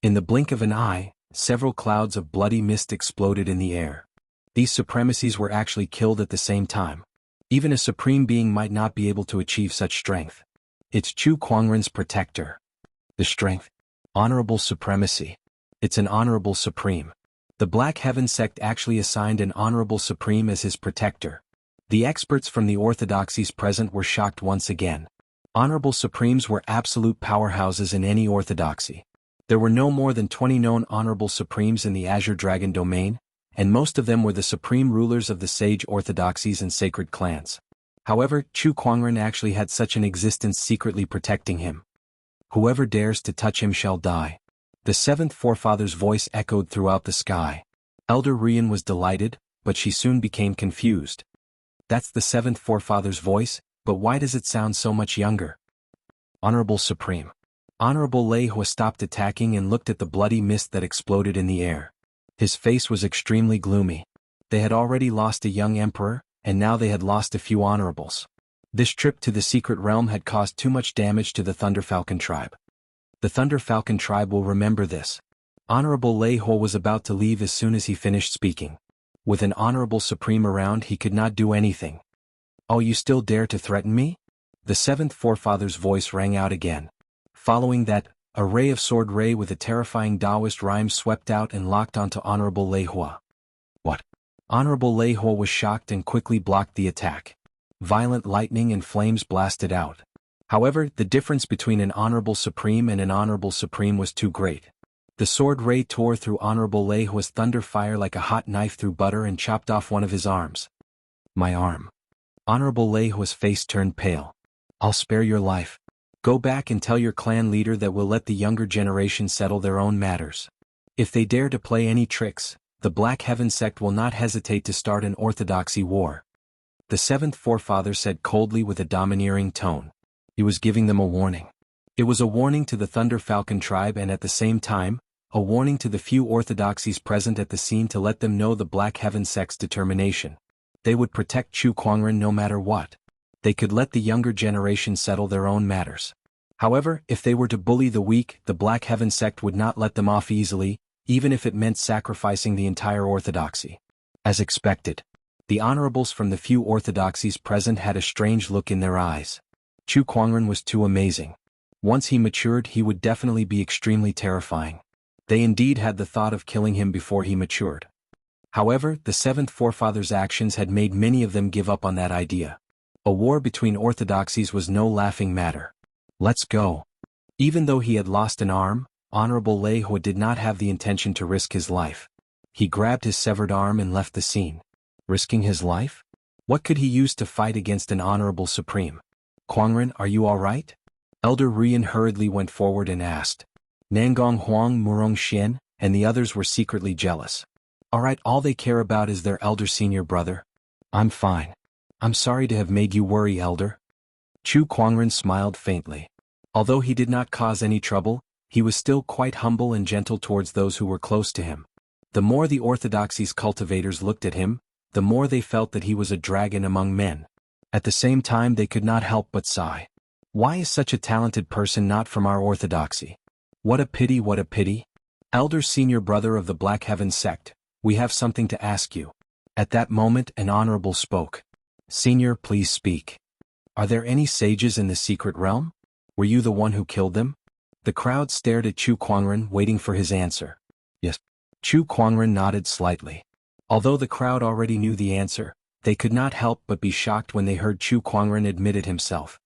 In the blink of an eye, several clouds of bloody mist exploded in the air. These supremacies were actually killed at the same time. Even a supreme being might not be able to achieve such strength. It's Chu Kuangren's protector. The strength. Honorable supremacy. It's an honorable supreme. The Black Heaven sect actually assigned an honorable supreme as his protector. The experts from the orthodoxies present were shocked once again. Honorable supremes were absolute powerhouses in any orthodoxy. There were no more than 20 known honorable supremes in the Azure Dragon domain, and most of them were the supreme rulers of the sage orthodoxies and sacred clans. However, Chu Kuangren actually had such an existence secretly protecting him. Whoever dares to touch him shall die. The 7th forefather's voice echoed throughout the sky. Elder Rian was delighted, but she soon became confused. That's the 7th forefather's voice, but why does it sound so much younger? Honorable Supreme. Honorable Lei Hua stopped attacking and looked at the bloody mist that exploded in the air. His face was extremely gloomy. They had already lost a young emperor, and now they had lost a few honorables. This trip to the secret realm had caused too much damage to the Thunder Falcon tribe. The Thunder Falcon tribe will remember this. Honorable Lei Hua was about to leave as soon as he finished speaking. With an honorable supreme around, he could not do anything. Oh, you still dare to threaten me? The 7th forefather's voice rang out again. Following that, a ray of sword ray with a terrifying Taoist rhyme swept out and locked onto Honorable Lei Hua. What? Honorable Lei Hua was shocked and quickly blocked the attack. Violent lightning and flames blasted out. However, the difference between an honorable supreme and an honorable supreme was too great. The sword ray tore through Honorable Lei Hua's thunder fire like a hot knife through butter and chopped off one of his arms. My arm. Honorable Lei Hua's face turned pale. I'll spare your life. Go back and tell your clan leader that we'll let the younger generation settle their own matters. If they dare to play any tricks, the Black Heaven sect will not hesitate to start an orthodoxy war. The 7th forefather said coldly with a domineering tone. He was giving them a warning. It was a warning to the Thunder Falcon tribe and at the same time, a warning to the few orthodoxies present at the scene to let them know the Black Heaven sect's determination. They would protect Chu Kuangren no matter what. They could let the younger generation settle their own matters. However, if they were to bully the weak, the Black Heaven sect would not let them off easily, even if it meant sacrificing the entire orthodoxy. As expected, the honorables from the few orthodoxies present had a strange look in their eyes. Chu Kuangren was too amazing. Once he matured, he would definitely be extremely terrifying. They indeed had the thought of killing him before he matured. However, the seventh forefathers' actions had made many of them give up on that idea. A war between orthodoxies was no laughing matter. Let's go. Even though he had lost an arm, Honorable Lei Hua did not have the intention to risk his life. He grabbed his severed arm and left the scene. Risking his life? What could he use to fight against an honorable supreme? Quangren, are you all right? Elder Rian hurriedly went forward and asked. Nangong Huang Murong Xian and the others were secretly jealous. All right, all they care about is their elder senior brother. I'm fine. I'm sorry to have made you worry, Elder. Chu Quangren smiled faintly. Although he did not cause any trouble, he was still quite humble and gentle towards those who were close to him. The more the orthodoxy's cultivators looked at him, the more they felt that he was a dragon among men. At the same time they could not help but sigh. Why is such a talented person not from our orthodoxy? What a pity, what a pity. Elder senior brother of the Black Heaven sect, we have something to ask you. At that moment an honorable spoke. Senior, please speak. Are there any sages in the secret realm? Were you the one who killed them? The crowd stared at Chu Quangren, waiting for his answer. Yes. Chu Quangren nodded slightly. Although the crowd already knew the answer, they could not help but be shocked when they heard Chu Quangren admit it himself.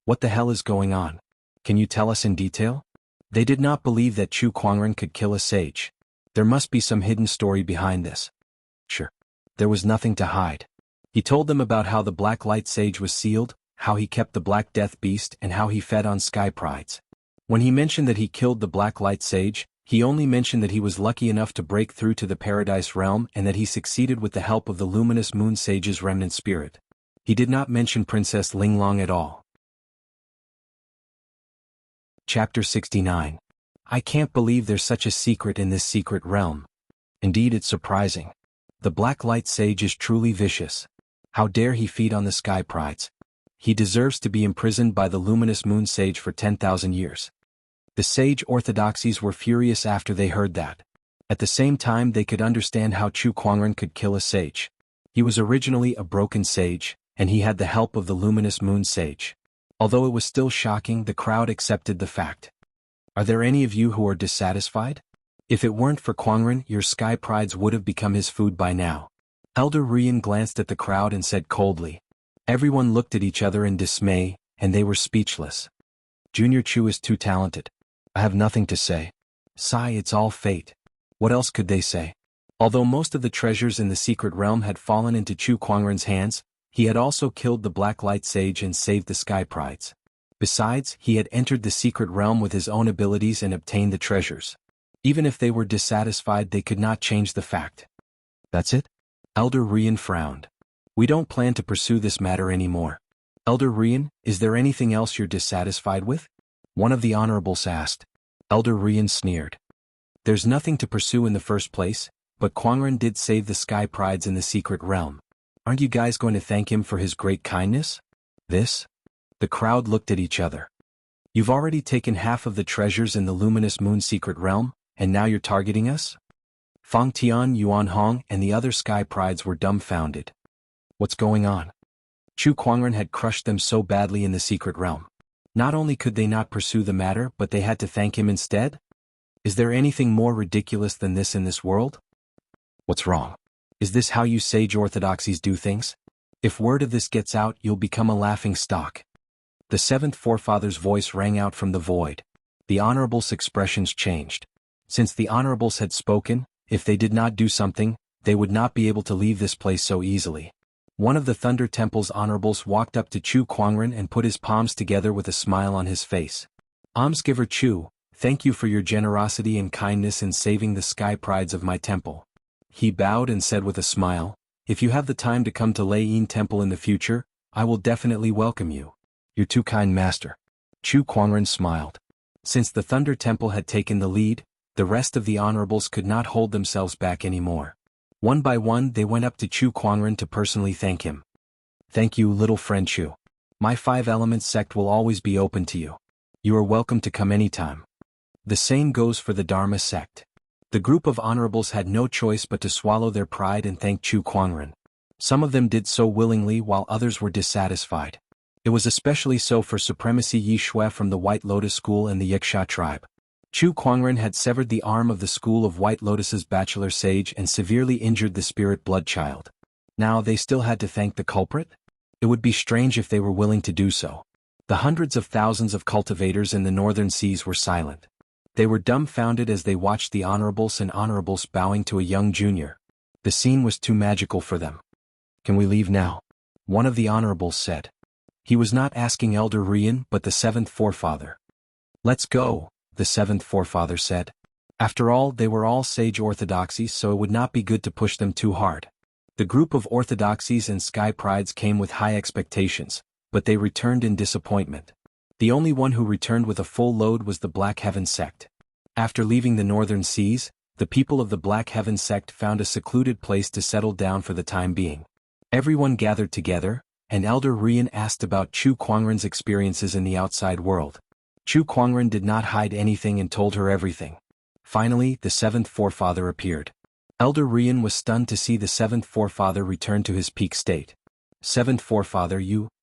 What the hell is going on? Can you tell us in detail? They did not believe that Chu Quangren could kill a sage. There must be some hidden story behind this. Sure. There was nothing to hide. He told them about how the Black Light Sage was sealed, how he kept the Black Death Beast and how he fed on sky prides. When he mentioned that he killed the Black Light Sage, he only mentioned that he was lucky enough to break through to the Paradise Realm and that he succeeded with the help of the Luminous Moon Sage's remnant spirit. He did not mention Princess Linglong at all. Chapter 69. I can't believe there's such a secret in this secret realm. Indeed, it's surprising. The Black Light Sage is truly vicious. How dare he feed on the sky prides? He deserves to be imprisoned by the Luminous Moon Sage for 10,000 years. The sage orthodoxies were furious after they heard that. At the same time they could understand how Chu Quangren could kill a sage. He was originally a broken sage, and he had the help of the Luminous Moon Sage. Although it was still shocking, the crowd accepted the fact. Are there any of you who are dissatisfied? If it weren't for Quangren, your sky prides would have become his food by now. Elder Rian glanced at the crowd and said coldly. Everyone looked at each other in dismay, and they were speechless. Junior Chu is too talented. I have nothing to say. Sigh, it's all fate. What else could they say? Although most of the treasures in the secret realm had fallen into Chu Quangren's hands, he had also killed the Black Light Sage and saved the sky prides. Besides, he had entered the secret realm with his own abilities and obtained the treasures. Even if they were dissatisfied, they could not change the fact. That's it? Elder Rian frowned. We don't plan to pursue this matter anymore. Elder Rian, is there anything else you're dissatisfied with? One of the honorables asked. Elder Rian sneered. There's nothing to pursue in the first place, but Quangren did save the sky prides in the secret realm. Aren't you guys going to thank him for his great kindness? This? The crowd looked at each other. You've already taken half of the treasures in the Luminous Moon secret realm, and now you're targeting us? Fang Tian, Yuan Hong, and the other sky prides were dumbfounded. What's going on? Chu Quangren had crushed them so badly in the secret realm. Not only could they not pursue the matter, but they had to thank him instead? Is there anything more ridiculous than this in this world? What's wrong? Is this how you sage orthodoxies do things? If word of this gets out, you'll become a laughing stock. The seventh forefather's voice rang out from the void. The honorables' expressions changed. Since the honorables had spoken, if they did not do something, they would not be able to leave this place so easily. One of the Thunder Temple's honorables walked up to Chu Quangren and put his palms together with a smile on his face. Almsgiver Chu, thank you for your generosity and kindness in saving the sky prides of my temple. He bowed and said with a smile, if you have the time to come to Lei Yin Temple in the future, I will definitely welcome you. You're too kind, master. Chu Quangren smiled. Since the Thunder Temple had taken the lead, the rest of the honorables could not hold themselves back anymore. One by one they went up to Chu Quangren to personally thank him. Thank you, little friend Chu. My 5 Elements sect will always be open to you. You are welcome to come anytime. The same goes for the Dharma sect. The group of honorables had no choice but to swallow their pride and thank Chu Quangren. Some of them did so willingly while others were dissatisfied. It was especially so for Supremacy Yi Shui from the White Lotus School and the Yiksha tribe. Chu Kuangren had severed the arm of the School of White Lotus's bachelor sage and severely injured the spirit blood child. Now they still had to thank the culprit? It would be strange if they were willing to do so. The hundreds of thousands of cultivators in the northern seas were silent. They were dumbfounded as they watched the honorables and honorables bowing to a young junior. The scene was too magical for them. "Can we leave now?" one of the honorables said. He was not asking Elder Rian but the seventh forefather. "Let's go," the seventh forefather said. After all, they were all sage orthodoxies, so it would not be good to push them too hard. The group of orthodoxies and sky prides came with high expectations, but they returned in disappointment. The only one who returned with a full load was the Black Heaven sect. After leaving the northern seas, the people of the Black Heaven sect found a secluded place to settle down for the time being. Everyone gathered together, and Elder Rian asked about Chu Kuangren's experiences in the outside world. Chu Kuangren did not hide anything and told her everything. Finally, the seventh forefather appeared. Elder Rian was stunned to see the seventh forefather return to his peak state. "Seventh forefather,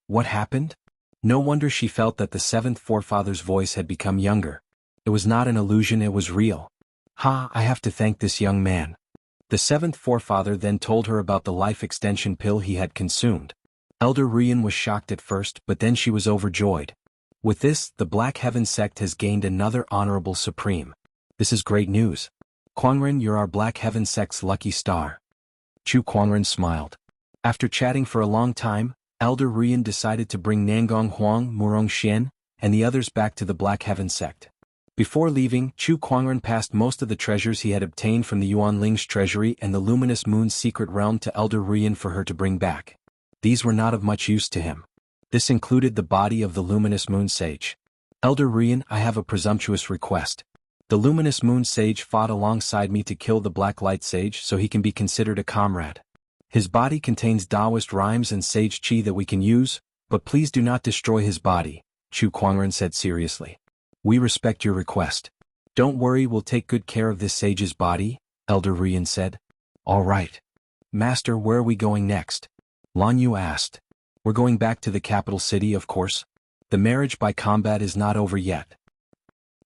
what happened?" No wonder she felt that the seventh forefather's voice had become younger. It was not an illusion, it was real. I have to thank this young man." The seventh forefather then told her about the life extension pill he had consumed. Elder Rian was shocked at first, but then she was overjoyed. With this, the Black Heaven sect has gained another honorable supreme. This is great news. Kuangren, you're our Black Heaven sect's lucky star. Chu Kuangren smiled. After chatting for a long time, Elder Rian decided to bring Nangong Huang, Murong Xian, and the others back to the Black Heaven sect. Before leaving, Chu Kuangren passed most of the treasures he had obtained from the Yuan Ling's treasury and the Luminous Moon's secret realm to Elder Rian for her to bring back. These were not of much use to him. This included the body of the Luminous Moon Sage. "Elder Rian, I have a presumptuous request. The Luminous Moon Sage fought alongside me to kill the Black Light Sage so he can be considered a comrade. His body contains Taoist rhymes and sage qi that we can use, but please do not destroy his body," Chu Kuangren said seriously. "We respect your request. Don't worry, we'll take good care of this sage's body," Elder Rian said. "All right. Master, where are we going next?" Lan Yu asked. "We're going back to the capital city, of course. The marriage by combat is not over yet."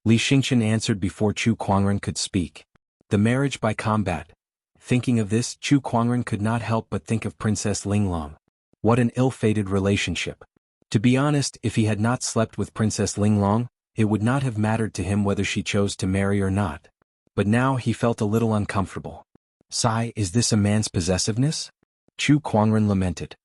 Li Xingchen answered before Chu Kuangren could speak. The marriage by combat. Thinking of this, Chu Kuangren could not help but think of Princess Linglong. What an ill-fated relationship. To be honest, if he had not slept with Princess Linglong, it would not have mattered to him whether she chose to marry or not. But now he felt a little uncomfortable. "Sigh, is this a man's possessiveness?" Chu Kuangren lamented.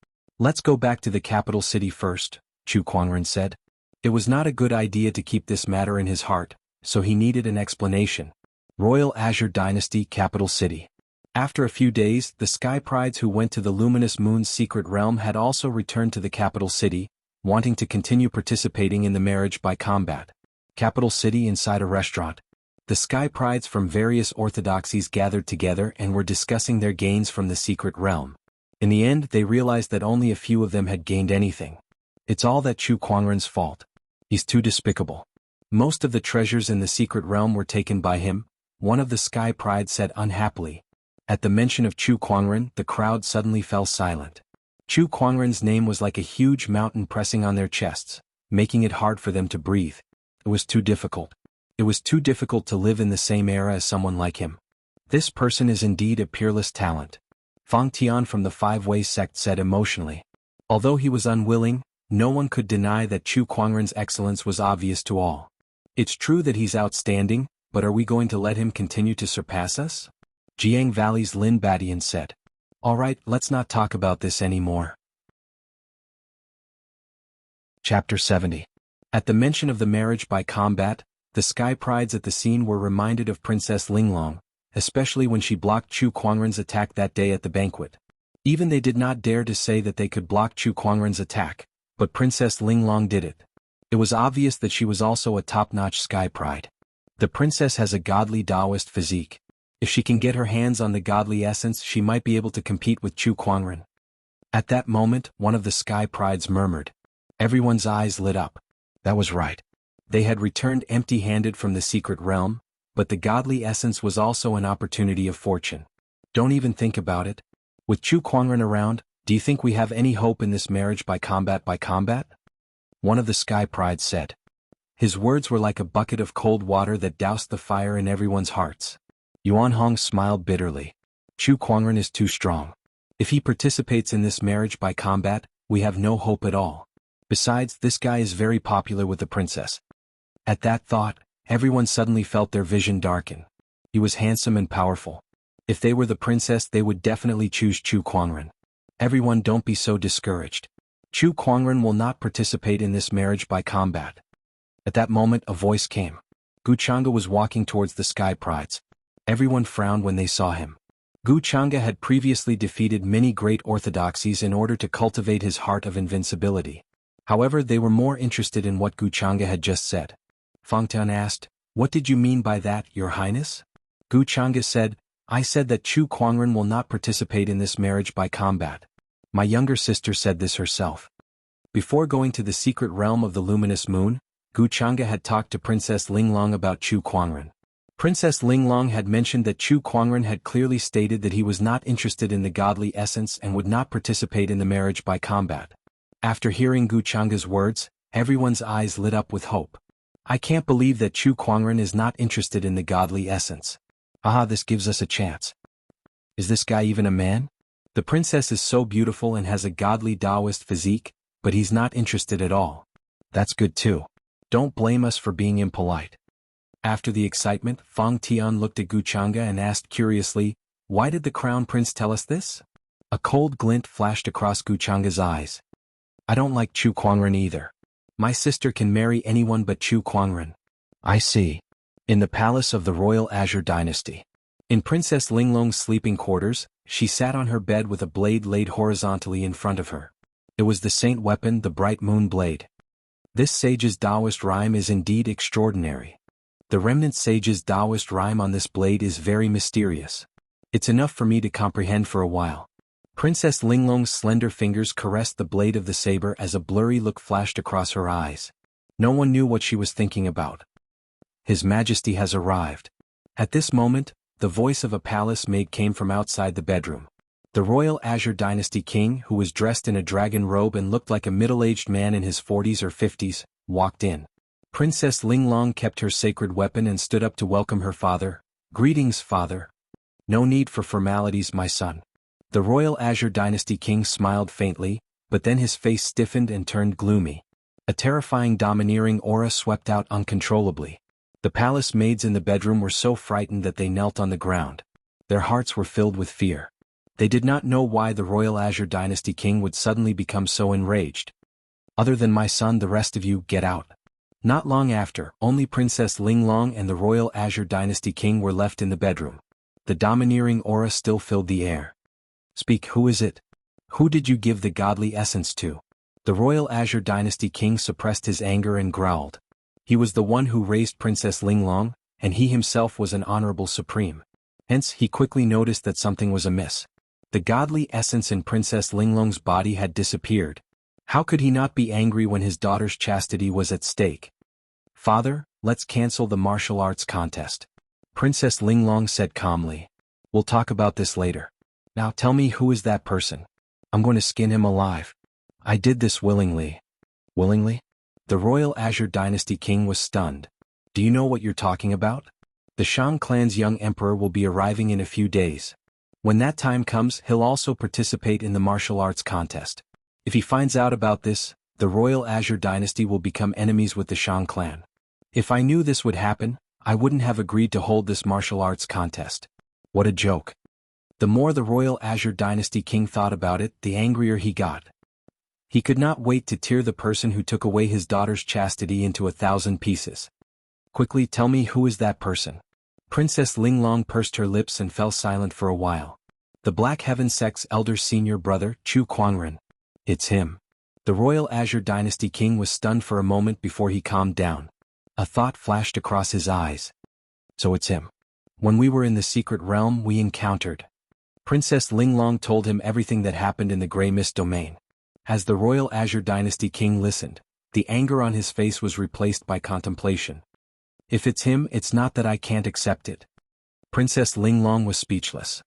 "Let's go back to the capital city first," Chu Kuangren said. It was not a good idea to keep this matter in his heart, so he needed an explanation. Royal Azure Dynasty, capital city. After a few days, the Sky Prides who went to the Luminous Moon's secret realm had also returned to the capital city, wanting to continue participating in the marriage by combat. Capital city inside a restaurant. The Sky Prides from various orthodoxies gathered together and were discussing their gains from the secret realm. In the end, they realized that only a few of them had gained anything. It's all that Chu Kuangren's fault. He's too despicable. Most of the treasures in the secret realm were taken by him, one of the Sky Prides said unhappily. At the mention of Chu Kuangren, the crowd suddenly fell silent. Chu Kuangren's name was like a huge mountain pressing on their chests, making it hard for them to breathe. It was too difficult. It was too difficult to live in the same era as someone like him. This person is indeed a peerless talent. Fang Tian from the Five Ways sect said emotionally. Although he was unwilling, no one could deny that Chu Kuangren's excellence was obvious to all. It's true that he's outstanding, but are we going to let him continue to surpass us? Jiang Valley's Lin Badian said. "All right, let's not talk about this anymore." Chapter 70. At the mention of the marriage by combat, the Sky Prides at the scene were reminded of Princess Linglong, especially when she blocked Chu Kuangren's attack that day at the banquet. Even they did not dare to say that they could block Chu Kuangren's attack, but Princess Linglong did it. It was obvious that she was also a top-notch Sky Pride. The princess has a godly Taoist physique. If she can get her hands on the godly essence, she might be able to compete with Chu Kuangren. At that moment, one of the Sky Prides murmured. Everyone's eyes lit up. That was right. They had returned empty-handed from the secret realm, but the godly essence was also an opportunity of fortune. Don't even think about it. With Chu Kuangren around, do you think we have any hope in this marriage by combat? One of the Sky Prides said. His words were like a bucket of cold water that doused the fire in everyone's hearts. Yuan Hong smiled bitterly. Chu Kuangren is too strong. If he participates in this marriage by combat, we have no hope at all. Besides, this guy is very popular with the princess. At that thought, everyone suddenly felt their vision darken. He was handsome and powerful. If they were the princess, they would definitely choose Chu Kuangren. Everyone, don't be so discouraged. Chu Kuangren will not participate in this marriage by combat. At that moment, a voice came. Gu Chang'e was walking towards the Sky Prides. Everyone frowned when they saw him. Gu Chang'e had previously defeated many great orthodoxies in order to cultivate his heart of invincibility. However, they were more interested in what Gu Chang'e had just said. Fang Tian asked, "What did you mean by that, Your Highness?" Gu Chang'e said, "I said that Chu Kuangren will not participate in this marriage by combat. My younger sister said this herself." Before going to the secret realm of the luminous moon, Gu Chang'e had talked to Princess Linglong about Chu Kuangren. Princess Linglong had mentioned that Chu Kuangren had clearly stated that he was not interested in the godly essence and would not participate in the marriage by combat. After hearing Gu Chang'e's words, everyone's eyes lit up with hope. I can't believe that Chu Kuangren is not interested in the godly essence. Aha, this gives us a chance. Is this guy even a man? The princess is so beautiful and has a godly Taoist physique, but he's not interested at all. That's good too. Don't blame us for being impolite. After the excitement, Fang Tian looked at Gu Chang'e and asked curiously, "Why did the crown prince tell us this?" A cold glint flashed across Gu Chang'e's eyes. "I don't like Chu Kuangren either. My sister can marry anyone but Chu Kuangren." "I see." In the palace of the royal Azure dynasty. In Princess Linglong's sleeping quarters, she sat on her bed with a blade laid horizontally in front of her. It was the saint weapon, the bright moon blade. This sage's Taoist rhyme is indeed extraordinary. The remnant sage's Taoist rhyme on this blade is very mysterious. It's enough for me to comprehend for a while. Princess Linglong's slender fingers caressed the blade of the saber as a blurry look flashed across her eyes. No one knew what she was thinking about. His Majesty has arrived. At this moment, the voice of a palace maid came from outside the bedroom. The royal Azure dynasty king, who was dressed in a dragon robe and looked like a middle-aged man in his 40s or 50s, walked in. Princess Linglong kept her sacred weapon and stood up to welcome her father. "Greetings, father." "No need for formalities, my son." The royal Azure dynasty king smiled faintly, but then his face stiffened and turned gloomy. A terrifying domineering aura swept out uncontrollably. The palace maids in the bedroom were so frightened that they knelt on the ground. Their hearts were filled with fear. They did not know why the royal Azure dynasty king would suddenly become so enraged. "Other than my son, the rest of you, get out." Not long after, only Princess Linglong and the royal Azure dynasty king were left in the bedroom. The domineering aura still filled the air. "Speak, who is it? Who did you give the godly essence to?" The royal Azure dynasty king suppressed his anger and growled. He was the one who raised Princess Linglong, and he himself was an honorable supreme. Hence, he quickly noticed that something was amiss. The godly essence in Princess Linglong's body had disappeared. How could he not be angry when his daughter's chastity was at stake? "Father, let's cancel the martial arts contest," Princess Linglong said calmly. "We'll talk about this later. Now tell me, who is that person? I'm going to skin him alive." "I did this willingly." "Willingly?" The royal Azure dynasty king was stunned. "Do you know what you're talking about? The Shang clan's young emperor will be arriving in a few days. When that time comes, he'll also participate in the martial arts contest. If he finds out about this, the royal Azure dynasty will become enemies with the Shang clan. If I knew this would happen, I wouldn't have agreed to hold this martial arts contest." What a joke. The more the royal Azure dynasty king thought about it, the angrier he got. He could not wait to tear the person who took away his daughter's chastity into 1,000 pieces. "Quickly tell me, who is that person?" Princess Linglong pursed her lips and fell silent for a while. "The Black Heaven sect's elder senior brother, Chu Kuangren." "It's him." The royal Azure dynasty king was stunned for a moment before he calmed down. A thought flashed across his eyes. "So it's him. When we were in the secret realm, we encountered." Princess Linglong told him everything that happened in the Grey Mist domain. As the royal Azure dynasty king listened, the anger on his face was replaced by contemplation. "If it's him, it's not that I can't accept it." Princess Linglong was speechless.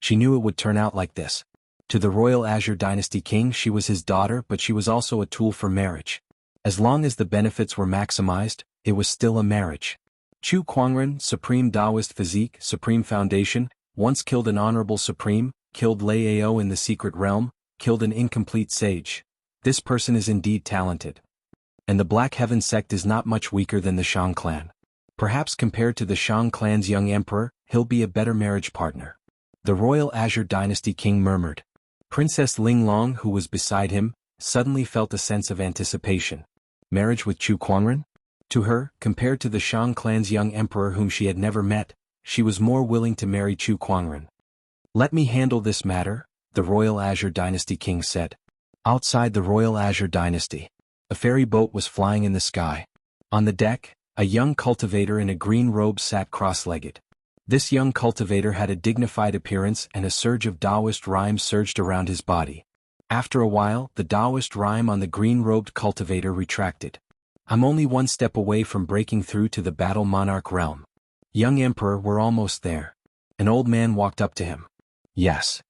She knew it would turn out like this. To the royal Azure dynasty king, she was his daughter, but she was also a tool for marriage. As long as the benefits were maximized, it was still a marriage. Chu Kuangren, Supreme Taoist Physique, Supreme Foundation, once killed an honorable Supreme, killed Lei Ao in the secret realm, killed an incomplete sage. This person is indeed talented. And the Black Heaven sect is not much weaker than the Shang clan. Perhaps compared to the Shang clan's young emperor, he'll be a better marriage partner. The Royal Azure Dynasty king murmured. Princess Linglong, who was beside him, suddenly felt a sense of anticipation. Marriage with Chu Kuangren? To her, compared to the Shang clan's young emperor whom she had never met, she was more willing to marry Chu Kuangren. Let me handle this matter, the Royal Azure Dynasty king said. Outside the Royal Azure Dynasty, a ferry boat was flying in the sky. On the deck, a young cultivator in a green robe sat cross-legged. This young cultivator had a dignified appearance and a surge of Taoist rhyme surged around his body. After a while, the Taoist rhyme on the green-robed cultivator retracted. I'm only one step away from breaking through to the battle monarch realm. Young Emperor, we're almost there. An old man walked up to him. Yes.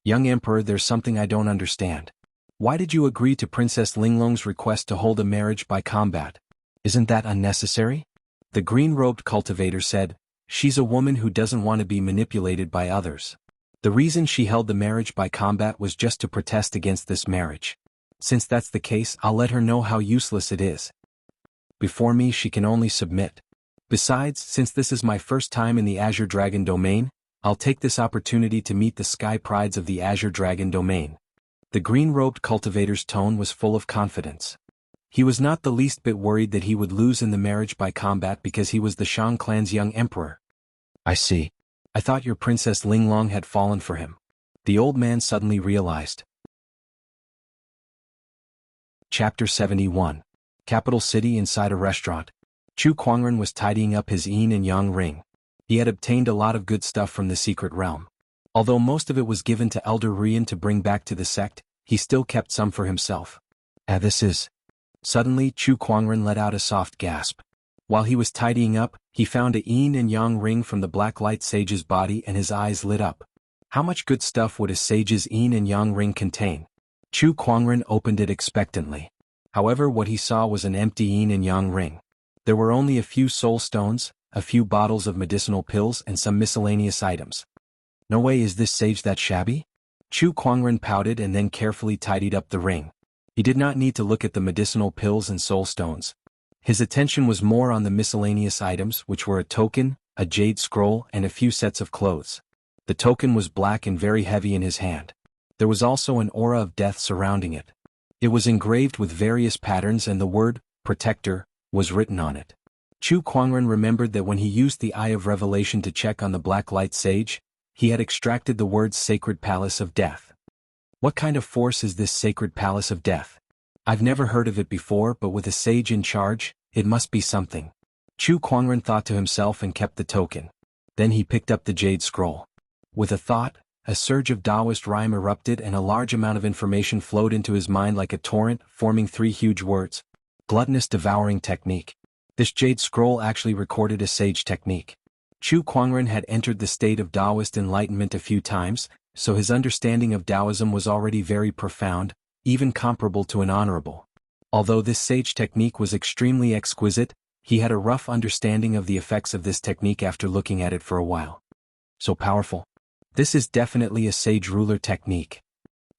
Young Emperor, there's something I don't understand. Why did you agree to Princess Linglong's request to hold a marriage by combat? Isn't that unnecessary? The green-robed cultivator said, she's a woman who doesn't want to be manipulated by others. The reason she held the marriage by combat was just to protest against this marriage. Since that's the case, I'll let her know how useless it is. Before me she can only submit. Besides, since this is my first time in the Azure Dragon domain, I'll take this opportunity to meet the sky prides of the Azure Dragon domain. The green-robed cultivator's tone was full of confidence. He was not the least bit worried that he would lose in the marriage by combat because he was the Shang clan's young emperor. I see. I thought your Princess Linglong had fallen for him. The old man suddenly realized. Chapter 71. Capital City. Inside a restaurant, Chu Kuangren was tidying up his yin and yang ring. He had obtained a lot of good stuff from the secret realm. Although most of it was given to Elder Rian to bring back to the sect, he still kept some for himself. This is... Suddenly, Chu Kuangren let out a soft gasp. While he was tidying up, he found a yin and yang ring from the Black Light Sage's body and his eyes lit up. How much good stuff would a sage's yin and yang ring contain? Chu Kuangren opened it expectantly. However, what he saw was an empty yin and yang ring. There were only a few soul stones, a few bottles of medicinal pills and some miscellaneous items. No way is this sage that shabby? Chu Kuangren pouted and then carefully tidied up the ring. He did not need to look at the medicinal pills and soul stones. His attention was more on the miscellaneous items, which were a token, a jade scroll, and a few sets of clothes. The token was black and very heavy in his hand. There was also an aura of death surrounding it. It was engraved with various patterns and the word, Protector, was written on it. Chu Kuangren remembered that when he used the Eye of Revelation to check on the Black Light Sage, he had extracted the words Sacred Palace of Death. What kind of force is this Sacred Palace of Death? I've never heard of it before, but with a sage in charge, it must be something. Chu Kuangren thought to himself and kept the token. Then he picked up the jade scroll. With a thought, a surge of Taoist rhyme erupted and a large amount of information flowed into his mind like a torrent, forming three huge words. Gluttonous devouring technique. This jade scroll actually recorded a sage technique. Chu Kuangren had entered the state of Taoist enlightenment a few times, so his understanding of Taoism was already very profound, even comparable to an honorable. Although this sage technique was extremely exquisite, he had a rough understanding of the effects of this technique after looking at it for a while. So powerful. This is definitely a sage ruler technique.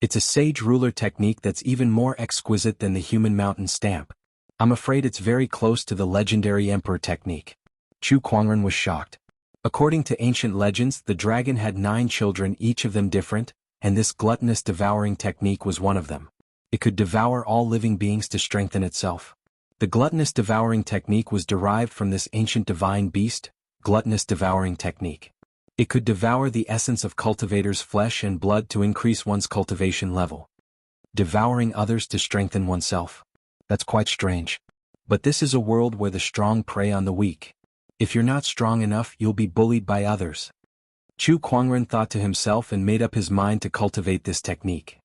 It's a sage ruler technique that's even more exquisite than the human mountain stamp. I'm afraid it's very close to the legendary emperor technique. Chu Kuangren was shocked. According to ancient legends, the dragon had 9 children, each of them different, and this gluttonous devouring technique was one of them. It could devour all living beings to strengthen itself. The gluttonous devouring technique was derived from this ancient divine beast, gluttonous devouring technique. It could devour the essence of cultivators' flesh and blood to increase one's cultivation level. Devouring others to strengthen oneself. That's quite strange. But this is a world where the strong prey on the weak. If you're not strong enough, you'll be bullied by others. Chu Kuangren thought to himself and made up his mind to cultivate this technique.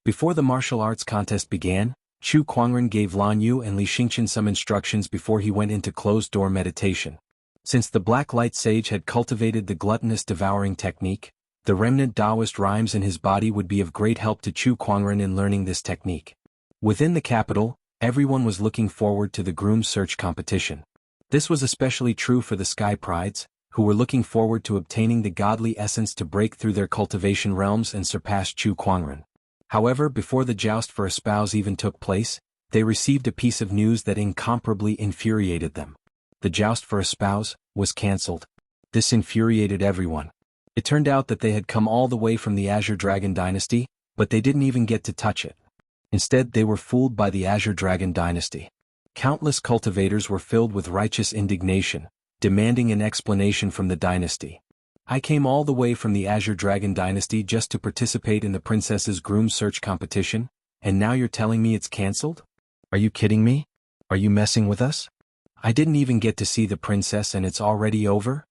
Before the martial arts contest began, Chu Kuangren gave Lan Yu and Li Xingqian some instructions before he went into closed-door meditation. Since the Black Light Sage had cultivated the gluttonous devouring technique, the remnant Taoist rhymes in his body would be of great help to Chu Kuangren in learning this technique. Within the capital, everyone was looking forward to the groom search competition. This was especially true for the Sky Prides, who were looking forward to obtaining the godly essence to break through their cultivation realms and surpass Chu Kuangren. However, before the joust for espouse even took place, they received a piece of news that incomparably infuriated them. The joust for espouse was cancelled. This infuriated everyone. It turned out that they had come all the way from the Azure Dragon dynasty, but they didn't even get to touch it. Instead, they were fooled by the Azure Dragon dynasty. Countless cultivators were filled with righteous indignation, demanding an explanation from the dynasty. I came all the way from the Azure Dragon dynasty just to participate in the princess's groom search competition, and now you're telling me it's cancelled? Are you kidding me? Are you messing with us? I didn't even get to see the princess and it's already over?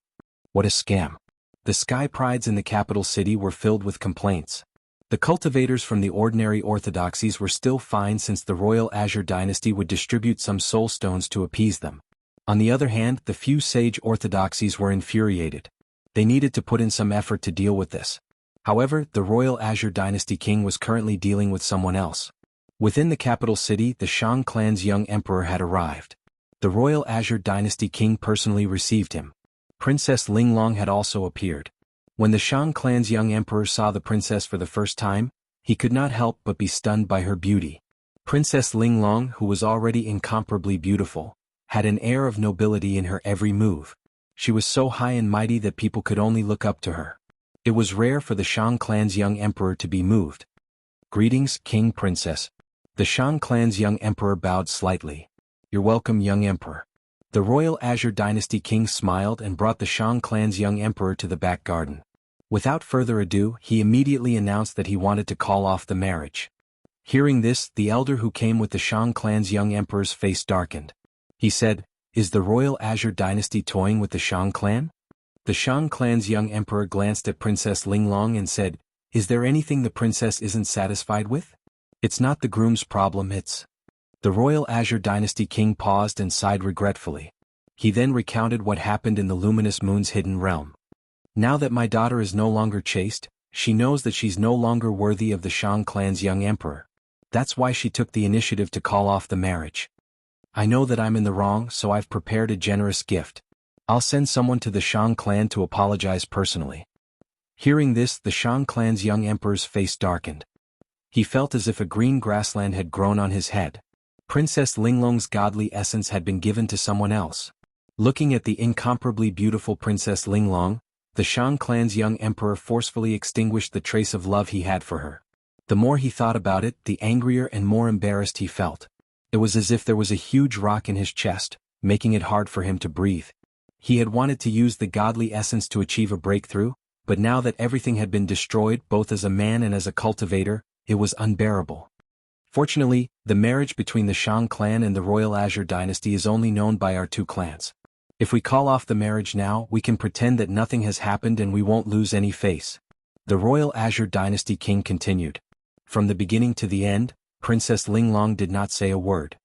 What a scam. The Sky Prides in the capital city were filled with complaints. The cultivators from the ordinary orthodoxies were still fine since the royal Azure dynasty would distribute some soul stones to appease them. On the other hand, the few sage orthodoxies were infuriated. They needed to put in some effort to deal with this. However, the royal Azure dynasty king was currently dealing with someone else. Within the capital city, the Shang clan's young emperor had arrived. The royal Azure dynasty king personally received him. Princess Linglong had also appeared. When the Shang clan's young emperor saw the princess for the first time, he could not help but be stunned by her beauty. Princess Linglong, who was already incomparably beautiful, had an air of nobility in her every move. She was so high and mighty that people could only look up to her. It was rare for the Shang clan's young emperor to be moved. Greetings, King Princess. The Shang clan's young emperor bowed slightly. You're welcome, young emperor. The royal Azure dynasty king smiled and brought the Shang clan's young emperor to the back garden. Without further ado, he immediately announced that he wanted to call off the marriage. Hearing this, the elder who came with the Shang clan's young emperor's face darkened. He said, "Is the royal Azure dynasty toying with the Shang clan?" The Shang clan's young emperor glanced at Princess Linglong and said, "Is there anything the princess isn't satisfied with? It's not the groom's problem, it's..." The royal Azure dynasty king paused and sighed regretfully. He then recounted what happened in the luminous moon's hidden realm. Now that my daughter is no longer chaste, she knows that she's no longer worthy of the Shang clan's young emperor. That's why she took the initiative to call off the marriage. I know that I'm in the wrong, so I've prepared a generous gift. I'll send someone to the Shang clan to apologize personally. Hearing this, the Shang clan's young emperor's face darkened. He felt as if a green grassland had grown on his head. Princess Linglong's godly essence had been given to someone else. Looking at the incomparably beautiful Princess Linglong, the Shang clan's young emperor forcefully extinguished the trace of love he had for her. The more he thought about it, the angrier and more embarrassed he felt. It was as if there was a huge rock in his chest, making it hard for him to breathe. He had wanted to use the godly essence to achieve a breakthrough, but now that everything had been destroyed both as a man and as a cultivator, it was unbearable. Fortunately, the marriage between the Shang clan and the royal Azure dynasty is only known by our two clans. If we call off the marriage now, we can pretend that nothing has happened and we won't lose any face. The royal Azure dynasty king continued. From the beginning to the end, Princess Linglong did not say a word.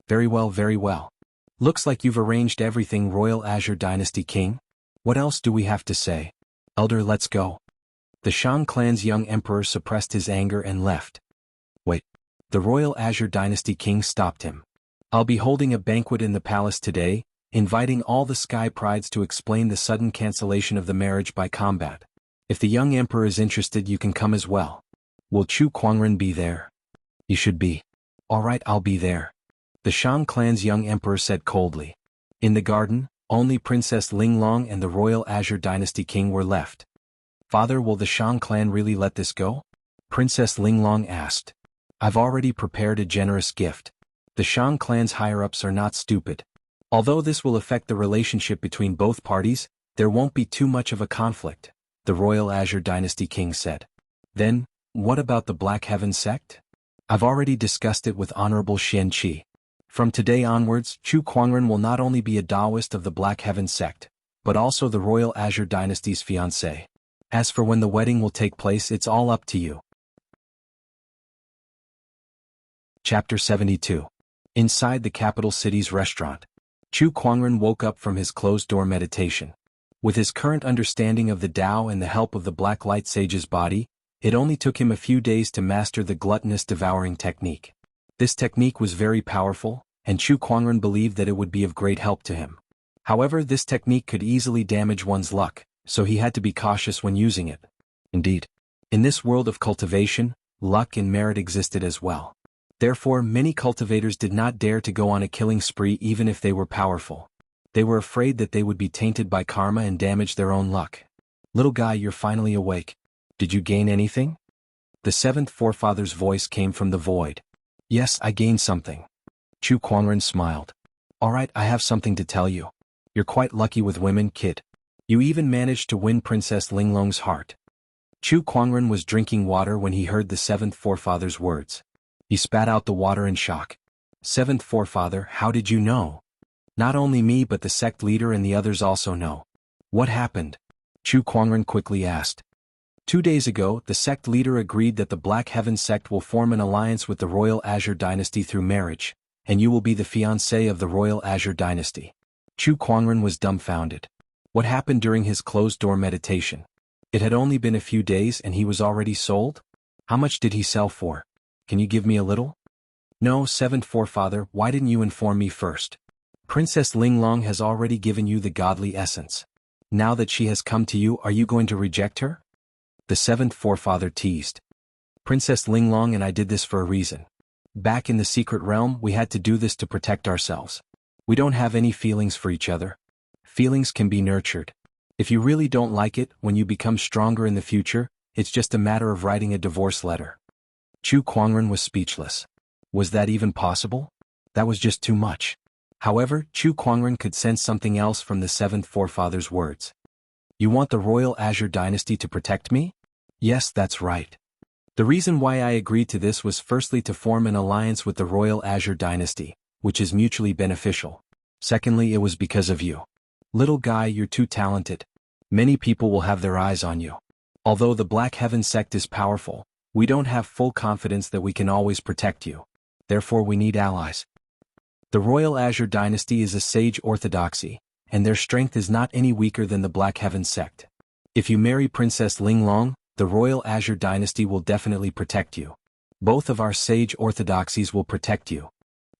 Very well, very well. Looks like you've arranged everything, royal Azure dynasty king. What else do we have to say? Elder, let's go. The Shang clan's young emperor suppressed his anger and left. Wait. The royal Azure dynasty king stopped him. I'll be holding a banquet in the palace today, inviting all the Sky Prides to explain the sudden cancellation of the marriage by combat. If the young emperor is interested, you can come as well. Will Chu Kuangren be there? You should be. All right, I'll be there. The Shang clan's young emperor said coldly. In the garden, only Princess Linglong and the royal Azure dynasty king were left. Father, will the Shang clan really let this go? Princess Linglong asked. I've already prepared a generous gift. The Shang clan's higher-ups are not stupid. Although this will affect the relationship between both parties, there won't be too much of a conflict, the royal Azure dynasty king said. Then, what about the Black Heaven sect? I've already discussed it with Honorable Xian Qi. From today onwards, Chu Kuangren will not only be a Taoist of the Black Heaven sect, but also the royal Azure dynasty's fiancé. As for when the wedding will take place, it's all up to you. Chapter 72. Inside the capital city's restaurant. Chu Kuangren woke up from his closed-door meditation. With his current understanding of the Tao and the help of the Black Light Sage's body, it only took him a few days to master the gluttonous devouring technique. This technique was very powerful, and Chu Kuangren believed that it would be of great help to him. However, this technique could easily damage one's luck, so he had to be cautious when using it. Indeed, in this world of cultivation, luck and merit existed as well. Therefore, many cultivators did not dare to go on a killing spree even if they were powerful. They were afraid that they would be tainted by karma and damage their own luck. Little guy, you're finally awake. Did you gain anything? The seventh forefather's voice came from the void. Yes, I gained something. Chu Kuangren smiled. Alright, I have something to tell you. You're quite lucky with women, kid. You even managed to win Princess Linglong's heart. Chu Kuangren was drinking water when he heard the seventh forefather's words. He spat out the water in shock. Seventh forefather, how did you know? Not only me but the sect leader and the others also know. What happened? Chu Kuangren quickly asked. 2 days ago, the sect leader agreed that the Black Heaven sect will form an alliance with the Royal Azure Dynasty through marriage, and you will be the fiancé of the Royal Azure Dynasty. Chu Kuangren was dumbfounded. What happened during his closed-door meditation? It had only been a few days and he was already sold? How much did he sell for? Can you give me a little? No, seventh forefather, why didn't you inform me first? Princess Linglong has already given you the godly essence. Now that she has come to you, are you going to reject her? The seventh forefather teased. Princess Linglong and I did this for a reason. Back in the secret realm, we had to do this to protect ourselves. We don't have any feelings for each other. Feelings can be nurtured. If you really don't like it, when you become stronger in the future, it's just a matter of writing a divorce letter. Chu Kuangren was speechless. Was that even possible? That was just too much. However, Chu Kuangren could sense something else from the seventh forefather's words. You want the Royal Azure Dynasty to protect me? Yes, that's right. The reason why I agreed to this was firstly to form an alliance with the Royal Azure Dynasty, which is mutually beneficial. Secondly, it was because of you. Little guy, you're too talented. Many people will have their eyes on you. Although the Black Heaven sect is powerful, we don't have full confidence that we can always protect you. Therefore, we need allies. The Royal Azure Dynasty is a sage orthodoxy, and their strength is not any weaker than the Black Heaven sect. If you marry Princess Linglong, the Royal Azure Dynasty will definitely protect you. Both of our sage orthodoxies will protect you.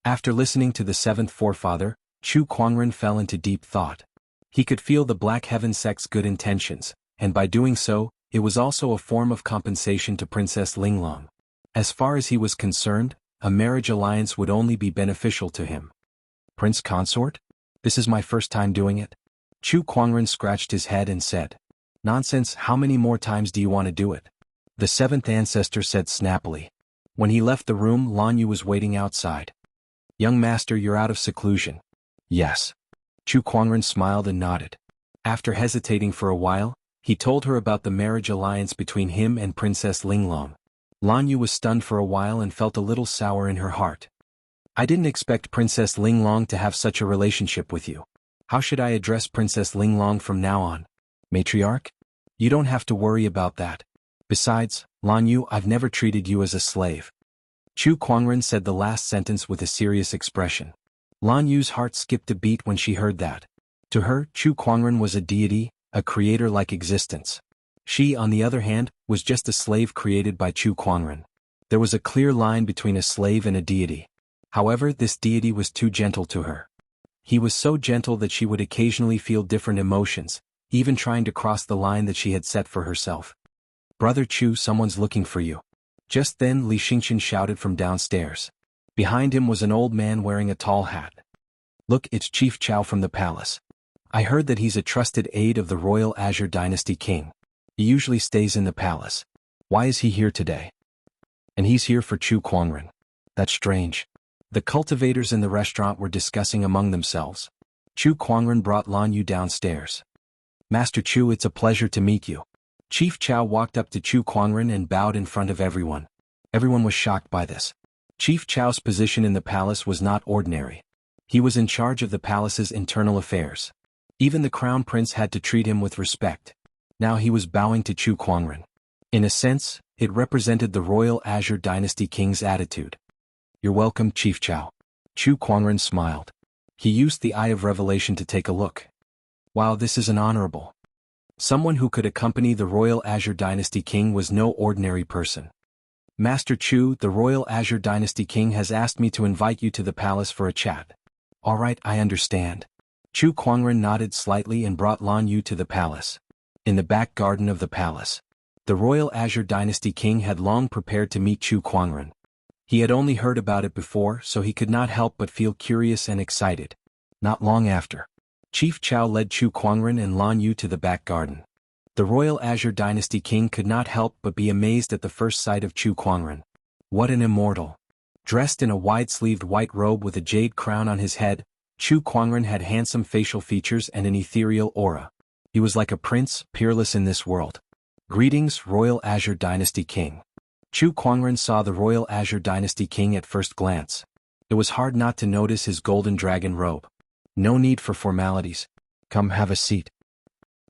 After listening to the seventh forefather, Chu Kuangren fell into deep thought. He could feel the Black Heaven sect's good intentions, and by doing so, it was also a form of compensation to Princess Linglong. As far as he was concerned, a marriage alliance would only be beneficial to him. Prince Consort? This is my first time doing it. Chu Kuangren scratched his head and said, Nonsense, how many more times do you want to do it? The seventh ancestor said snappily. When he left the room, Lan Yu was waiting outside. Young master, you're out of seclusion. Yes. Chu Kuangren smiled and nodded. After hesitating for a while, he told her about the marriage alliance between him and Princess Linglong. Lan Yu was stunned for a while and felt a little sour in her heart. I didn't expect Princess Linglong to have such a relationship with you. How should I address Princess Linglong from now on? Matriarch? You don't have to worry about that. Besides, Lan Yu, I've never treated you as a slave. Chu Kuangren said the last sentence with a serious expression. Lan Yu's heart skipped a beat when she heard that. To her, Chu Kuangren was a deity, a creator-like existence. She, on the other hand, was just a slave created by Chu Kuangren. There was a clear line between a slave and a deity. However, this deity was too gentle to her. He was so gentle that she would occasionally feel different emotions, even trying to cross the line that she had set for herself. Brother Chu, someone's looking for you. Just then Li Xingqian shouted from downstairs. Behind him was an old man wearing a tall hat. Look, it's Chief Chao from the palace. I heard that he's a trusted aide of the Royal Azure Dynasty king. He usually stays in the palace. Why is he here today? And he's here for Chu Kuangren. That's strange. The cultivators in the restaurant were discussing among themselves. Chu Kuangren brought Lan Yu downstairs. Master Chu, it's a pleasure to meet you. Chief Chao walked up to Chu Kuangren and bowed in front of everyone. Everyone was shocked by this. Chief Chao's position in the palace was not ordinary. He was in charge of the palace's internal affairs. Even the crown prince had to treat him with respect. Now he was bowing to Chu Kuangren. In a sense, it represented the Royal Azure Dynasty king's attitude. You're welcome, Chief Chao. Chu Kuangren smiled. He used the Eye of Revelation to take a look. Wow, this is an honorable. Someone who could accompany the Royal Azure Dynasty king was no ordinary person. Master Chu, the Royal Azure Dynasty king has asked me to invite you to the palace for a chat. Alright, I understand. Chu Kuangren nodded slightly and brought Lan Yu to the palace. In the back garden of the palace, the royal Azure Dynasty king had long prepared to meet Chu Kuangren. He had only heard about it before, so he could not help but feel curious and excited. Not long after, Chief Chao led Chu Kuangren and Lan Yu to the back garden. The royal Azure Dynasty king could not help but be amazed at the first sight of Chu Kuangren. What an immortal! Dressed in a wide-sleeved white robe with a jade crown on his head, Chu Kuangren had handsome facial features and an ethereal aura. He was like a prince, peerless in this world. Greetings, royal Azure Dynasty king. Chu Kuangren saw the royal Azure Dynasty king at first glance. It was hard not to notice his golden dragon robe. No need for formalities. Come have a seat.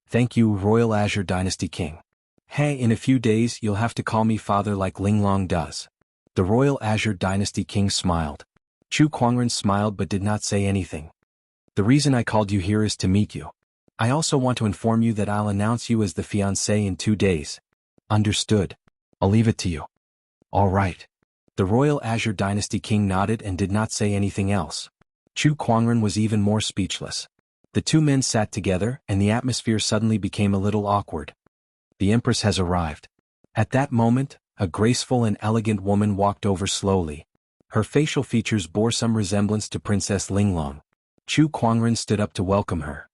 Thank you, royal Azure Dynasty king. Hey, in a few days you'll have to call me father like Linglong does. The royal Azure Dynasty king smiled. Chu Kuangren smiled but did not say anything. The reason I called you here is to meet you. I also want to inform you that I'll announce you as the fiancé in 2 days. Understood. I'll leave it to you. All right. The royal Azure Dynasty king nodded and did not say anything else. Chu Kuangren was even more speechless. The two men sat together and the atmosphere suddenly became a little awkward. The Empress has arrived. At that moment, a graceful and elegant woman walked over slowly. Her facial features bore some resemblance to Princess Linglong. Chu Kuangren stood up to welcome her.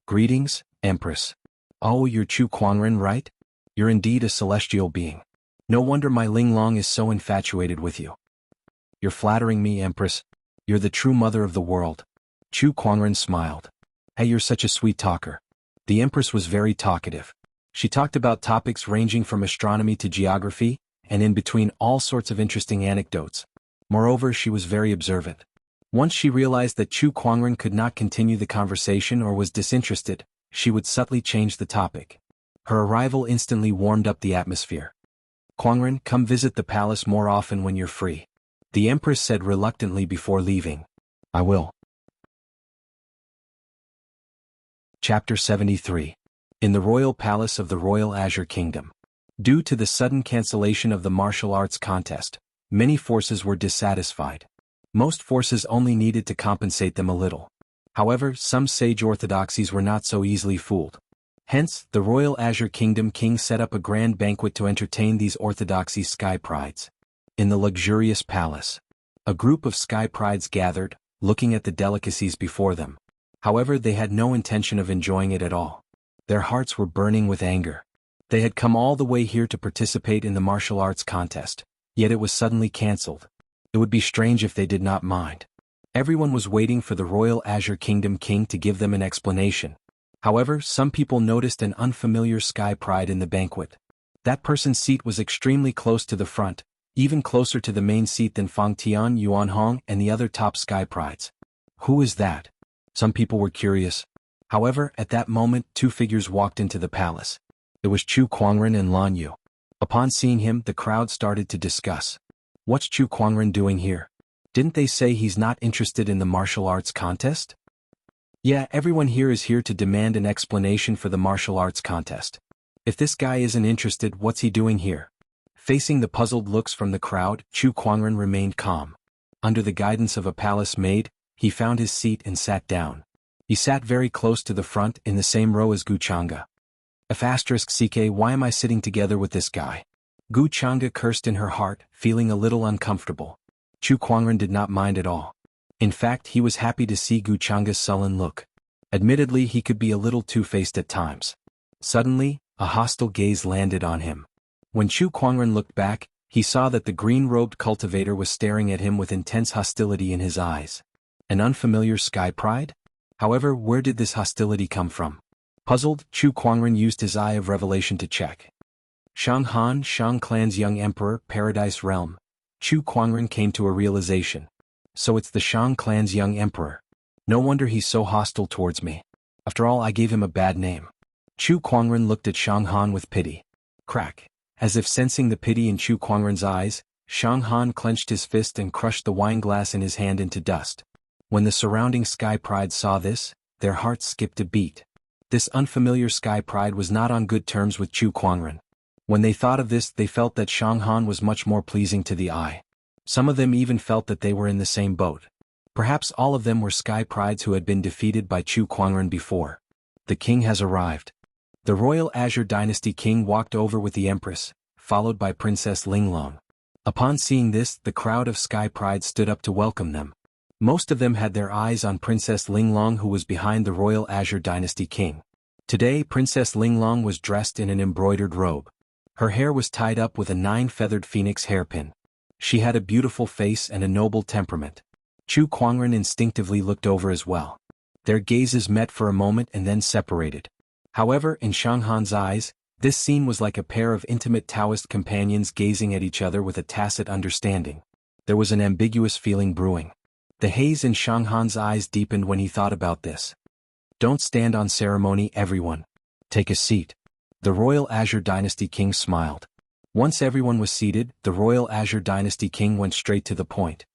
Greetings, Empress. Oh, you're Chu Kuangren, right? You're indeed a celestial being. No wonder my Linglong is so infatuated with you. You're flattering me, Empress. You're the true mother of the world. Chu Kuangren smiled. Hey, you're such a sweet talker. The Empress was very talkative. She talked about topics ranging from astronomy to geography, and in between all sorts of interesting anecdotes. Moreover, she was very observant. Once she realized that Chu Kuangren could not continue the conversation or was disinterested, she would subtly change the topic. Her arrival instantly warmed up the atmosphere. Kuangren, come visit the palace more often when you're free. The Empress said reluctantly before leaving. I will. Chapter 73. In the royal palace of the Royal Azure Kingdom. Due to the sudden cancellation of the martial arts contest, many forces were dissatisfied. Most forces only needed to compensate them a little. However, some sage orthodoxies were not so easily fooled. Hence, the Royal Azure Kingdom king set up a grand banquet to entertain these orthodoxy sky prides. In the luxurious palace, a group of sky prides gathered, looking at the delicacies before them. However, they had no intention of enjoying it at all. Their hearts were burning with anger. They had come all the way here to participate in the martial arts contest, yet it was suddenly cancelled. It would be strange if they did not mind. Everyone was waiting for the Royal Azure Kingdom king to give them an explanation. However, some people noticed an unfamiliar sky pride in the banquet. That person's seat was extremely close to the front, even closer to the main seat than Fang Tian, Yuan Hong, and the other top sky prides. Who is that? Some people were curious. However, at that moment, two figures walked into the palace. It was Chu Kuangren and Lan Yu. Upon seeing him, the crowd started to discuss. What's Chu Kuangren doing here? Didn't they say he's not interested in the martial arts contest? Yeah, everyone here is here to demand an explanation for the martial arts contest. If this guy isn't interested, what's he doing here? Facing the puzzled looks from the crowd, Chu Kuangren remained calm. Under the guidance of a palace maid, he found his seat and sat down. He sat very close to the front in the same row as Gu Chang'e. *CK, why am I sitting together with this guy? Gu Chang'e cursed in her heart, feeling a little uncomfortable. Chu Kuangren did not mind at all. In fact, he was happy to see Gu Chang'e's sullen look. Admittedly, he could be a little two-faced at times. Suddenly, a hostile gaze landed on him. When Chu Kuangren looked back, he saw that the green-robed cultivator was staring at him with intense hostility in his eyes. An unfamiliar sky pride? However, where did this hostility come from? Puzzled, Chu Kuangren used his eye of revelation to check. Shang Han, Shang clan's young emperor, Paradise Realm. Chu Kuangren came to a realization. So it's the Shang clan's young emperor. No wonder he's so hostile towards me. After all, I gave him a bad name. Chu Kuangren looked at Shang Han with pity. Crack. As if sensing the pity in Chu Kuangren's eyes, Shang Han clenched his fist and crushed the wine glass in his hand into dust. When the surrounding sky pride saw this, their hearts skipped a beat. This unfamiliar sky pride was not on good terms with Chu Kuangren. When they thought of this, they felt that Shang Han was much more pleasing to the eye. Some of them even felt that they were in the same boat. Perhaps all of them were sky prides who had been defeated by Chu Kuangren before. The king has arrived. The royal Azure Dynasty king walked over with the empress, followed by Princess Linglong. Upon seeing this, the crowd of sky prides stood up to welcome them. Most of them had their eyes on Princess Linglong, who was behind the royal Azure Dynasty king. Today Princess Linglong was dressed in an embroidered robe. Her hair was tied up with a 9-feathered phoenix hairpin. She had a beautiful face and a noble temperament. Chu Kuangren instinctively looked over as well. Their gazes met for a moment and then separated. However, in Shanghan's eyes, this scene was like a pair of intimate Taoist companions gazing at each other with a tacit understanding. There was an ambiguous feeling brewing. The haze in Shanghan's eyes deepened when he thought about this. Don't stand on ceremony, everyone. Take a seat. The royal Azure Dynasty king smiled. Once everyone was seated, the royal Azure Dynasty king went straight to the point.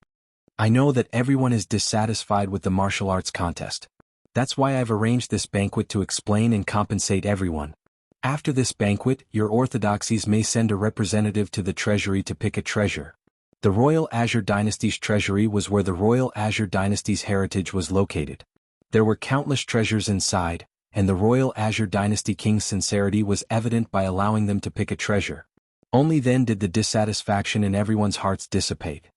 I know that everyone is dissatisfied with the martial arts contest. That's why I've arranged this banquet to explain and compensate everyone. After this banquet, your orthodoxies may send a representative to the treasury to pick a treasure. The royal Azure Dynasty's treasury was where the royal Azure Dynasty's heritage was located. There were countless treasures inside, and the royal Azure Dynasty king's sincerity was evident by allowing them to pick a treasure. Only then did the dissatisfaction in everyone's hearts dissipate.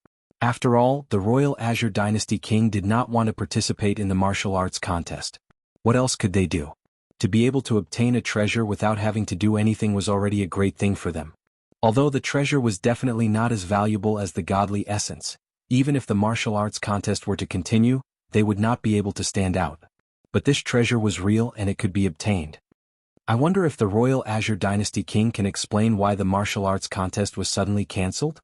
After all, the royal Azure Dynasty king did not want to participate in the martial arts contest. What else could they do? To be able to obtain a treasure without having to do anything was already a great thing for them. Although the treasure was definitely not as valuable as the godly essence, even if the martial arts contest were to continue, they would not be able to stand out. But this treasure was real and it could be obtained. I wonder if the royal Azure Dynasty king can explain why the martial arts contest was suddenly cancelled?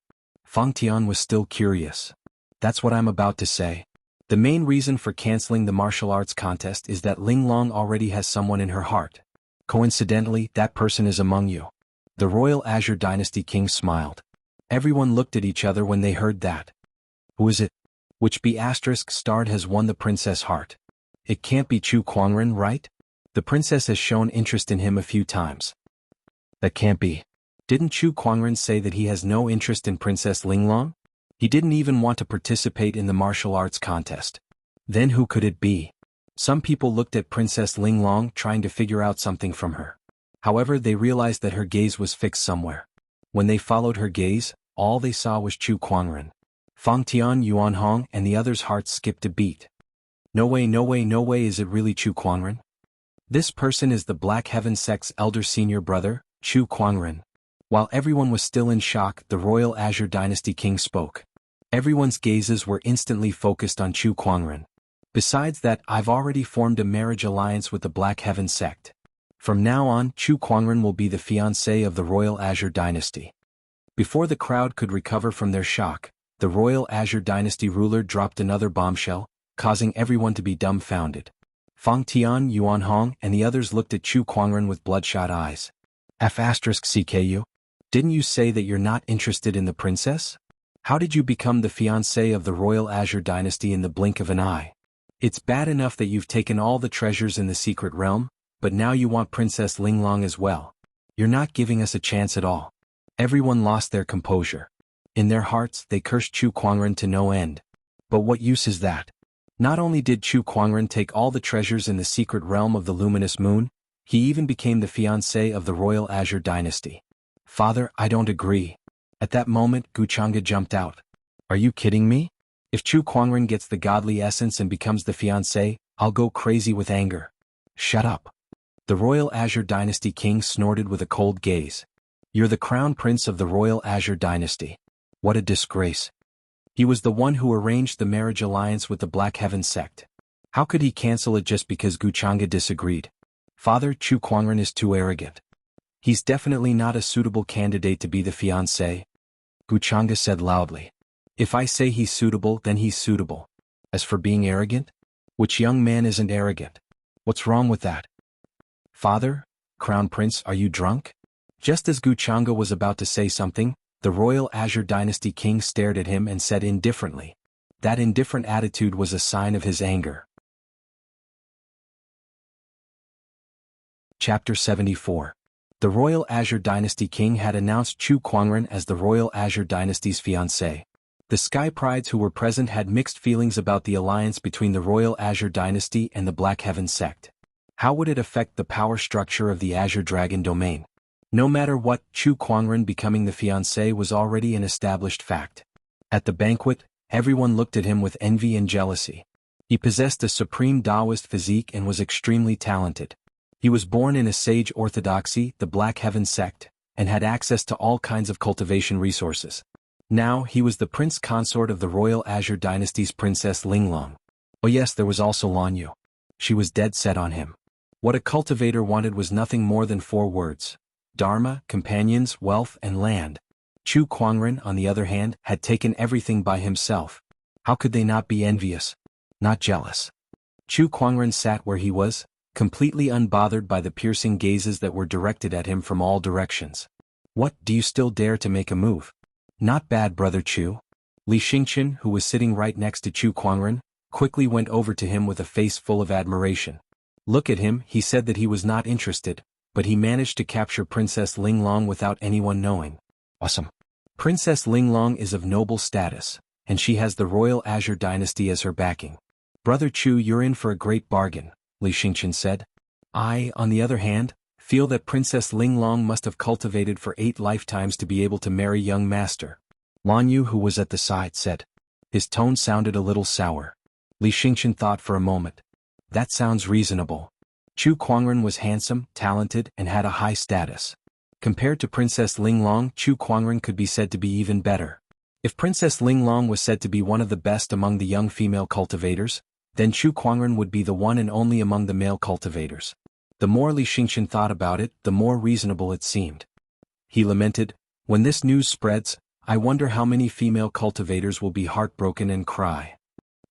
Fang Tian was still curious. That's what I'm about to say. The main reason for cancelling the martial arts contest is that Linglong already has someone in her heart. Coincidentally, that person is among you. The royal Azure Dynasty king smiled. Everyone looked at each other when they heard that. Who is it? Which B** starred has won the princess' heart? It can't be Chu Kuangren, right? The princess has shown interest in him a few times. That can't be. Didn't Chu Kuangren say that he has no interest in Princess Linglong? He didn't even want to participate in the martial arts contest. Then who could it be? Some people looked at Princess Linglong trying to figure out something from her. However, they realized that her gaze was fixed somewhere. When they followed her gaze, all they saw was Chu Kuangren. Fang Tian, Yuan Hong, and the others' hearts skipped a beat. No way, no way, no way, is it really Chu Kuangren? This person is the Black Heaven sect's elder senior brother, Chu Kuangren. While everyone was still in shock, the royal Azure Dynasty king spoke. Everyone's gazes were instantly focused on Chu Kuangren. Besides that, I've already formed a marriage alliance with the Black Heaven sect. From now on, Chu Kuangren will be the fiancé of the royal Azure Dynasty. Before the crowd could recover from their shock, the royal Azure Dynasty ruler dropped another bombshell, causing everyone to be dumbfounded. Fang Tian, Yuan Hong, and the others looked at Chu Kuangren with bloodshot eyes. F***CKU? Didn't you say that you're not interested in the princess? How did you become the fiancé of the royal Azure Dynasty in the blink of an eye? It's bad enough that you've taken all the treasures in the secret realm, but now you want Princess Linglong as well. You're not giving us a chance at all. Everyone lost their composure. In their hearts, they cursed Chu Kuangren to no end. But what use is that? Not only did Chu Kuangren take all the treasures in the secret realm of the luminous moon, he even became the fiancé of the royal Azure Dynasty. Father, I don't agree. At that moment, Guchanga jumped out. Are you kidding me? If Chu Kuangren gets the godly essence and becomes the fiancé, I'll go crazy with anger. Shut up. The royal Azure Dynasty king snorted with a cold gaze. You're the crown prince of the royal Azure Dynasty. What a disgrace. He was the one who arranged the marriage alliance with the Black Heaven sect. How could he cancel it just because Guchanga disagreed? Father, Chu Kuangren is too arrogant. He's definitely not a suitable candidate to be the fiancé. Guchanga said loudly. If I say he's suitable, then he's suitable. As for being arrogant? Which young man isn't arrogant? What's wrong with that? Father, Crown Prince, are you drunk? Just as Guchanga was about to say something, the royal Azure Dynasty king stared at him and said indifferently. That indifferent attitude was a sign of his anger. Chapter 74. The royal Azure Dynasty king had announced Chu Kuangren as the royal Azure Dynasty's fiancé. The Sky Prides who were present had mixed feelings about the alliance between the Royal Azure Dynasty and the Black Heaven sect. How would it affect the power structure of the Azure Dragon domain? No matter what, Chu Kuangren becoming the fiancé was already an established fact. At the banquet, everyone looked at him with envy and jealousy. He possessed a supreme Taoist physique and was extremely talented. He was born in a sage orthodoxy, the Black Heaven sect, and had access to all kinds of cultivation resources. Now he was the prince consort of the Royal Azure Dynasty's Princess Linglong. Oh yes, there was also Lan Yu. She was dead set on him. What a cultivator wanted was nothing more than 4 words: Dharma, companions, wealth, and land. Chu Kuangren, on the other hand, had taken everything by himself. How could they not be envious? Not jealous. Chu Kuangren sat where he was, completely unbothered by the piercing gazes that were directed at him from all directions. What, do you still dare to make a move? Not bad, brother Chu. Li Xingqian, who was sitting right next to Chu Kuangren, quickly went over to him with a face full of admiration. Look at him, he said that he was not interested, but he managed to capture Princess Linglong without anyone knowing. Awesome. Princess Linglong is of noble status, and she has the Royal Azure Dynasty as her backing. Brother Chu, you're in for a great bargain, Li Xingqian said. I, on the other hand, feel that Princess Linglong must have cultivated for 8 lifetimes to be able to marry young master. Lan Yu, who was at the side, said. His tone sounded a little sour. Li Xingqian thought for a moment. That sounds reasonable. Chu Kuangren was handsome, talented, and had a high status. Compared to Princess Linglong, Chu Kuangren could be said to be even better. If Princess Linglong was said to be one of the best among the young female cultivators, then Chu Kuangren would be the one and only among the male cultivators. The more Li Xingqian thought about it, the more reasonable it seemed. He lamented, when this news spreads, I wonder how many female cultivators will be heartbroken and cry.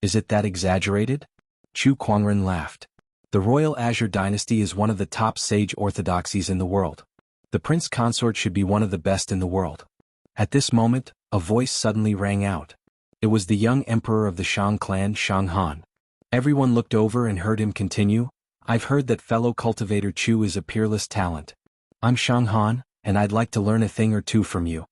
Is it that exaggerated? Chu Kuangren laughed. The Royal Azure Dynasty is one of the top sage orthodoxies in the world. The prince consort should be one of the best in the world. At this moment, a voice suddenly rang out. It was the young emperor of the Shang clan, Shang Han. Everyone looked over and heard him continue. I've heard that fellow cultivator Chu is a peerless talent. I'm Shang Han, and I'd like to learn a thing or two from you.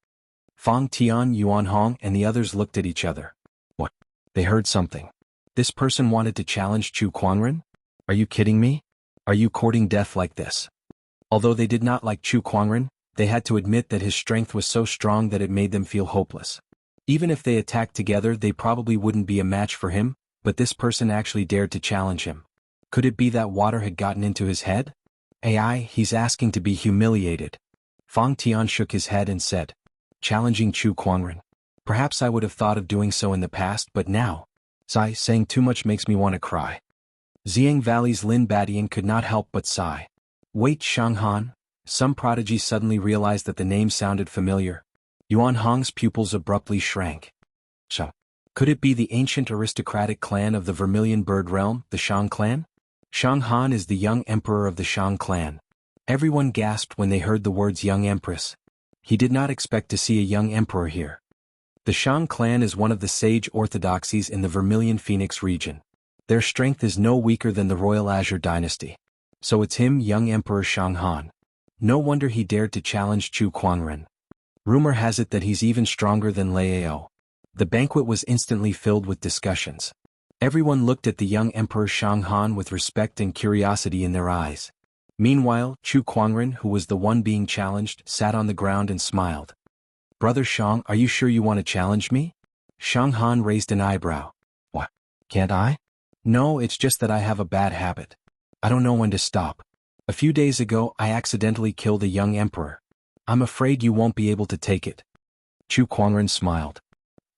Fang Tian, Yuan Hong, and the others looked at each other. What? They heard something. This person wanted to challenge Chu Kuangren? Are you kidding me? Are you courting death like this? Although they did not like Chu Kuangren, they had to admit that his strength was so strong that it made them feel hopeless. Even if they attacked together, they probably wouldn't be a match for him, but this person actually dared to challenge him. Could it be that water had gotten into his head? AI, he's asking to be humiliated. Fang Tian shook his head and said, challenging Chu Kuangren. Perhaps I would have thought of doing so in the past, but now, saying too much makes me want to cry. Xiang Valley's Lin Badian could not help but sigh. Wait, Shang Han. Some prodigy suddenly realized that the name sounded familiar. Yuan Hong's pupils abruptly shrank. Could it be the ancient aristocratic clan of the Vermilion Bird Realm, the Shang clan? Shang Han is the young emperor of the Shang clan. Everyone gasped when they heard the words young empress. He did not expect to see a young emperor here. The Shang clan is one of the sage orthodoxies in the Vermilion Phoenix region. Their strength is no weaker than the Royal Azure Dynasty. So it's him, young Emperor Shang Han. No wonder he dared to challenge Chu Kuangren. Rumor has it that he's even stronger than Lao. The banquet was instantly filled with discussions. Everyone looked at the young Emperor Shang Han with respect and curiosity in their eyes. Meanwhile, Chu Kuangren, who was the one being challenged, sat on the ground and smiled. Brother Shang, are you sure you want to challenge me? Shang Han raised an eyebrow. What? Can't I? No, it's just that I have a bad habit. I don't know when to stop. A few days ago, I accidentally killed a young emperor. I'm afraid you won't be able to take it. Chu Kuangren smiled.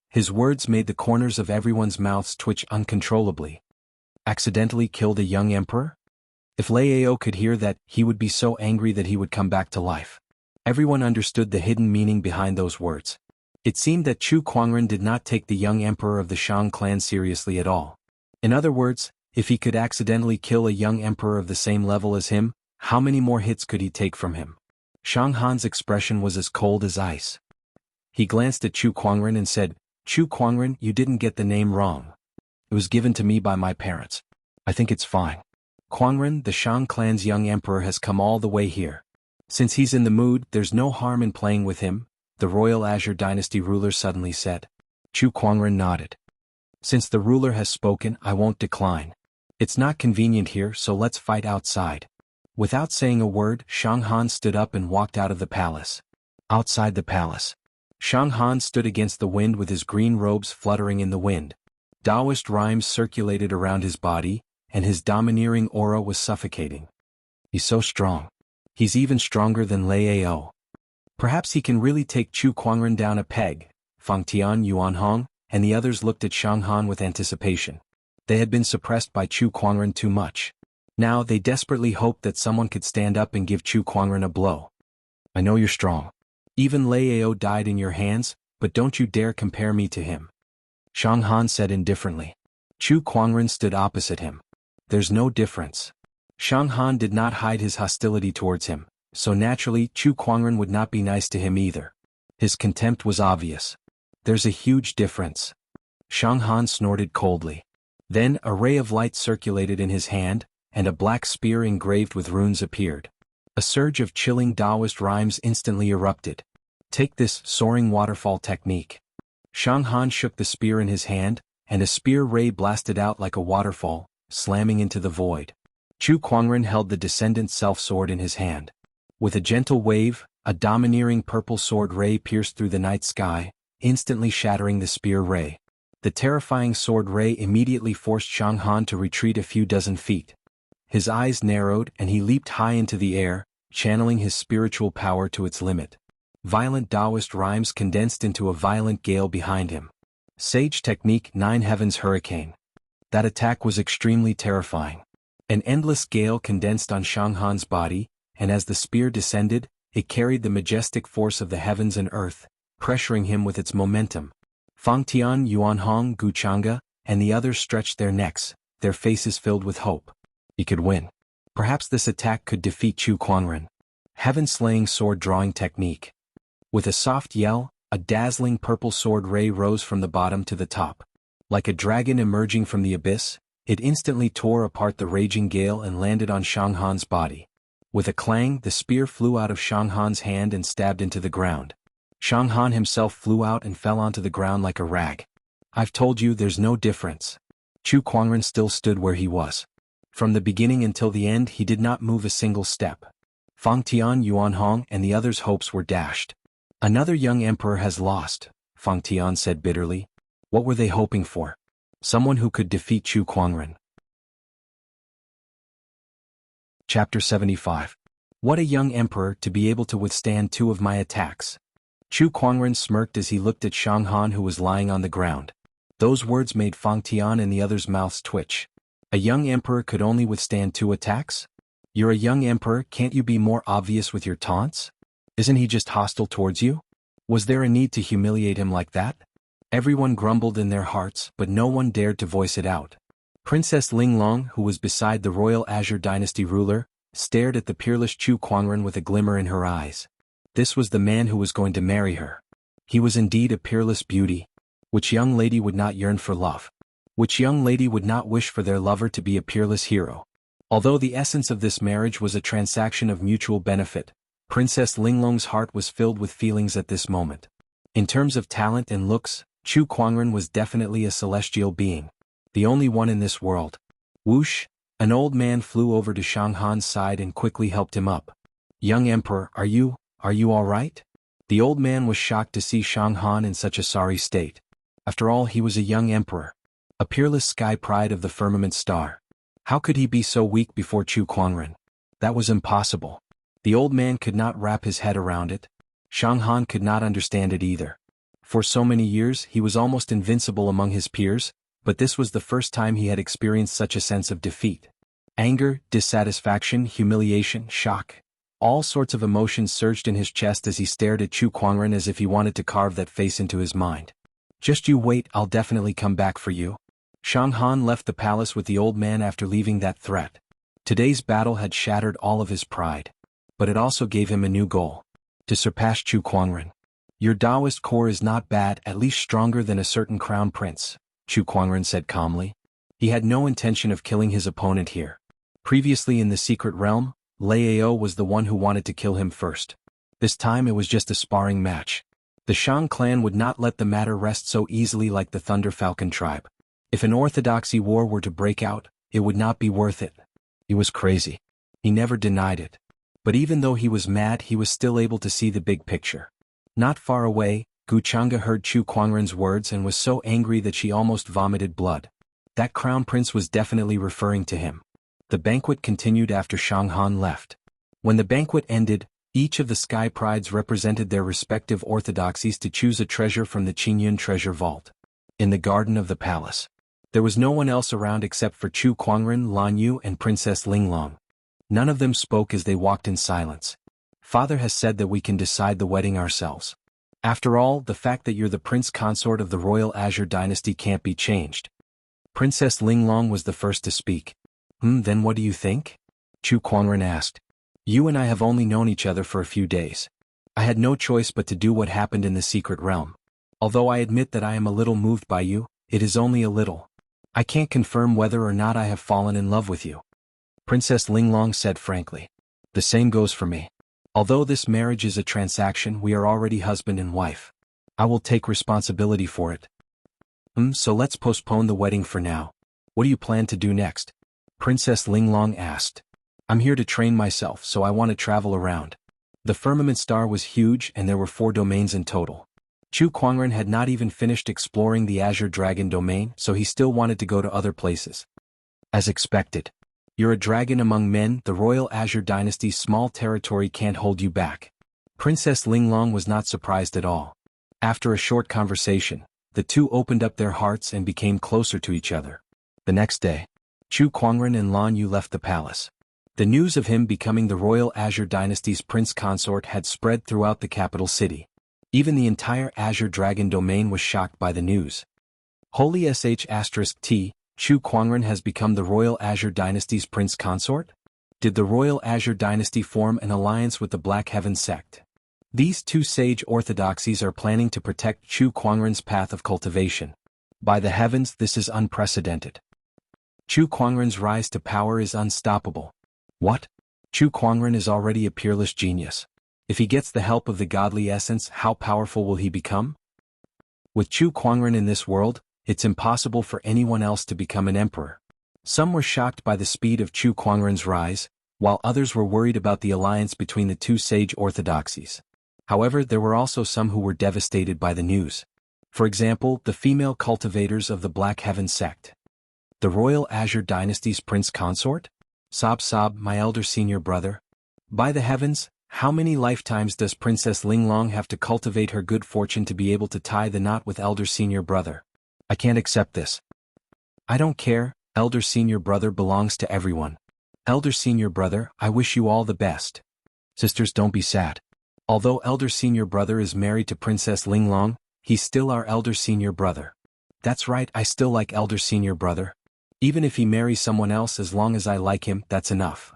His words made the corners of everyone's mouths twitch uncontrollably. Accidentally killed a young emperor? If Lao could hear that, he would be so angry that he would come back to life. Everyone understood the hidden meaning behind those words. It seemed that Chu Kuangren did not take the young emperor of the Shang clan seriously at all. In other words, if he could accidentally kill a young emperor of the same level as him, how many more hits could he take from him? Shang Han's expression was as cold as ice. He glanced at Chu Kuangren and said, Chu Kuangren, you didn't get the name wrong. It was given to me by my parents. I think it's fine. Kuangren, the Shang clan's young emperor, has come all the way here. Since he's in the mood, there's no harm in playing with him, the Royal Azure Dynasty ruler suddenly said. Chu Kuangren nodded. Since the ruler has spoken, I won't decline. It's not convenient here, so let's fight outside. Without saying a word, Shang Han stood up and walked out of the palace. Outside the palace, Shang Han stood against the wind with his green robes fluttering in the wind. Taoist rhymes circulated around his body, and his domineering aura was suffocating. He's so strong. He's even stronger than Lei Ao. Perhaps he can really take Chu Kuangren down a peg. Fang Tian, Yuan Hong, and the others looked at Shang Han with anticipation. They had been suppressed by Chu Kuangren too much. Now they desperately hoped that someone could stand up and give Chu Kuangren a blow. I know you're strong. Even Lei Ao died in your hands, but don't you dare compare me to him. Shang Han said indifferently. Chu Kuangren stood opposite him. There's no difference. Shang Han did not hide his hostility towards him, so naturally Chu Kuangren would not be nice to him either. His contempt was obvious. There's a huge difference. Shang Han snorted coldly. Then a ray of light circulated in his hand, and a black spear engraved with runes appeared. A surge of chilling Taoist rhymes instantly erupted. Take this soaring waterfall technique. Shang Han shook the spear in his hand, and a spear ray blasted out like a waterfall, slamming into the void. Chu Kuangren held the descendant self-sword in his hand. With a gentle wave, a domineering purple sword ray pierced through the night sky, instantly shattering the spear ray. The terrifying sword ray immediately forced Shang Han to retreat a few dozen feet. His eyes narrowed and he leaped high into the air, channeling his spiritual power to its limit. Violent Taoist rhymes condensed into a violent gale behind him. Sage technique 9 Heavens Hurricane. That attack was extremely terrifying. An endless gale condensed on Shang Han's body, and as the spear descended, it carried the majestic force of the heavens and earth, pressuring him with its momentum. Fang Tian, Yuan Hong, Gu Chang'e, and the others stretched their necks, their faces filled with hope. He could win. Perhaps this attack could defeat Chu Kuangren. Heaven-slaying sword-drawing technique. With a soft yell, a dazzling purple sword ray rose from the bottom to the top. Like a dragon emerging from the abyss, it instantly tore apart the raging gale and landed on Shang Han's body. With a clang, the spear flew out of Shang Han's hand and stabbed into the ground. Shang Han himself flew out and fell onto the ground like a rag. I've told you there's no difference. Chu Kuangren still stood where he was. From the beginning until the end he did not move a single step. Fang Tian, Yuan Hong, and the others' hopes were dashed. Another young emperor has lost, Fang Tian said bitterly. What were they hoping for? Someone who could defeat Chu Kuangren. Chapter 75. What a young emperor to be able to withstand 2 of my attacks. Chu Kuangren smirked as he looked at Shang Han who was lying on the ground. Those words made Fang Tian and the others' mouths twitch. A young emperor could only withstand 2 attacks? You're a young emperor, can't you be more obvious with your taunts? Isn't he just hostile towards you? Was there a need to humiliate him like that? Everyone grumbled in their hearts, but no one dared to voice it out. Princess Linglong, who was beside the royal Azure Dynasty ruler, stared at the peerless Chu Kuangren with a glimmer in her eyes. This was the man who was going to marry her. He was indeed a peerless beauty. Which young lady would not yearn for love? Which young lady would not wish for their lover to be a peerless hero? Although the essence of this marriage was a transaction of mutual benefit, Princess Linglong's heart was filled with feelings at this moment. In terms of talent and looks, Chu Kuangren was definitely a celestial being. The only one in this world. Whoosh! An old man flew over to Shang Han's side and quickly helped him up. Young Emperor, are you all right? The old man was shocked to see Shang Han in such a sorry state. After all, he was a young emperor. A peerless sky pride of the firmament star. How could he be so weak before Chu Kuangren? That was impossible. The old man could not wrap his head around it. Shang Han could not understand it either. For so many years he was almost invincible among his peers, but this was the first time he had experienced such a sense of defeat. Anger, dissatisfaction, humiliation, shock. All sorts of emotions surged in his chest as he stared at Chu Kuangren as if he wanted to carve that face into his mind. Just you wait, I'll definitely come back for you. Shang Han left the palace with the old man after leaving that threat. Today's battle had shattered all of his pride. But it also gave him a new goal. To surpass Chu Kuangren. Your Taoist core is not bad, at least stronger than a certain crown prince, Chu Kuangren said calmly. He had no intention of killing his opponent here. Previously in the secret realm, Lei Ao was the one who wanted to kill him first. This time it was just a sparring match. The Shang clan would not let the matter rest so easily like the Thunder Falcon tribe. If an orthodoxy war were to break out, it would not be worth it. He was crazy. He never denied it. But even though he was mad, he was still able to see the big picture. Not far away, Gu Chang'e heard Chu Kuangren's words and was so angry that she almost vomited blood. That crown prince was definitely referring to him. The banquet continued after Shang Han left. When the banquet ended, each of the Sky Prides represented their respective orthodoxies to choose a treasure from the Qingyun treasure vault. In the garden of the palace, there was no one else around except for Chu Kuangren, Lan Yu, and Princess Linglong. None of them spoke as they walked in silence. Father has said that we can decide the wedding ourselves. After all, the fact that you're the prince consort of the royal Azure dynasty can't be changed. Princess Linglong was the first to speak. Then what do you think? Chu Kuangren asked. You and I have only known each other for a few days. I had no choice but to do what happened in the secret realm. Although I admit that I am a little moved by you, it is only a little. I can't confirm whether or not I have fallen in love with you. Princess Linglong said frankly. The same goes for me. Although this marriage is a transaction, we are already husband and wife. I will take responsibility for it. So let's postpone the wedding for now. What do you plan to do next? Princess Linglong asked. I'm here to train myself, so I want to travel around. The firmament star was huge and there were 4 domains in total. Chu Kuangren had not even finished exploring the Azure Dragon domain, so he still wanted to go to other places. As expected. You're a dragon among men, the royal Azure dynasty's small territory can't hold you back. Princess Linglong was not surprised at all. After a short conversation, the two opened up their hearts and became closer to each other. The next day, Chu Kuangren and Lan Yu left the palace. The news of him becoming the royal Azure dynasty's prince consort had spread throughout the capital city. Even the entire Azure Dragon domain was shocked by the news. Holy *T, Chu Kuangren has become the royal Azure dynasty's prince consort? Did the royal Azure dynasty form an alliance with the Black Heaven sect? These two sage orthodoxies are planning to protect Chu Kuangren's path of cultivation. By the heavens, this is unprecedented. Chu Kuangren's rise to power is unstoppable. What? Chu Kuangren is already a peerless genius. If he gets the help of the godly essence, how powerful will he become? With Chu Kuangren in this world, it's impossible for anyone else to become an emperor. Some were shocked by the speed of Chu Kuangren's rise, while others were worried about the alliance between the two sage orthodoxies. However, there were also some who were devastated by the news. For example, the female cultivators of the Black Heaven sect. The royal Azure dynasty's prince consort? Sob, my elder senior brother. By the heavens, how many lifetimes does Princess Linglong have to cultivate her good fortune to be able to tie the knot with elder senior brother? I can't accept this. I don't care, elder senior brother belongs to everyone. Elder senior brother, I wish you all the best. Sisters, don't be sad. Although elder senior brother is married to Princess Linglong, he's still our elder senior brother. That's right, I still like elder senior brother. Even if he marries someone else, as long as I like him, that's enough.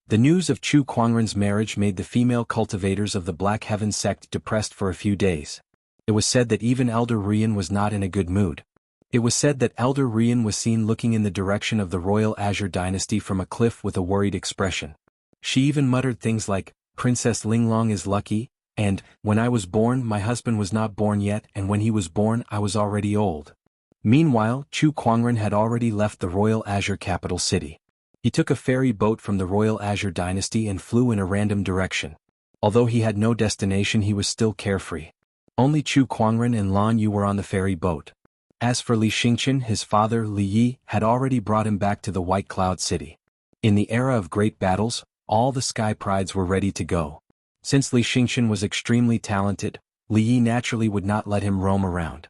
The news of Chu Kuangren's marriage made the female cultivators of the Black Heaven sect depressed for a few days. It was said that even Elder Rian was not in a good mood. It was said that Elder Rian was seen looking in the direction of the royal Azure dynasty from a cliff with a worried expression. She even muttered things like, Princess Linglong is lucky, and, when I was born, my husband was not born yet, and when he was born, I was already old. Meanwhile, Chu Kuangren had already left the royal Azure capital city. He took a ferry boat from the royal Azure dynasty and flew in a random direction. Although he had no destination, he was still carefree. Only Chu Kuangren and Lan Yu were on the ferry boat. As for Li Xingqian, his father, Li Yi, had already brought him back to the White Cloud City. In the era of great battles, all the Sky Prides were ready to go. Since Li Xingqian was extremely talented, Li Yi naturally would not let him roam around.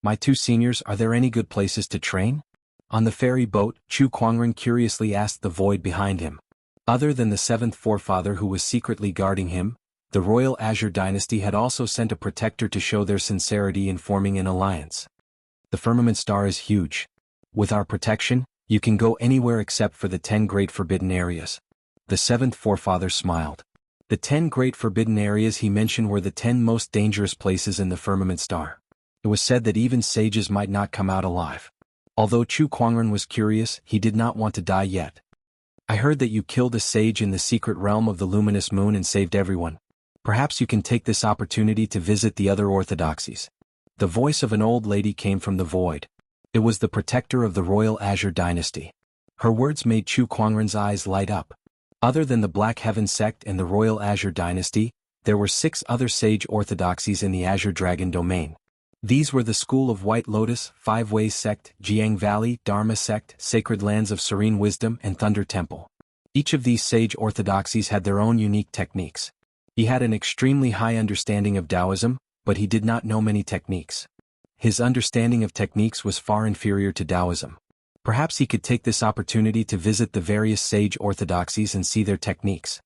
My two seniors, are there any good places to train? On the ferry boat, Chu Kuangren curiously asked the void behind him. Other than the seventh forefather who was secretly guarding him, the royal Azure dynasty had also sent a protector to show their sincerity in forming an alliance. The firmament star is huge. With our protection, you can go anywhere except for the 10 great forbidden areas. The seventh forefather smiled. The 10 great forbidden areas he mentioned were the 10 most dangerous places in the firmament star. It was said that even sages might not come out alive. Although Chu Kuangren was curious, he did not want to die yet. I heard that you killed a sage in the secret realm of the luminous moon and saved everyone. Perhaps you can take this opportunity to visit the other orthodoxies. The voice of an old lady came from the void. It was the protector of the royal Azure dynasty. Her words made Chu Kuangren's eyes light up. Other than the Black Heaven sect and the royal Azure dynasty, there were 6 other sage orthodoxies in the Azure Dragon domain. These were the School of White Lotus, Five Ways sect, Jiang Valley, Dharma sect, Sacred Lands of Serene Wisdom, and Thunder Temple. Each of these sage orthodoxies had their own unique techniques. He had an extremely high understanding of Taoism, but he did not know many techniques. His understanding of techniques was far inferior to Taoism. Perhaps he could take this opportunity to visit the various sage orthodoxies and see their techniques.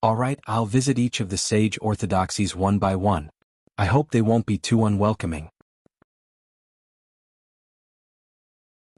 Alright, I'll visit each of the sage orthodoxies one by one. I hope they won't be too unwelcoming.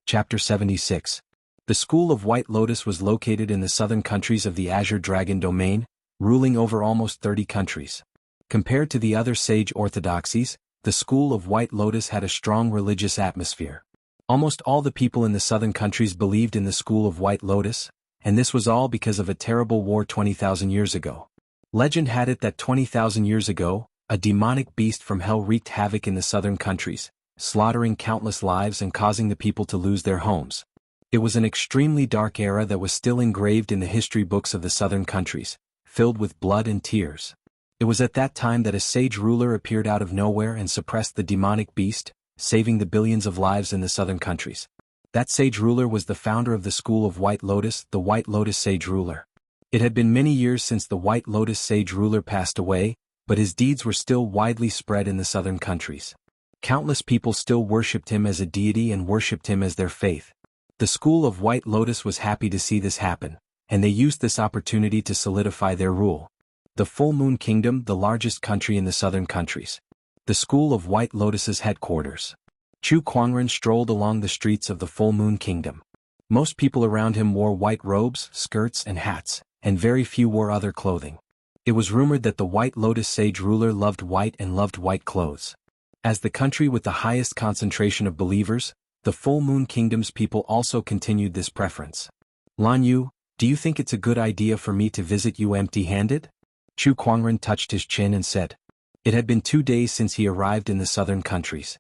Chapter 76. The School of White Lotus was located in the southern countries of the Azure Dragon domain, ruling over almost 30 countries. Compared to the other sage orthodoxies, the School of White Lotus had a strong religious atmosphere. Almost all the people in the southern countries believed in the School of White Lotus, and this was all because of a terrible war 20,000 years ago. Legend had it that 20,000 years ago, a demonic beast from hell wreaked havoc in the southern countries, slaughtering countless lives and causing the people to lose their homes. It was an extremely dark era that was still engraved in the history books of the southern countries, filled with blood and tears. It was at that time that a sage ruler appeared out of nowhere and suppressed the demonic beast, saving the billions of lives in the southern countries. That sage ruler was the founder of the School of White Lotus, the White Lotus Sage Ruler. It had been many years since the White Lotus Sage Ruler passed away, but his deeds were still widely spread in the southern countries. Countless people still worshipped him as a deity and worshipped him as their faith. The School of White Lotus was happy to see this happen, and they used this opportunity to solidify their rule. The Full Moon Kingdom, the largest country in the southern countries. The School of White Lotus's headquarters. Chu Kuangren strolled along the streets of the Full Moon Kingdom. Most people around him wore white robes, skirts, and hats, and very few wore other clothing. It was rumored that the White Lotus Sage Ruler loved white and loved white clothes. As the country with the highest concentration of believers, the Full Moon Kingdom's people also continued this preference. Lan Yu, do you think it's a good idea for me to visit you empty-handed? Chu Kuangren touched his chin and said. It had been 2 days since he arrived in the southern countries.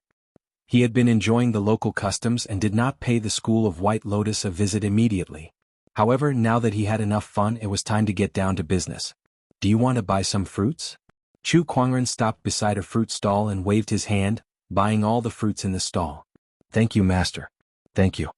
He had been enjoying the local customs and did not pay the School of White Lotus a visit immediately. However, now that he had enough fun, it was time to get down to business. Do you want to buy some fruits? Chu Kuangren stopped beside a fruit stall and waved his hand, buying all the fruits in the stall. Thank you, master. Thank you.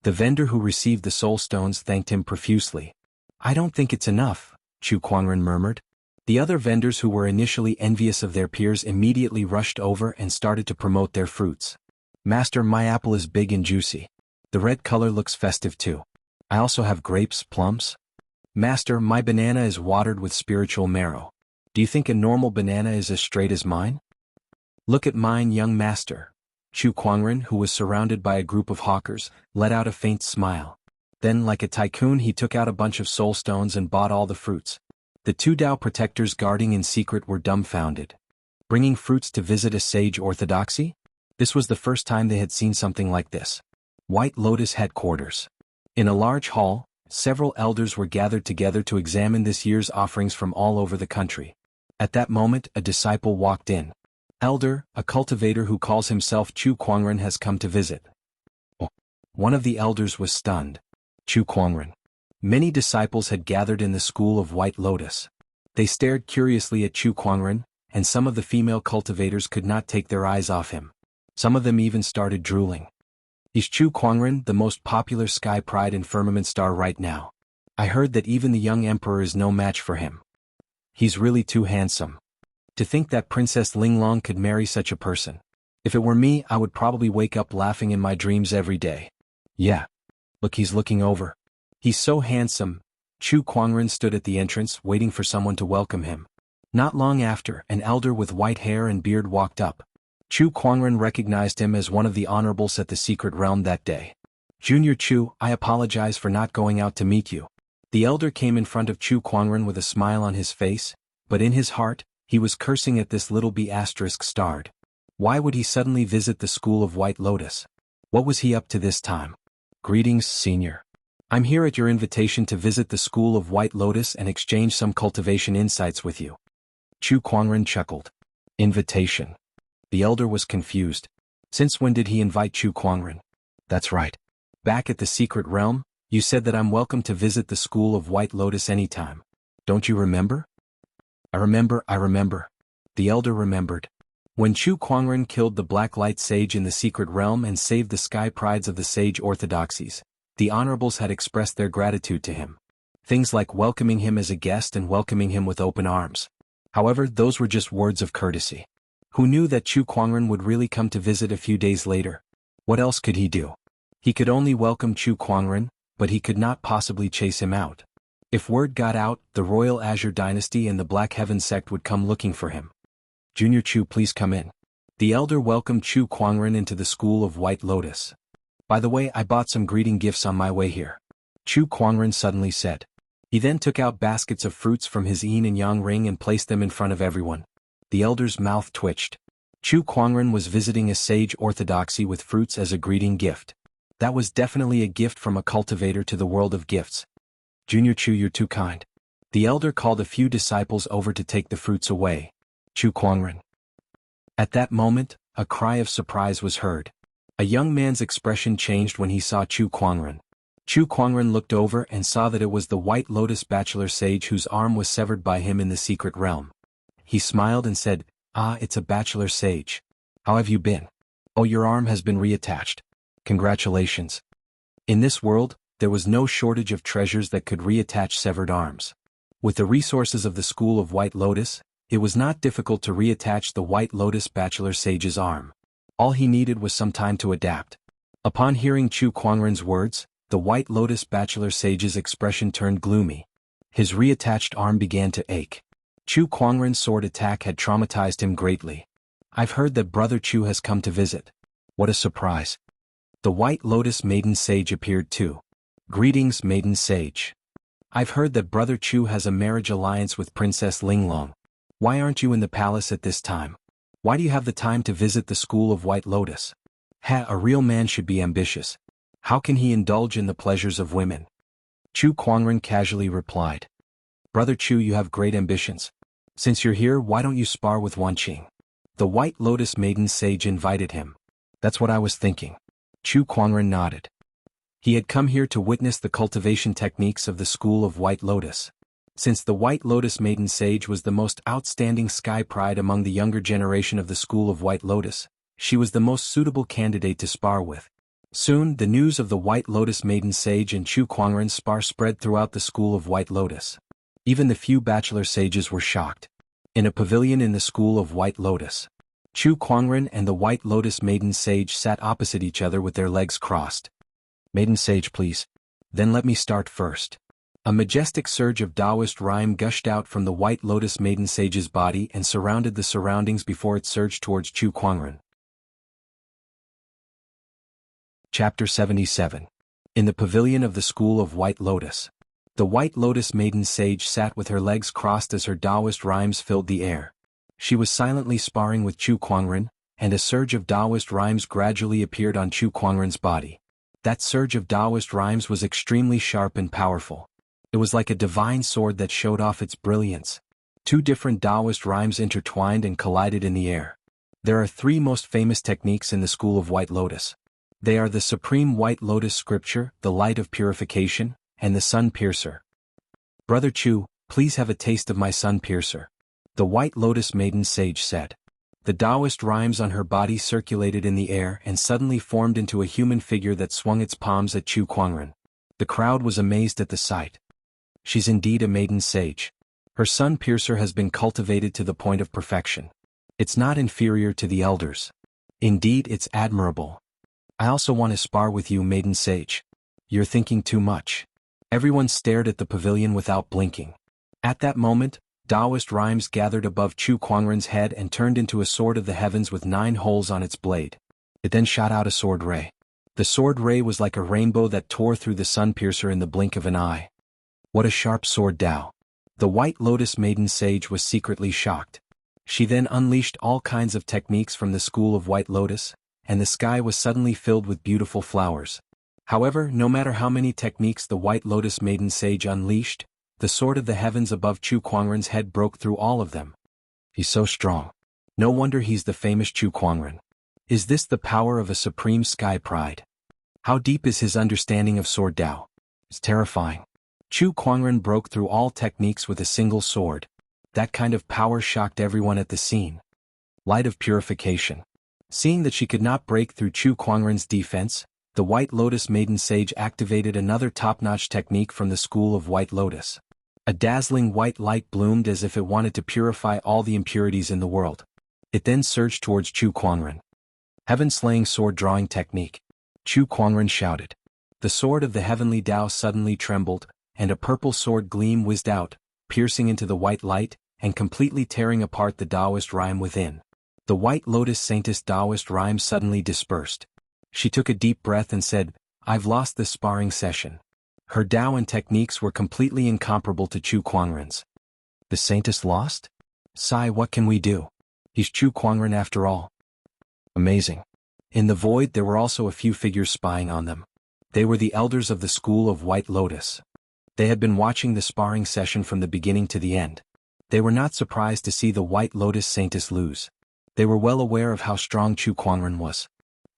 The vendor who received the soul stones thanked him profusely. I don't think it's enough, Chu Kuangren murmured. The other vendors who were initially envious of their peers immediately rushed over and started to promote their fruits. Master, my apple is big and juicy. The red color looks festive too. I also have grapes, plums. Master, my banana is watered with spiritual marrow. Do you think a normal banana is as straight as mine? Look at mine, young master. Chu Kuangren, who was surrounded by a group of hawkers, let out a faint smile. Then, like a tycoon, he took out a bunch of soul stones and bought all the fruits. The 2 Tao protectors guarding in secret were dumbfounded. Bringing fruits to visit a sage orthodoxy? This was the first time they had seen something like this. White Lotus headquarters. In a large hall, several elders were gathered together to examine this year's offerings from all over the country. At that moment, a disciple walked in. Elder, a cultivator who calls himself Chu Kuangren has come to visit. Oh. One of the elders was stunned. Chu Kuangren. Many disciples had gathered in the School of White Lotus. They stared curiously at Chu Kuangren, and some of the female cultivators could not take their eyes off him. Some of them even started drooling. Is Chu Kuangren the most popular sky pride and firmament star right now? I heard that even the young emperor is no match for him. He's really too handsome. To think that Princess Linglong could marry such a person. If it were me, I would probably wake up laughing in my dreams every day. Yeah. Look, he's looking over. He's so handsome. Chu Kuangren stood at the entrance waiting for someone to welcome him. Not long after, an elder with white hair and beard walked up. Chu Kuangren recognized him as one of the honorables at the secret realm that day. Junior Chu, I apologize for not going out to meet you. The elder came in front of Chu Kuangren with a smile on his face, but in his heart, he was cursing at this little b** starred. Why would he suddenly visit the School of White Lotus? What was he up to this time? Greetings, senior. I'm here at your invitation to visit the School of White Lotus and exchange some cultivation insights with you. Chu Kuangren chuckled. Invitation. The elder was confused. Since when did he invite Chu Kuangren? That's right. Back at the secret realm, you said that I'm welcome to visit the School of White Lotus anytime. Don't you remember? I remember. The elder remembered. When Chu Kuangren killed the Black Light Sage in the secret realm and saved the sky prides of the sage orthodoxies, the honorables had expressed their gratitude to him. Things like welcoming him as a guest and welcoming him with open arms. However, those were just words of courtesy. Who knew that Chu Kuangren would really come to visit a few days later? What else could he do? He could only welcome Chu Kuangren, but he could not possibly chase him out. If word got out, the Royal Azure Dynasty and the Black Heaven sect would come looking for him. Junior Chu, please come in. The elder welcomed Chu Kuangren into the School of White Lotus. By the way, I bought some greeting gifts on my way here. Chu Kuangren suddenly said. He then took out baskets of fruits from his yin and yang ring and placed them in front of everyone. The elder's mouth twitched. Chu Kuangren was visiting a sage orthodoxy with fruits as a greeting gift. That was definitely a gift from a cultivator to the world of gifts. Junior Chu, you're too kind. The elder called a few disciples over to take the fruits away. Chu Kuangren. At that moment, a cry of surprise was heard. A young man's expression changed when he saw Chu Kuangren. Chu Kuangren looked over and saw that it was the White Lotus bachelor sage whose arm was severed by him in the secret realm. He smiled and said, "Ah, it's a bachelor sage. How have you been? Oh, your arm has been reattached. Congratulations." In this world, there was no shortage of treasures that could reattach severed arms. With the resources of the School of White Lotus, it was not difficult to reattach the White Lotus bachelor sage's arm. All he needed was some time to adapt. Upon hearing Chu Kuangren's words, the White Lotus bachelor sage's expression turned gloomy. His reattached arm began to ache. Chu Kuangren's sword attack had traumatized him greatly. I've heard that Brother Chu has come to visit. What a surprise. The White Lotus Maiden Sage appeared too. Greetings, Maiden Sage. I've heard that Brother Chu has a marriage alliance with Princess Linglong. Why aren't you in the palace at this time? Why do you have the time to visit the School of White Lotus? A real man should be ambitious. How can he indulge in the pleasures of women? Chu Kuangren casually replied. Brother Chu, you have great ambitions. Since you're here, why don't you spar with Wanqing? The White Lotus Maiden Sage invited him. That's what I was thinking. Chu Kuangren nodded. He had come here to witness the cultivation techniques of the School of White Lotus. Since the White Lotus Maiden Sage was the most outstanding sky pride among the younger generation of the School of White Lotus, she was the most suitable candidate to spar with. Soon, the news of the White Lotus Maiden Sage and Chu Kuangren's spar spread throughout the School of White Lotus. Even the few bachelor sages were shocked. In a pavilion in the School of White Lotus, Chu Kuangren and the White Lotus Maiden Sage sat opposite each other with their legs crossed. Maiden Sage, please. Then let me start first. A majestic surge of Taoist rhyme gushed out from the White Lotus Maiden Sage's body and surrounded the surroundings before it surged towards Chu Kuangren. Chapter 77. In the pavilion of the School of White Lotus. The White Lotus Maiden Sage sat with her legs crossed as her Taoist rhymes filled the air. She was silently sparring with Chu Kuangren, and a surge of Taoist rhymes gradually appeared on Chu Kuangren's body. That surge of Taoist rhymes was extremely sharp and powerful. It was like a divine sword that showed off its brilliance. Two different Taoist rhymes intertwined and collided in the air. There are three most famous techniques in the School of White Lotus. They are the Supreme White Lotus Scripture, the Light of Purification, and the Sun Piercer. Brother Chu, please have a taste of my Sun Piercer. The White Lotus Maiden Sage said. The Taoist rhymes on her body circulated in the air and suddenly formed into a human figure that swung its palms at Chu Kuangren. The crowd was amazed at the sight. She's indeed a maiden sage. Her Sun Piercer has been cultivated to the point of perfection. It's not inferior to the elders. Indeed, it's admirable. I also want to spar with you, Maiden Sage. You're thinking too much. Everyone stared at the pavilion without blinking. At that moment, Taoist rhymes gathered above Chu Kuangren's head and turned into a sword of the heavens with 9 holes on its blade. It then shot out a sword ray. The sword ray was like a rainbow that tore through the Sun Piercer in the blink of an eye. What a sharp sword, Tao. The White Lotus Maiden Sage was secretly shocked. She then unleashed all kinds of techniques from the School of White Lotus, and the sky was suddenly filled with beautiful flowers. However, no matter how many techniques the White Lotus Maiden Sage unleashed, the sword of the heavens above Chu Kuangren's head broke through all of them. He's so strong. No wonder he's the famous Chu Kuangren. Is this the power of a supreme sky pride? How deep is his understanding of sword Tao? It's terrifying. Chu Kuangren broke through all techniques with a single sword. That kind of power shocked everyone at the scene. Light of purification. Seeing that she could not break through Chu Kuangren's defense, the White Lotus Maiden Sage activated another top-notch technique from the school of White Lotus. A dazzling white light bloomed as if it wanted to purify all the impurities in the world. It then surged towards Chu Kuangren. Heaven-slaying sword-drawing technique. Chu Kuangren shouted. The sword of the heavenly Tao suddenly trembled, and a purple sword gleam whizzed out, piercing into the white light, and completely tearing apart the Taoist rhyme within. The White Lotus Saintess Taoist rhyme suddenly dispersed. She took a deep breath and said, "I've lost this sparring session." Her Tao and techniques were completely incomparable to Chu Kuangren's. The Saintess lost? Sigh, what can we do? He's Chu Kuangren after all. Amazing. In the void there were also a few figures spying on them. They were the elders of the school of White Lotus. They had been watching the sparring session from the beginning to the end. They were not surprised to see the White Lotus Saintess lose. They were well aware of how strong Chu Kuangren was.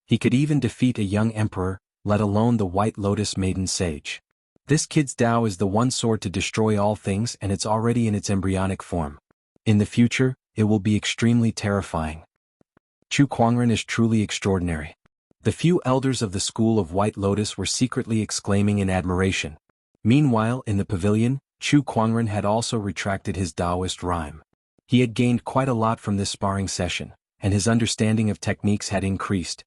He could even defeat a young emperor, let alone the White Lotus Maiden Sage. This kid's Tao is the one sword to destroy all things, and it's already in its embryonic form. In the future, it will be extremely terrifying. Chu Kuangren is truly extraordinary. The few elders of the school of White Lotus were secretly exclaiming in admiration. Meanwhile, in the pavilion, Chu Kuangren had also retracted his Taoist rhyme. He had gained quite a lot from this sparring session, and his understanding of techniques had increased.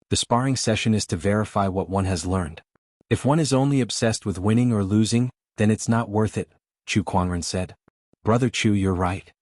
The sparring session is to verify what one has learned. If one is only obsessed with winning or losing, then it's not worth it, Chu Kuangren said. Brother Chu, you're right.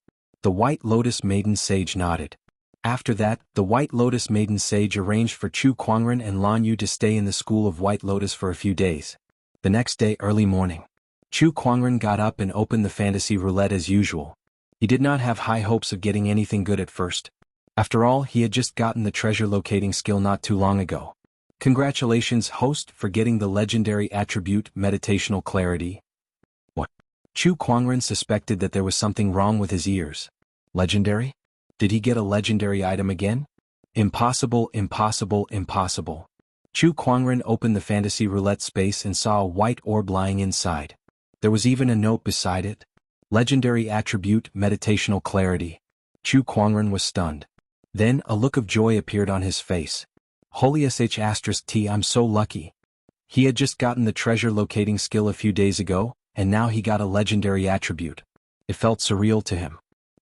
The White Lotus Maiden Sage nodded. After that, the White Lotus Maiden Sage arranged for Chu Kuangren and Lan Yu to stay in the school of White Lotus for a few days. The next day, early morning, Chu Kuangren got up and opened the fantasy roulette as usual. He did not have high hopes of getting anything good at first. After all, he had just gotten the treasure locating skill not too long ago. Congratulations, host, for getting the legendary attribute Meditational Clarity. What? Chu Kuangren suspected that there was something wrong with his ears. Legendary? Did he get a legendary item again? Impossible, impossible, impossible. Chu Kuangren opened the fantasy roulette space and saw a white orb lying inside. There was even a note beside it. Legendary attribute Meditational Clarity. Chu Kuangren was stunned. Then a look of joy appeared on his face. Holy sh*T, I'm so lucky. He had just gotten the treasure locating skill a few days ago, and now he got a legendary attribute. It felt surreal to him.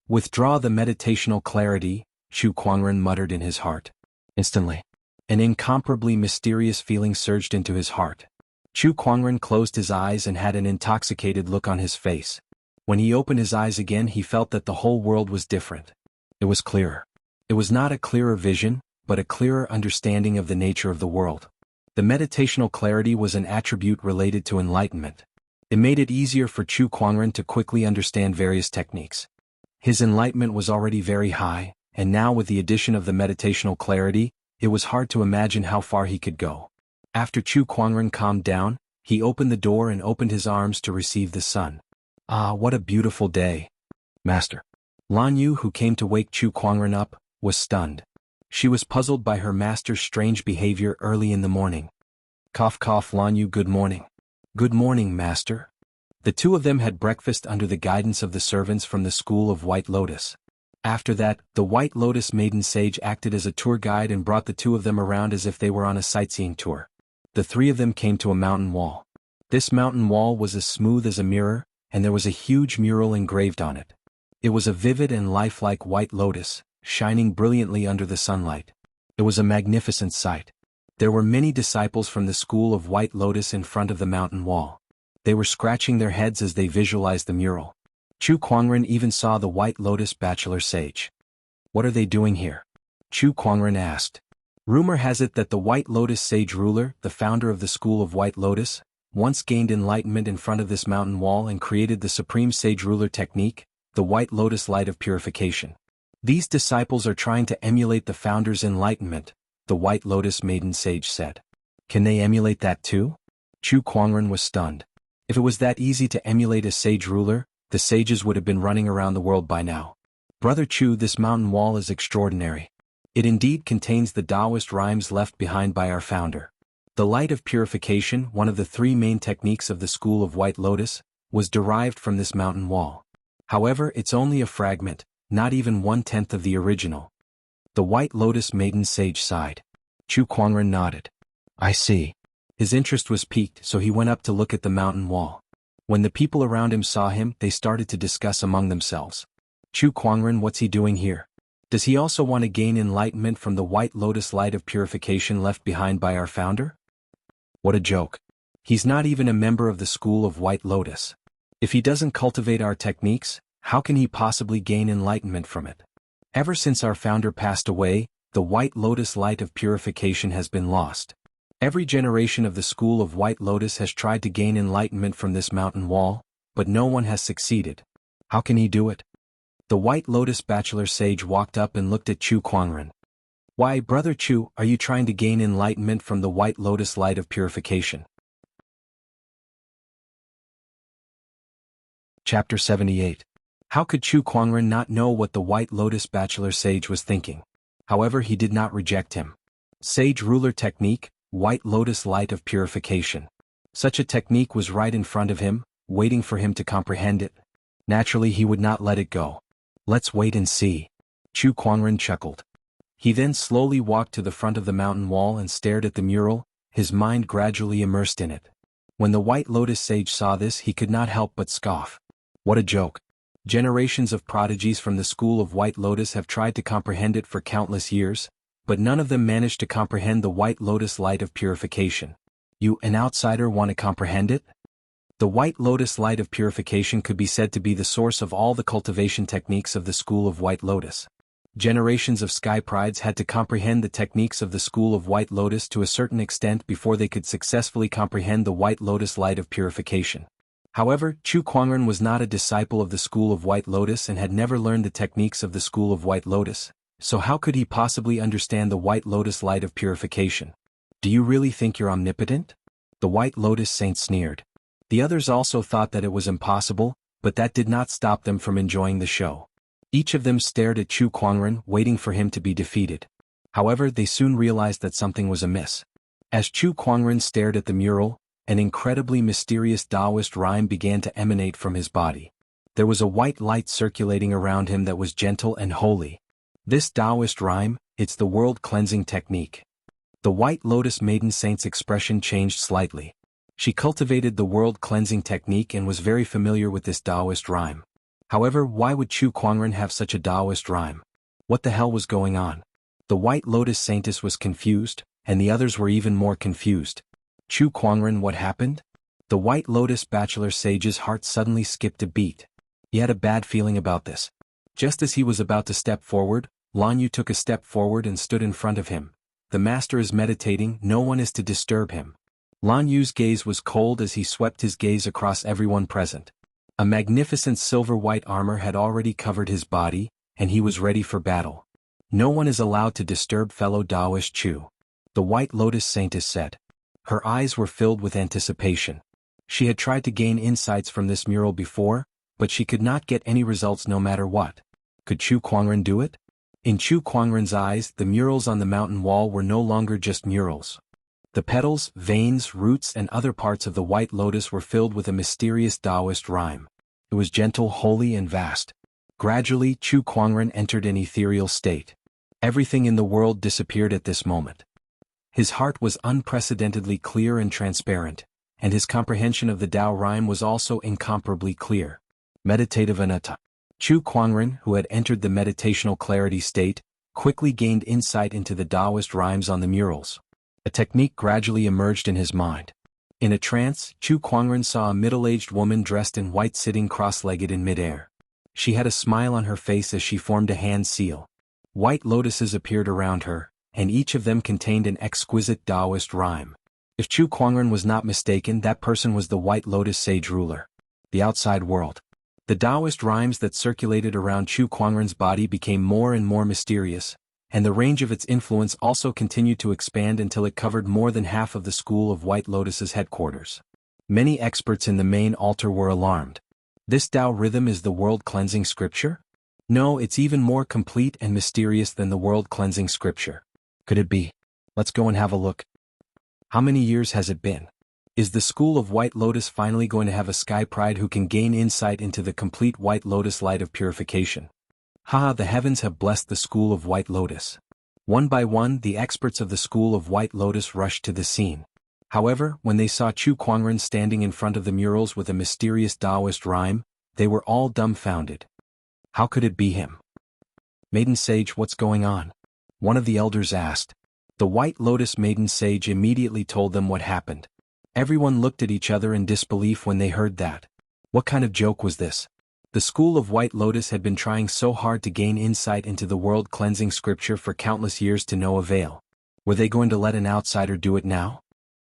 Withdraw the Meditational Clarity, Chu Kuangren muttered in his heart. Instantly, an incomparably mysterious feeling surged into his heart. Chu Kuangren closed his eyes and had an intoxicated look on his face. When he opened his eyes again, he felt that the whole world was different. It was clearer. It was not a clearer vision, but a clearer understanding of the nature of the world. The Meditational Clarity was an attribute related to enlightenment. It made it easier for Chu Kuangren to quickly understand various techniques. His enlightenment was already very high, and now with the addition of the Meditational Clarity, it was hard to imagine how far he could go. After Chu Kuangren calmed down, he opened the door and opened his arms to receive the sun. Ah, what a beautiful day. Master. Lan Yu, who came to wake Chu Kuangren up, was stunned. She was puzzled by her master's strange behavior early in the morning. Cough cough, Lan Yu, good morning. Good morning, master. The two of them had breakfast under the guidance of the servants from the school of White Lotus. After that, the White Lotus Maiden Sage acted as a tour guide and brought the two of them around as if they were on a sightseeing tour. The three of them came to a mountain wall. This mountain wall was as smooth as a mirror, and there was a huge mural engraved on it. It was a vivid and lifelike white lotus, shining brilliantly under the sunlight. It was a magnificent sight. There were many disciples from the school of White Lotus in front of the mountain wall. They were scratching their heads as they visualized the mural. Chu Kuangren even saw the White Lotus Bachelor Sage. What are they doing here? Chu Kuangren asked. Rumor has it that the White Lotus Sage ruler, the founder of the school of White Lotus, once gained enlightenment in front of this mountain wall and created the supreme sage ruler technique, the White Lotus Light of Purification. These disciples are trying to emulate the founder's enlightenment, the White Lotus Maiden Sage said. Can they emulate that too? Chu Kuangren was stunned. If it was that easy to emulate a sage ruler, the sages would have been running around the world by now. Brother Chu, this mountain wall is extraordinary. It indeed contains the Taoist rhymes left behind by our founder. The light of purification, one of the three main techniques of the school of White Lotus, was derived from this mountain wall. However, it's only a fragment, not even 1/10 of the original. The White Lotus maiden sage sighed. Chu Kuangren nodded. I see. His interest was piqued, so he went up to look at the mountain wall. When the people around him saw him, they started to discuss among themselves. Chu Kuangren, what's he doing here? Does he also want to gain enlightenment from the White Lotus light of purification left behind by our founder? What a joke. He's not even a member of the school of White Lotus. If he doesn't cultivate our techniques, how can he possibly gain enlightenment from it? Ever since our founder passed away, the White Lotus light of purification has been lost. Every generation of the school of White Lotus has tried to gain enlightenment from this mountain wall, but no one has succeeded. How can he do it? The White Lotus bachelor sage walked up and looked at Chu Kuangren. Why, Brother Chu, are you trying to gain enlightenment from the White Lotus light of purification? Chapter 78. How could Chu Kuangren not know what the White Lotus bachelor sage was thinking? However, he did not reject him. Sage ruler technique, White Lotus light of purification. Such a technique was right in front of him, waiting for him to comprehend it. Naturally, he would not let it go. Let's wait and see. Chu Kuangren chuckled. He then slowly walked to the front of the mountain wall and stared at the mural, his mind gradually immersed in it. When the White Lotus sage saw this, he could not help but scoff. What a joke. Generations of prodigies from the school of White Lotus have tried to comprehend it for countless years, but none of them managed to comprehend the White Lotus light of purification. You, an outsider, want to comprehend it? The White Lotus light of purification could be said to be the source of all the cultivation techniques of the school of White Lotus. Generations of sky prides had to comprehend the techniques of the school of White Lotus to a certain extent before they could successfully comprehend the White Lotus light of purification. However, Chu Kuangren was not a disciple of the school of White Lotus and had never learned the techniques of the school of White Lotus, so how could he possibly understand the White Lotus light of purification? Do you really think you're omnipotent? The White Lotus saint sneered. The others also thought that it was impossible, but that did not stop them from enjoying the show. Each of them stared at Chu Kuangren, waiting for him to be defeated. However, they soon realized that something was amiss. As Chu Kuangren stared at the mural, an incredibly mysterious Taoist rhyme began to emanate from his body. There was a white light circulating around him that was gentle and holy. This Taoist rhyme, it's the world cleansing technique. The White Lotus maiden saint's expression changed slightly. She cultivated the world cleansing technique and was very familiar with this Taoist rhyme. However, why would Chu Kuangren have such a Taoist rhyme? What the hell was going on? The White Lotus saintess was confused, and the others were even more confused. Chu Kuangren, what happened? The White Lotus bachelor sage's heart suddenly skipped a beat. He had a bad feeling about this. Just as he was about to step forward, Lan Yu took a step forward and stood in front of him. The master is meditating, no one is to disturb him. Lan Yu's gaze was cold as he swept his gaze across everyone present. A magnificent silver-white armor had already covered his body, and he was ready for battle. No one is allowed to disturb fellow Taoist Chu. The White Lotus saintess said. Her eyes were filled with anticipation. She had tried to gain insights from this mural before, but she could not get any results no matter what. Could Chu Kuangren do it? In Chu Kuangren's eyes, the murals on the mountain wall were no longer just murals. The petals, veins, roots and other parts of the White Lotus were filled with a mysterious Taoist rhyme. It was gentle, holy and vast. Gradually, Chu Kuangren entered an ethereal state. Everything in the world disappeared at this moment. His heart was unprecedentedly clear and transparent, and his comprehension of the Tao rhyme was also incomparably clear. Meditative anatta. Chu Kuangren, who had entered the meditational clarity state, quickly gained insight into the Taoist rhymes on the murals. A technique gradually emerged in his mind. In a trance, Chu Kuangren saw a middle-aged woman dressed in white sitting cross-legged in midair. She had a smile on her face as she formed a hand seal. White lotuses appeared around her, and each of them contained an exquisite Taoist rhyme. If Chu Kuangren was not mistaken, that person was the White Lotus sage ruler. The outside world. The Taoist rhymes that circulated around Chu Kuangren's body became more and more mysterious, and the range of its influence also continued to expand until it covered more than half of the school of White Lotus's headquarters. Many experts in the main altar were alarmed. This Tao rhythm is the world-cleansing scripture? No, it's even more complete and mysterious than the world-cleansing scripture. Could it be? Let's go and have a look. How many years has it been? Is the School of White Lotus finally going to have a sky pride who can gain insight into the complete White Lotus light of purification? Haha, the heavens have blessed the School of White Lotus. One by one, the experts of the School of White Lotus rushed to the scene. However, when they saw Chu Kuangren standing in front of the murals with a mysterious Taoist rhyme, they were all dumbfounded. How could it be him? Maiden Sage, what's going on? One of the elders asked. The White Lotus Maiden Sage immediately told them what happened. Everyone looked at each other in disbelief when they heard that. What kind of joke was this? The School of White Lotus had been trying so hard to gain insight into the world-cleansing scripture for countless years to no avail. Were they going to let an outsider do it now?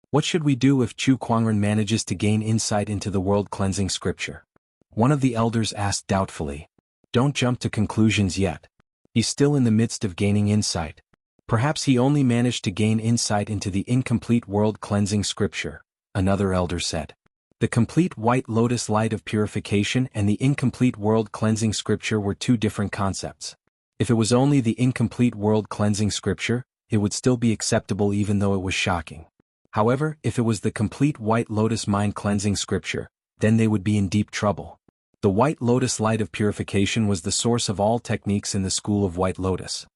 What should we do if Chu Kuangren manages to gain insight into the world-cleansing scripture? One of the elders asked doubtfully. Don't jump to conclusions yet. He's still in the midst of gaining insight. Perhaps he only managed to gain insight into the incomplete world-cleansing scripture, another elder said. The complete White Lotus light of purification and the incomplete world-cleansing scripture were two different concepts. If it was only the incomplete world-cleansing scripture, it would still be acceptable even though it was shocking. However, if it was the complete White Lotus mind-cleansing scripture, then they would be in deep trouble. The White Lotus light of purification was the source of all techniques in the School of White Lotus.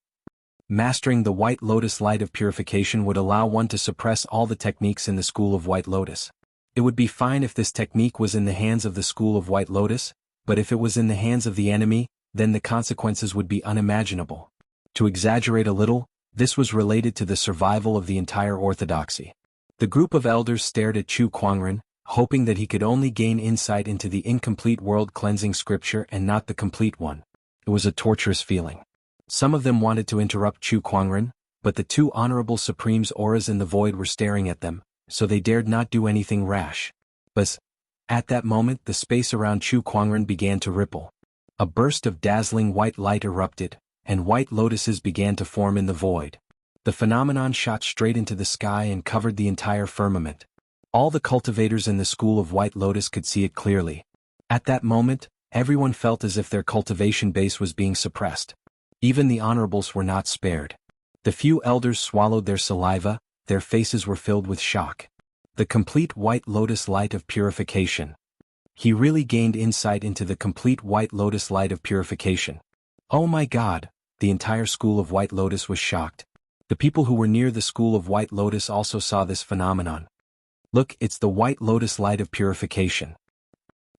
Mastering the White Lotus light of purification would allow one to suppress all the techniques in the School of White Lotus. It would be fine if this technique was in the hands of the School of White Lotus, but if it was in the hands of the enemy, then the consequences would be unimaginable. To exaggerate a little, this was related to the survival of the entire orthodoxy. The group of elders stared at Chu Kuangren, hoping that he could only gain insight into the incomplete world-cleansing scripture and not the complete one. It was a torturous feeling. Some of them wanted to interrupt Chu Kuangren, but the two honorable supremes' auras in the void were staring at them, so they dared not do anything rash. But at that moment the space around Chu Kuangren began to ripple. A burst of dazzling white light erupted, and white lotuses began to form in the void. The phenomenon shot straight into the sky and covered the entire firmament. All the cultivators in the School of White Lotus could see it clearly. At that moment, everyone felt as if their cultivation base was being suppressed. Even the honorables were not spared. The few elders swallowed their saliva, their faces were filled with shock. The complete White Lotus light of purification. He really gained insight into the complete White Lotus light of purification. Oh my God, the entire School of White Lotus was shocked. The people who were near the School of White Lotus also saw this phenomenon. Look, it's the White Lotus light of purification.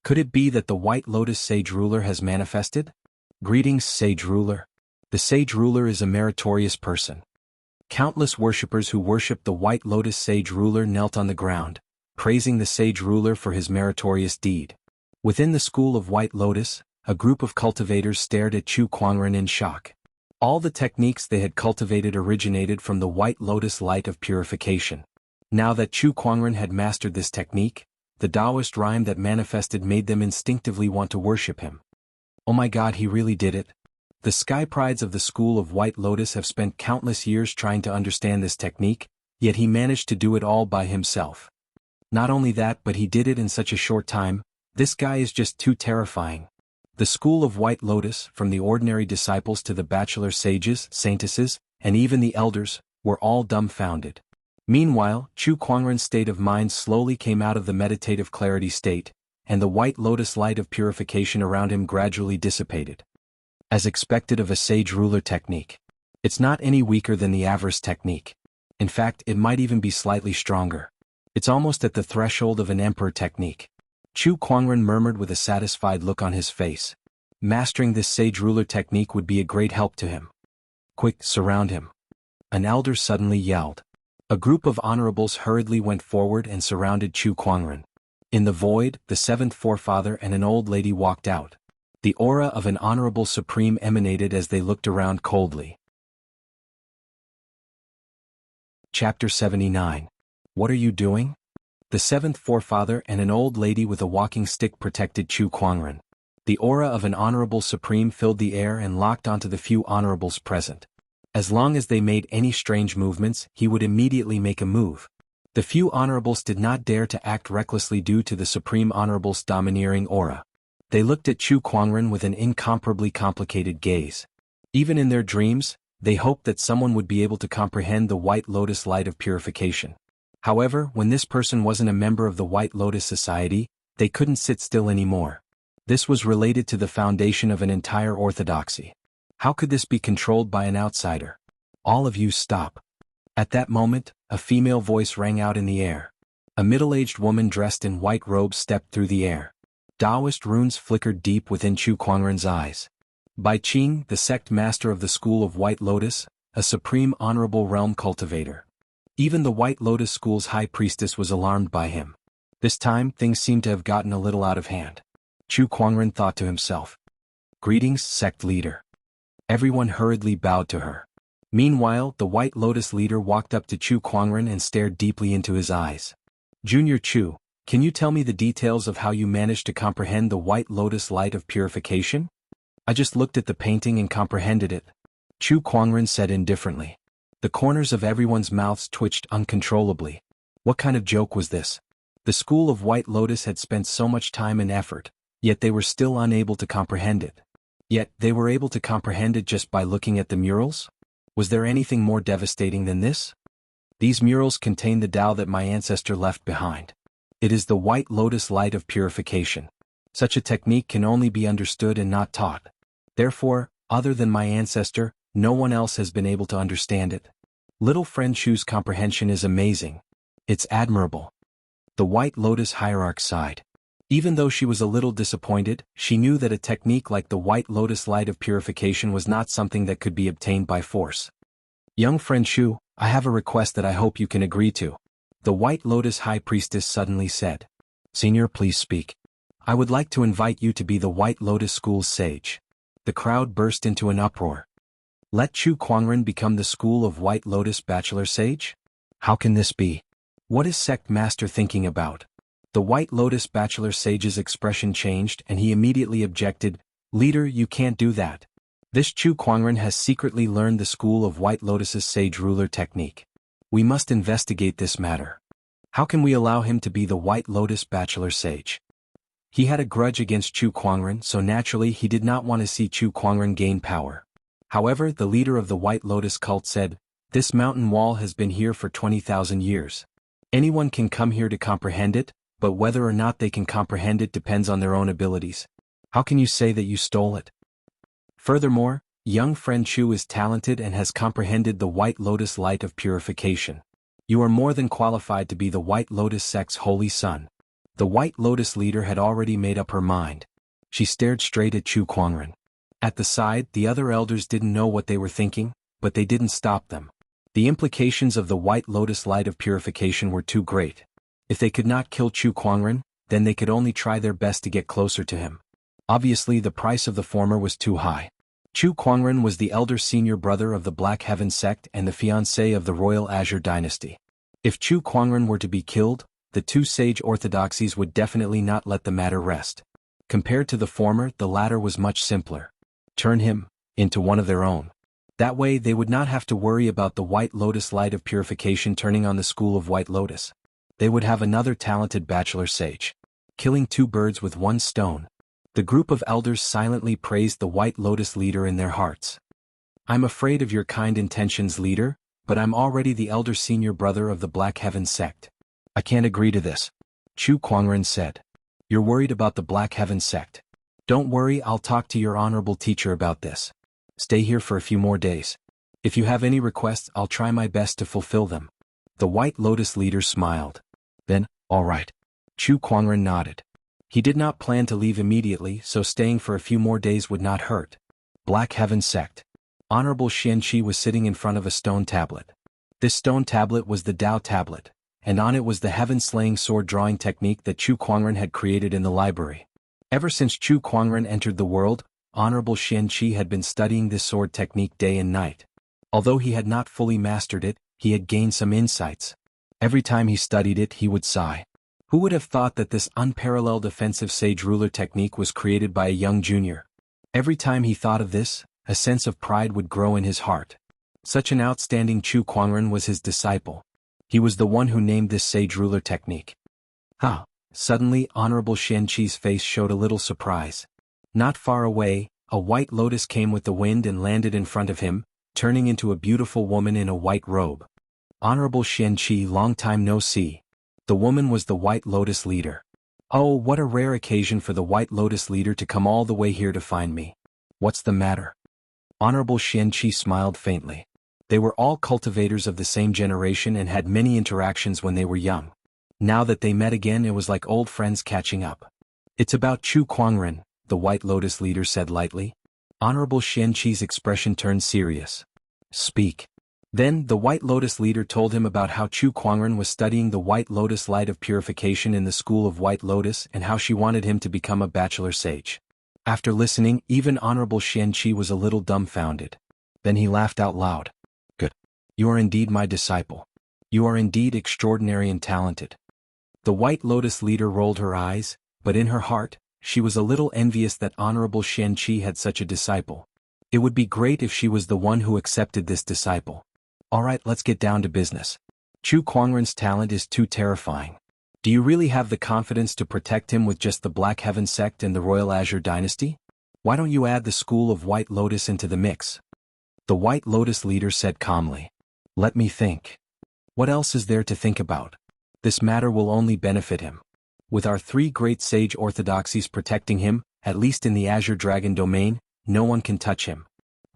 Could it be that the White Lotus Sage Ruler has manifested? Greetings, Sage Ruler. The Sage Ruler is a meritorious person. Countless worshippers who worshipped the White Lotus Sage Ruler knelt on the ground, praising the Sage Ruler for his meritorious deed. Within the School of White Lotus, a group of cultivators stared at Chu Kuangren in shock. All the techniques they had cultivated originated from the White Lotus light of purification. Now that Chu Kuangren had mastered this technique, the Taoist rhyme that manifested made them instinctively want to worship him. Oh my God, he really did it. The sky prides of the School of White Lotus have spent countless years trying to understand this technique, yet he managed to do it all by himself. Not only that, but he did it in such a short time. This guy is just too terrifying. The School of White Lotus, from the ordinary disciples to the bachelor sages, saintesses, and even the elders, were all dumbfounded. Meanwhile, Chu Kuangren's state of mind slowly came out of the meditative clarity state, and the White Lotus light of purification around him gradually dissipated. As expected of a Sage Ruler technique. It's not any weaker than the Avarice technique. In fact, it might even be slightly stronger. It's almost at the threshold of an Emperor technique. Chu Kuangren murmured with a satisfied look on his face. Mastering this Sage Ruler technique would be a great help to him. Quick, surround him. An elder suddenly yelled. A group of honorables hurriedly went forward and surrounded Chu Kuangren. In the void, the seventh forefather and an old lady walked out. The aura of an honorable supreme emanated as they looked around coldly. Chapter 79. What are you doing? The seventh forefather and an old lady with a walking stick protected Chu Kuangren. The aura of an honorable supreme filled the air and locked onto the few honorables present. As long as they made any strange movements, he would immediately make a move. The few honorables did not dare to act recklessly due to the supreme honorable's domineering aura. They looked at Chu Kuangren with an incomparably complicated gaze. Even in their dreams, they hoped that someone would be able to comprehend the White Lotus light of purification. However, when this person wasn't a member of the White Lotus Society, they couldn't sit still anymore. This was related to the foundation of an entire orthodoxy. How could this be controlled by an outsider? All of you stop. At that moment, a female voice rang out in the air. A middle-aged woman dressed in white robes stepped through the air. Taoist runes flickered deep within Chu Kuangren's eyes. Bai Qing, the sect master of the School of White Lotus, a supreme honorable realm cultivator. Even the White Lotus School's high priestess was alarmed by him. This time, things seemed to have gotten a little out of hand. Chu Kuangren thought to himself. Greetings, sect leader. Everyone hurriedly bowed to her. Meanwhile, the White Lotus leader walked up to Chu Kuangren and stared deeply into his eyes. Junior Chu, can you tell me the details of how you managed to comprehend the White Lotus light of purification? I just looked at the painting and comprehended it. Chu Kuangren said indifferently. The corners of everyone's mouths twitched uncontrollably. What kind of joke was this? The School of White Lotus had spent so much time and effort, yet they were still unable to comprehend it. Yet, they were able to comprehend it just by looking at the murals? Was there anything more devastating than this? These murals contain the Tao that my ancestor left behind. It is the White Lotus light of purification. Such a technique can only be understood and not taught. Therefore, other than my ancestor, no one else has been able to understand it. Little friend Chu's comprehension is amazing. It's admirable. The White Lotus hierarch sighed. Even though she was a little disappointed, she knew that a technique like the White Lotus light of purification was not something that could be obtained by force. Young friend Chu, I have a request that I hope you can agree to. The White Lotus high priestess suddenly said. Senior, please speak. I would like to invite you to be the White Lotus School's sage. The crowd burst into an uproar. Let Chu Kuangren become the School of White Lotus Bachelor Sage? How can this be? What is Sect Master thinking about? The White Lotus Bachelor Sage's expression changed and he immediately objected. Leader, you can't do that. This Chu Kuangren has secretly learned the School of White Lotus's Sage Ruler technique. We must investigate this matter. How can we allow him to be the White Lotus Bachelor Sage? He had a grudge against Chu Kuangren, so naturally he did not want to see Chu Kuangren gain power. However, the leader of the White Lotus cult said, this mountain wall has been here for 20,000 years. Anyone can come here to comprehend it, but whether or not they can comprehend it depends on their own abilities. How can you say that you stole it? Furthermore, young friend Chu is talented and has comprehended the White Lotus light of purification. You are more than qualified to be the White Lotus sect's holy son. The White Lotus leader had already made up her mind. She stared straight at Chu Kuangren. At the side, the other elders didn't know what they were thinking, but they didn't stop them. The implications of the White Lotus light of purification were too great. If they could not kill Chu Kuangren, then they could only try their best to get closer to him. Obviously, the price of the former was too high. Chu Kuangren was the elder senior brother of the Black Heaven sect and the fiancé of the Royal Azure dynasty. If Chu Kuangren were to be killed, the two sage orthodoxies would definitely not let the matter rest. Compared to the former, the latter was much simpler. Turn him into one of their own. That way they would not have to worry about the White Lotus light of purification turning on the School of White Lotus. They would have another talented bachelor sage. Killing two birds with one stone. The group of elders silently praised the White Lotus leader in their hearts. I'm afraid of your kind intentions, leader, but I'm already the elder senior brother of the Black Heaven sect. I can't agree to this. Chu Kuangren said. You're worried about the Black Heaven sect. Don't worry, I'll talk to your honorable teacher about this. Stay here for a few more days. If you have any requests, I'll try my best to fulfill them. The White Lotus leader smiled. Then, all right. Chu Kuangren nodded. He did not plan to leave immediately, so staying for a few more days would not hurt. Black Heaven sect. Honorable Xianqi was sitting in front of a stone tablet. This stone tablet was the Tao tablet, and on it was the heaven-slaying sword drawing technique that Chu Kuangren had created in the library. Ever since Chu Kuangren entered the world, Honorable Xianqi had been studying this sword technique day and night. Although he had not fully mastered it, he had gained some insights. Every time he studied it, he would sigh. Who would have thought that this unparalleled offensive sage ruler technique was created by a young junior? Every time he thought of this, a sense of pride would grow in his heart. Such an outstanding Chu Kuangren was his disciple. He was the one who named this sage ruler technique. Suddenly, Honorable Qianqi's face showed a little surprise. Not far away, a white lotus came with the wind and landed in front of him, turning into a beautiful woman in a white robe. Honorable Qianqi, long time no see. The woman was the White Lotus leader. Oh, what a rare occasion for the White Lotus leader to come all the way here to find me. What's the matter? Honorable Qianqi smiled faintly. They were all cultivators of the same generation and had many interactions when they were young. Now that they met again, it was like old friends catching up. It's about Chu Kuangren, the White Lotus leader said lightly. Honorable Qianqi's expression turned serious. Speak. Then, the White Lotus leader told him about how Chu Kuangren was studying the White Lotus light of purification in the school of White Lotus and how she wanted him to become a bachelor sage. After listening, even Honorable Qianqi was a little dumbfounded. Then he laughed out loud. Good. You are indeed my disciple. You are indeed extraordinary and talented. The White Lotus leader rolled her eyes, but in her heart, she was a little envious that Honorable Qianqi had such a disciple. It would be great if she was the one who accepted this disciple. Alright, let's get down to business. Chu Kuangren's talent is too terrifying. Do you really have the confidence to protect him with just the Black Heaven sect and the Royal Azure dynasty? Why don't you add the school of White Lotus into the mix? The White Lotus leader said calmly. Let me think. What else is there to think about? This matter will only benefit him. With our 3 great sage orthodoxies protecting him, at least in the Azure Dragon domain, no one can touch him.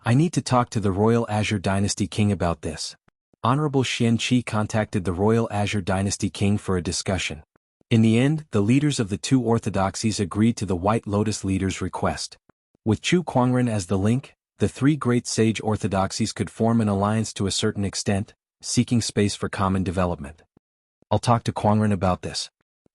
I need to talk to the Royal Azure Dynasty King about this. Honorable Qianqi contacted the Royal Azure Dynasty King for a discussion. In the end, the leaders of the 2 orthodoxies agreed to the White Lotus leader's request. With Chu Kuangren as the link, the 3 great sage orthodoxies could form an alliance to a certain extent, seeking space for common development. I'll talk to Kuangren about this.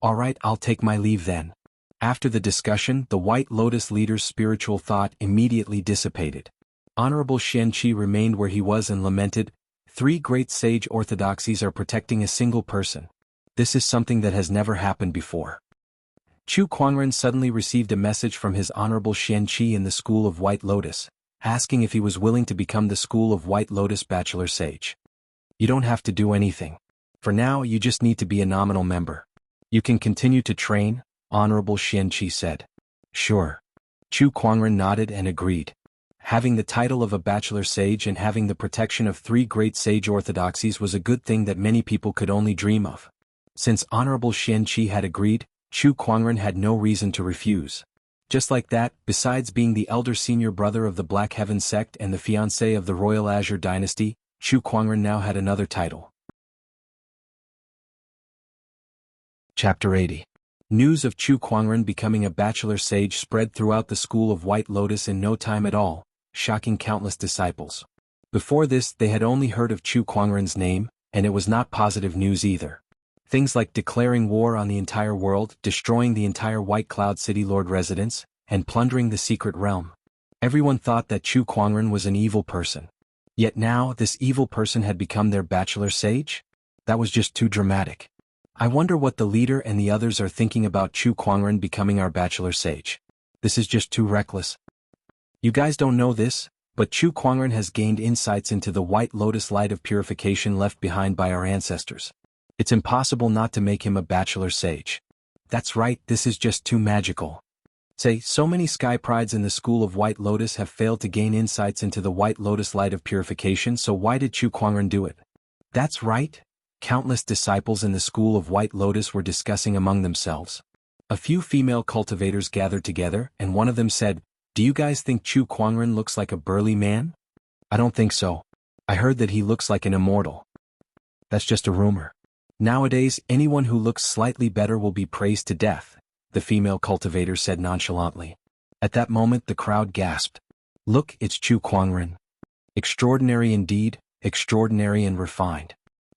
Alright, I'll take my leave then. After the discussion, the White Lotus leader's spiritual thought immediately dissipated. Honorable Qianqi remained where he was and lamented, 3 great sage orthodoxies are protecting a single person. This is something that has never happened before. Chu Kuangren suddenly received a message from his Honorable Qianqi in the School of White Lotus, asking if he was willing to become the School of White Lotus Bachelor Sage. You don't have to do anything. For now, you just need to be a nominal member. You can continue to train, Honorable Qianqi said. Sure. Chu Kuangren nodded and agreed. Having the title of a bachelor sage and having the protection of 3 great sage orthodoxies was a good thing that many people could only dream of. Since Honorable Qianqi had agreed, Chu Kuangren had no reason to refuse. Just like that, besides being the elder senior brother of the Black Heaven sect and the fiancé of the Royal Azure dynasty, Chu Kuangren now had another title. Chapter 80. News of Chu Kuangren becoming a bachelor sage spread throughout the School of White Lotus in no time at all, shocking countless disciples. Before this, they had only heard of Chu Kuangren's name, and it was not positive news either. Things like declaring war on the entire world, destroying the entire White Cloud City Lord residence, and plundering the secret realm. Everyone thought that Chu Kuangren was an evil person. Yet now, this evil person had become their bachelor sage? That was just too dramatic. I wonder what the leader and the others are thinking about Chu Kuangren becoming our bachelor sage. This is just too reckless. You guys don't know this, but Chu Kuangren has gained insights into the White Lotus light of purification left behind by our ancestors. It's impossible not to make him a bachelor sage. That's right, this is just too magical. Say, so many sky prides in the School of White Lotus have failed to gain insights into the White Lotus light of purification, so why did Chu Kuangren do it? That's right. Countless disciples in the School of White Lotus were discussing among themselves. A few female cultivators gathered together, and one of them said, "Do you guys think Chu Kuangren looks like a burly man?" "I don't think so. I heard that he looks like an immortal." "That's just a rumor. Nowadays, anyone who looks slightly better will be praised to death," the female cultivator said nonchalantly. At that moment the crowd gasped. "Look, it's Chu Kuangren. Extraordinary indeed, extraordinary and refined."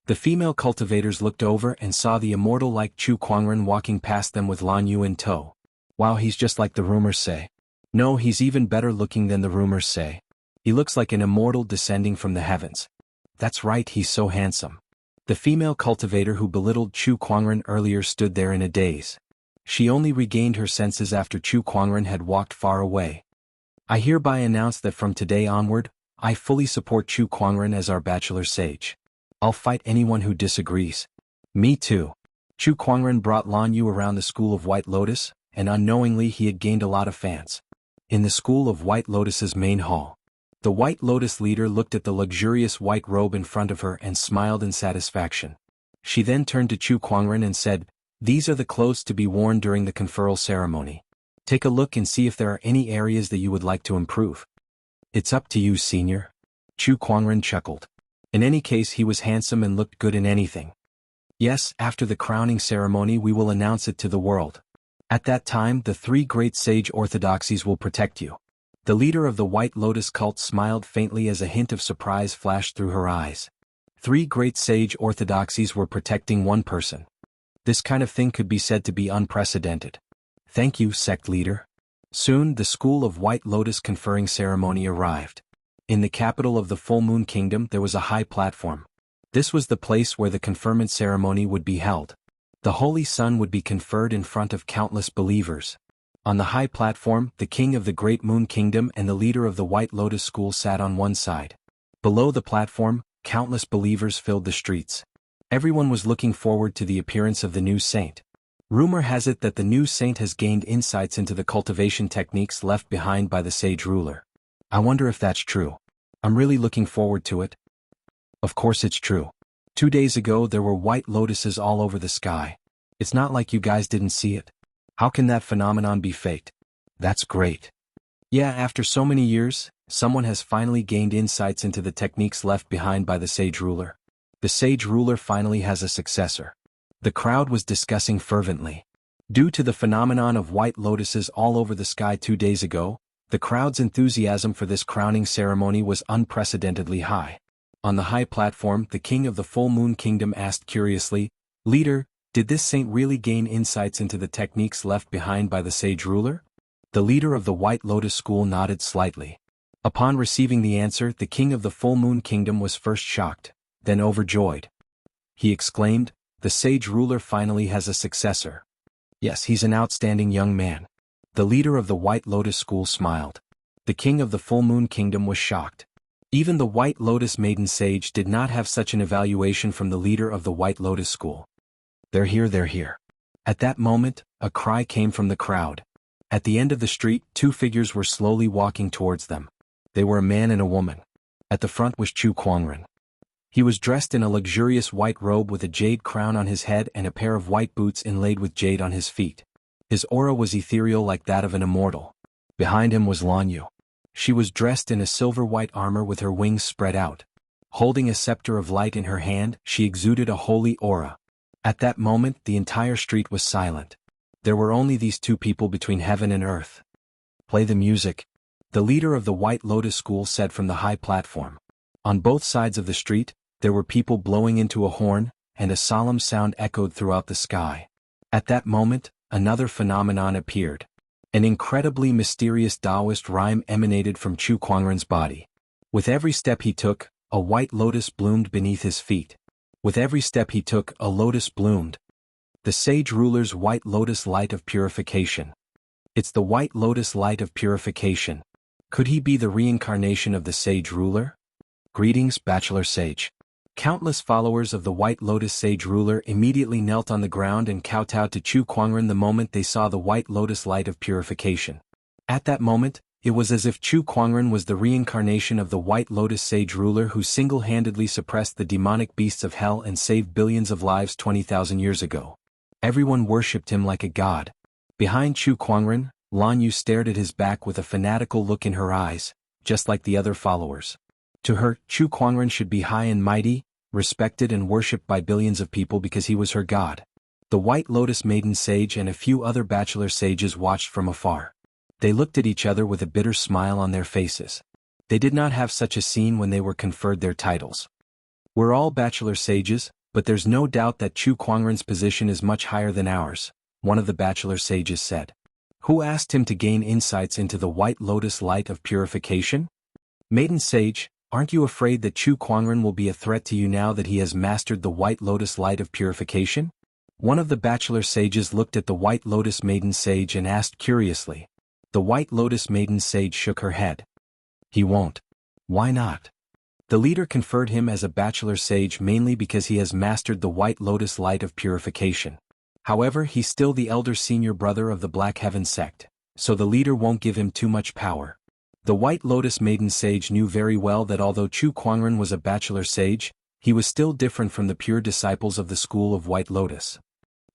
The female cultivators looked over and saw the immortal-like Chu Kuangren walking past them with Lan Yu in tow. "Wow, he's just like the rumors say. No, he's even better looking than the rumors say. He looks like an immortal descending from the heavens. That's right, he's so handsome." The female cultivator who belittled Chu Kuangren earlier stood there in a daze. She only regained her senses after Chu Kuangren had walked far away. "I hereby announce that from today onward, I fully support Chu Kuangren as our bachelor sage. I'll fight anyone who disagrees." "Me too." Chu Kuangren brought Lan Yu around the School of White Lotus, and unknowingly he had gained a lot of fans. In the School of White Lotus's main hall, the White Lotus leader looked at the luxurious white robe in front of her and smiled in satisfaction. She then turned to Chu Kuangren and said, "These are the clothes to be worn during the conferral ceremony. Take a look and see if there are any areas that you would like to improve." "It's up to you, senior." Chu Kuangren chuckled. In any case, he was handsome and looked good in anything. "Yes, after the crowning ceremony we will announce it to the world. At that time the three great sage orthodoxies will protect you." The leader of the White Lotus cult smiled faintly as a hint of surprise flashed through her eyes. Three great sage orthodoxies were protecting one person. This kind of thing could be said to be unprecedented. "Thank you, sect leader." Soon the School of White Lotus conferring ceremony arrived. In the capital of the Full Moon Kingdom there was a high platform. This was the place where the conferment ceremony would be held. The Holy Sun would be conferred in front of countless believers. On the high platform, the king of the Great Moon Kingdom and the leader of the White Lotus School sat on one side. Below the platform, countless believers filled the streets. Everyone was looking forward to the appearance of the new saint. Rumor has it that the new saint has gained insights into the cultivation techniques left behind by the sage ruler. I wonder if that's true. I'm really looking forward to it. Of course it's true. 2 days ago there were white lotuses all over the sky. It's not like you guys didn't see it. How can that phenomenon be faked? That's great. Yeah, after so many years, someone has finally gained insights into the techniques left behind by the sage ruler. The sage ruler finally has a successor. The crowd was discussing fervently. Due to the phenomenon of white lotuses all over the sky 2 days ago, the crowd's enthusiasm for this crowning ceremony was unprecedentedly high. On the high platform, the king of the Full Moon Kingdom asked curiously, "Leader, did this saint really gain insights into the techniques left behind by the sage ruler?" The leader of the White Lotus School nodded slightly. Upon receiving the answer, the king of the Full Moon Kingdom was first shocked, then overjoyed. He exclaimed, "The sage ruler finally has a successor. Yes, he's an outstanding young man." The leader of the White Lotus School smiled. The king of the Full Moon Kingdom was shocked. Even the White Lotus Maiden Sage did not have such an evaluation from the leader of the White Lotus School. "They're here, they're here." At that moment, a cry came from the crowd. At the end of the street, 2 figures were slowly walking towards them. They were a man and a woman. At the front was Chu Kuangren. He was dressed in a luxurious white robe with a jade crown on his head and a pair of white boots inlaid with jade on his feet. His aura was ethereal like that of an immortal. Behind him was Lan Yu. She was dressed in a silver-white armor with her wings spread out. Holding a scepter of light in her hand, she exuded a holy aura. At that moment, the entire street was silent. There were only these 2 people between heaven and earth. "Play the music," the leader of the White Lotus School said from the high platform. On both sides of the street, there were people blowing into a horn, and a solemn sound echoed throughout the sky. At that moment, another phenomenon appeared. An incredibly mysterious Taoist rhyme emanated from Chu Kuangren's body. With every step he took, a white lotus bloomed beneath his feet. With every step he took, a lotus bloomed. The sage ruler's white lotus light of purification. It's the white lotus light of purification. Could he be the reincarnation of the sage ruler? Greetings, Bachelor Sage. Countless followers of the White Lotus Sage ruler immediately knelt on the ground and kowtowed to Chu Kuangren the moment they saw the White Lotus light of purification. At that moment, it was as if Chu Kuangren was the reincarnation of the White Lotus Sage ruler who single-handedly suppressed the demonic beasts of hell and saved billions of lives 20,000 years ago. Everyone worshipped him like a god. Behind Chu Kuangren, Lan Yu stared at his back with a fanatical look in her eyes, just like the other followers. To her, Chu Kuangren should be high and mighty, respected and worshipped by billions of people because he was her god. The White Lotus Maiden Sage and a few other bachelor sages watched from afar. They looked at each other with a bitter smile on their faces. They did not have such a scene when they were conferred their titles. "We're all bachelor sages, but there's no doubt that Chu Kuangren's position is much higher than ours," one of the bachelor sages said. "Who asked him to gain insights into the White Lotus light of purification?" "Maiden Sage, aren't you afraid that Chu Kuangren will be a threat to you now that he has mastered the White Lotus light of purification?" One of the bachelor sages looked at the White Lotus Maiden Sage and asked curiously. The White Lotus Maiden Sage shook her head. "He won't." "Why not?" The leader conferred him as a bachelor sage mainly because he has mastered the White Lotus light of purification. However, he's still the elder senior brother of the Black Heaven sect, so the leader won't give him too much power. The White Lotus Maiden Sage knew very well that although Chu Kuangren was a bachelor sage, he was still different from the pure disciples of the school of White Lotus.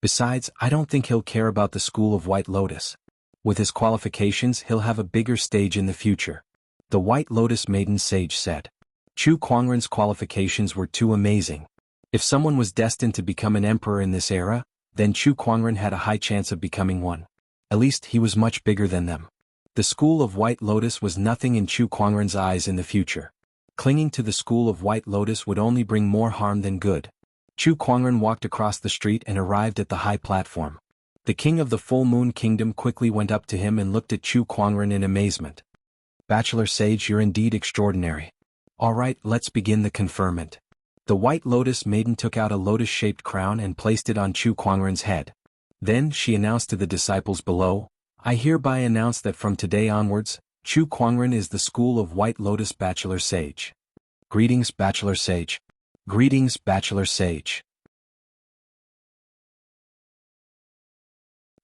Besides, I don't think he'll care about the school of White Lotus. With his qualifications, he'll have a bigger stage in the future. The White Lotus Maiden Sage said. Chu Kuangren's qualifications were too amazing. If someone was destined to become an emperor in this era, then Chu Kuangren had a high chance of becoming one. At least he was much bigger than them. The school of White Lotus was nothing in Chu Kuangren's eyes in the future. Clinging to the school of White Lotus would only bring more harm than good. Chu Kuangren walked across the street and arrived at the high platform. The king of the Full Moon Kingdom quickly went up to him and looked at Chu Kuangren in amazement. Bachelor Sage, you're indeed extraordinary. All right, let's begin the conferment. The White Lotus Maiden took out a lotus-shaped crown and placed it on Chu Kuangren's head. Then she announced to the disciples below, I hereby announce that from today onwards, Chu Kuangren is the school of White Lotus Bachelor Sage. Greetings, Bachelor Sage. Greetings, Bachelor Sage.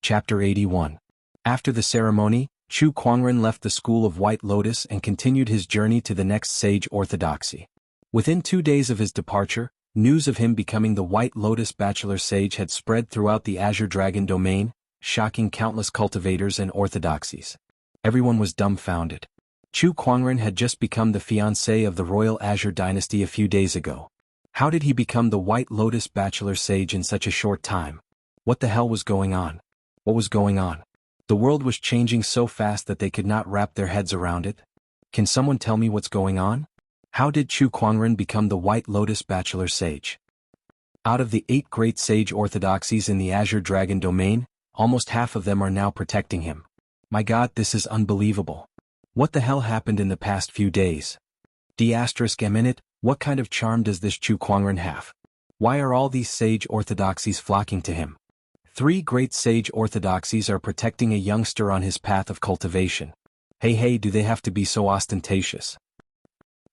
Chapter 81. After the ceremony, Chu Kuangren left the school of White Lotus and continued his journey to the next sage orthodoxy. Within 2 days of his departure, news of him becoming the White Lotus Bachelor Sage had spread throughout the Azure Dragon domain, shocking countless cultivators and orthodoxies. Everyone was dumbfounded. Chu Kuangren had just become the fiancé of the royal Azure dynasty a few days ago. How did he become the White Lotus Bachelor Sage in such a short time? What the hell was going on? What was going on? The world was changing so fast that they could not wrap their heads around it. Can someone tell me what's going on? How did Chu Kuangren become the White Lotus Bachelor Sage? Out of the 8 great sage orthodoxies in the Azure Dragon domain, almost half of them are now protecting him. My God, this is unbelievable. What the hell happened in the past few days? D***, what kind of charm does this Chu Kuangren have? Why are all these sage orthodoxies flocking to him? 3 great sage orthodoxies are protecting a youngster on his path of cultivation. Hey, do they have to be so ostentatious?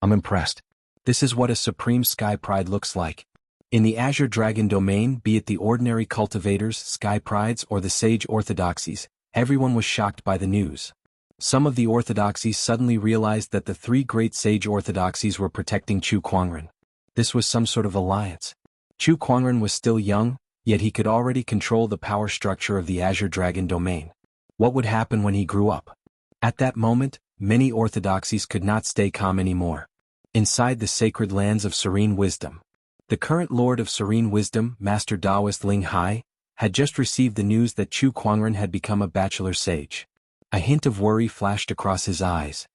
I'm impressed. This is what a supreme sky pride looks like. In the Azure Dragon domain, be it the ordinary cultivators, sky prides, or the sage orthodoxies, everyone was shocked by the news. Some of the orthodoxies suddenly realized that the 3 great sage orthodoxies were protecting Chu Kuangren. This was some sort of alliance. Chu Kuangren was still young, yet he could already control the power structure of the Azure Dragon domain. What would happen when he grew up? At that moment, many orthodoxies could not stay calm anymore. Inside the sacred lands of Serene Wisdom, the current Lord of Serene Wisdom, Master Taoist Ling Hai, had just received the news that Chu Kuangren had become a bachelor sage. A hint of worry flashed across his eyes.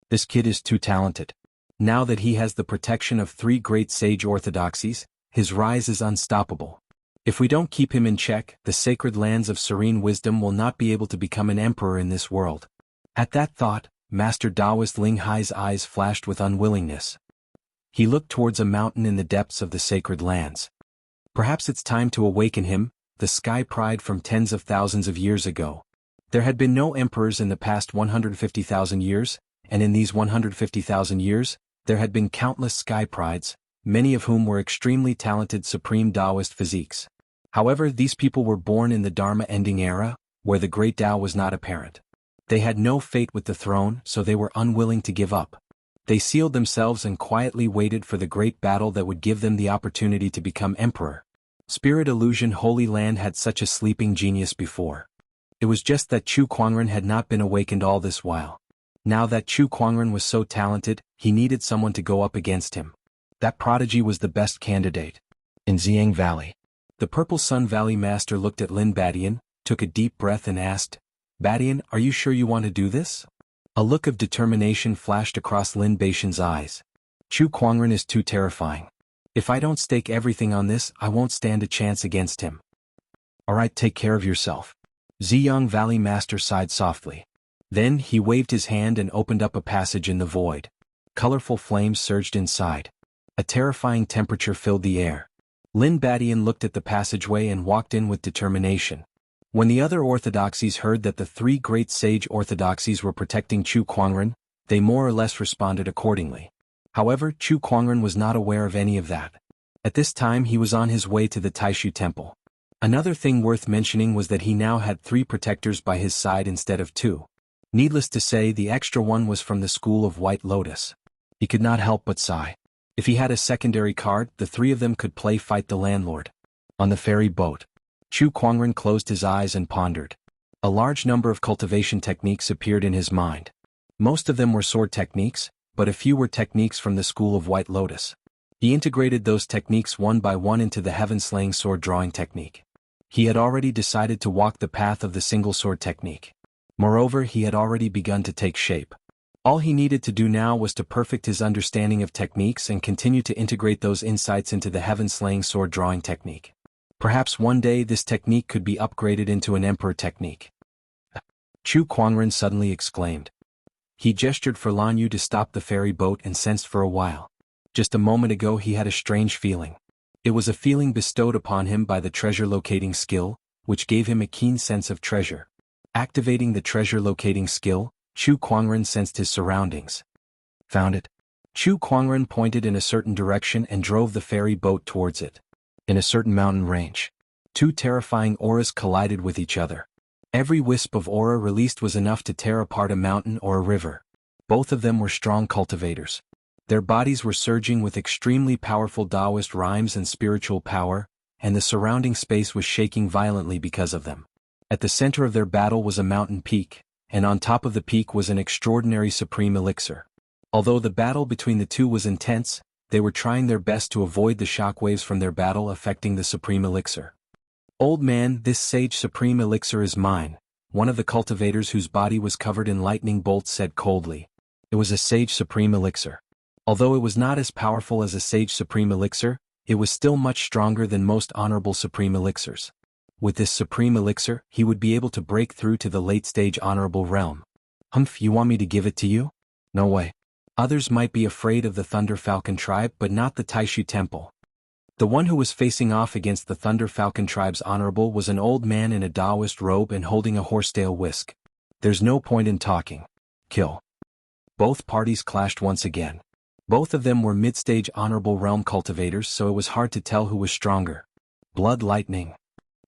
This kid is too talented. Now that he has the protection of 3 great sage orthodoxies, his rise is unstoppable. If we don't keep him in check, the sacred lands of Serene Wisdom will not be able to become an emperor in this world. At that thought, Master Taoist Ling Hai's eyes flashed with unwillingness. He looked towards a mountain in the depths of the sacred lands. Perhaps it's time to awaken him, the sky pride from tens of thousands of years ago. There had been no emperors in the past 150,000 years, and in these 150,000 years, there had been countless sky prides, many of whom were extremely talented supreme Taoist physiques. However, these people were born in the Dharma-ending era, where the great Tao was not apparent. They had no fate with the throne, so they were unwilling to give up. They sealed themselves and quietly waited for the great battle that would give them the opportunity to become emperor. Spirit Illusion Holy Land had such a sleeping genius before. It was just that Chu Kuangren had not been awakened all this while. Now that Chu Kuangren was so talented, he needed someone to go up against him. That prodigy was the best candidate. In Xiang Valley, the Purple Sun Valley Master looked at Lin Badian, took a deep breath and asked, Badian, are you sure you want to do this? A look of determination flashed across Lin Badian's eyes. Chu Kuangren is too terrifying. If I don't stake everything on this, I won't stand a chance against him. Alright, take care of yourself. Xiang Valley Master sighed softly. Then he waved his hand and opened up a passage in the void. Colorful flames surged inside. A terrifying temperature filled the air. Lin Badian looked at the passageway and walked in with determination. When the other orthodoxies heard that the 3 great sage orthodoxies were protecting Chu Kuangren, they more or less responded accordingly. However, Chu Kuangren was not aware of any of that. At this time he was on his way to the Taishu Temple. Another thing worth mentioning was that he now had 3 protectors by his side instead of 2. Needless to say, the extra one was from the school of White Lotus. He could not help but sigh. If he had a secondary card, the 3 of them could play fight the landlord. On the ferry boat, Chu Kuangren closed his eyes and pondered. A large number of cultivation techniques appeared in his mind. Most of them were sword techniques, but a few were techniques from the school of White Lotus. He integrated those techniques one by one into the heaven-slaying sword drawing technique. He had already decided to walk the path of the single sword technique. Moreover, he had already begun to take shape. All he needed to do now was to perfect his understanding of techniques and continue to integrate those insights into the heaven-slaying sword drawing technique. Perhaps one day this technique could be upgraded into an emperor technique. Chu Kuangren suddenly exclaimed. He gestured for Lan Yu to stop the ferry boat and sensed for a while. Just a moment ago he had a strange feeling. It was a feeling bestowed upon him by the treasure locating skill, which gave him a keen sense of treasure. Activating the treasure locating skill, Chu Kuangren sensed his surroundings. Found it. Chu Kuangren pointed in a certain direction and drove the ferry boat towards it. In a certain mountain range, 2 terrifying auras collided with each other. Every wisp of aura released was enough to tear apart a mountain or a river. Both of them were strong cultivators. Their bodies were surging with extremely powerful Taoist rhymes and spiritual power, and the surrounding space was shaking violently because of them. At the center of their battle was a mountain peak, and on top of the peak was an extraordinary supreme elixir. Although the battle between the 2 was intense, they were trying their best to avoid the shockwaves from their battle affecting the supreme elixir. Old man, this sage supreme elixir is mine, one of the cultivators whose body was covered in lightning bolts said coldly. It was a sage supreme elixir. Although it was not as powerful as a sage supreme elixir, it was still much stronger than most honorable supreme elixirs. With this supreme elixir, he would be able to break through to the late-stage honorable realm. Humph, you want me to give it to you? No way. Others might be afraid of the Thunder Falcon tribe but not the Taishu Temple. The one who was facing off against the Thunder Falcon tribe's honorable was an old man in a Taoist robe and holding a horsetail whisk. There's no point in talking. Kill. Both parties clashed once again. Both of them were mid-stage honorable realm cultivators, so it was hard to tell who was stronger. Blood lightning.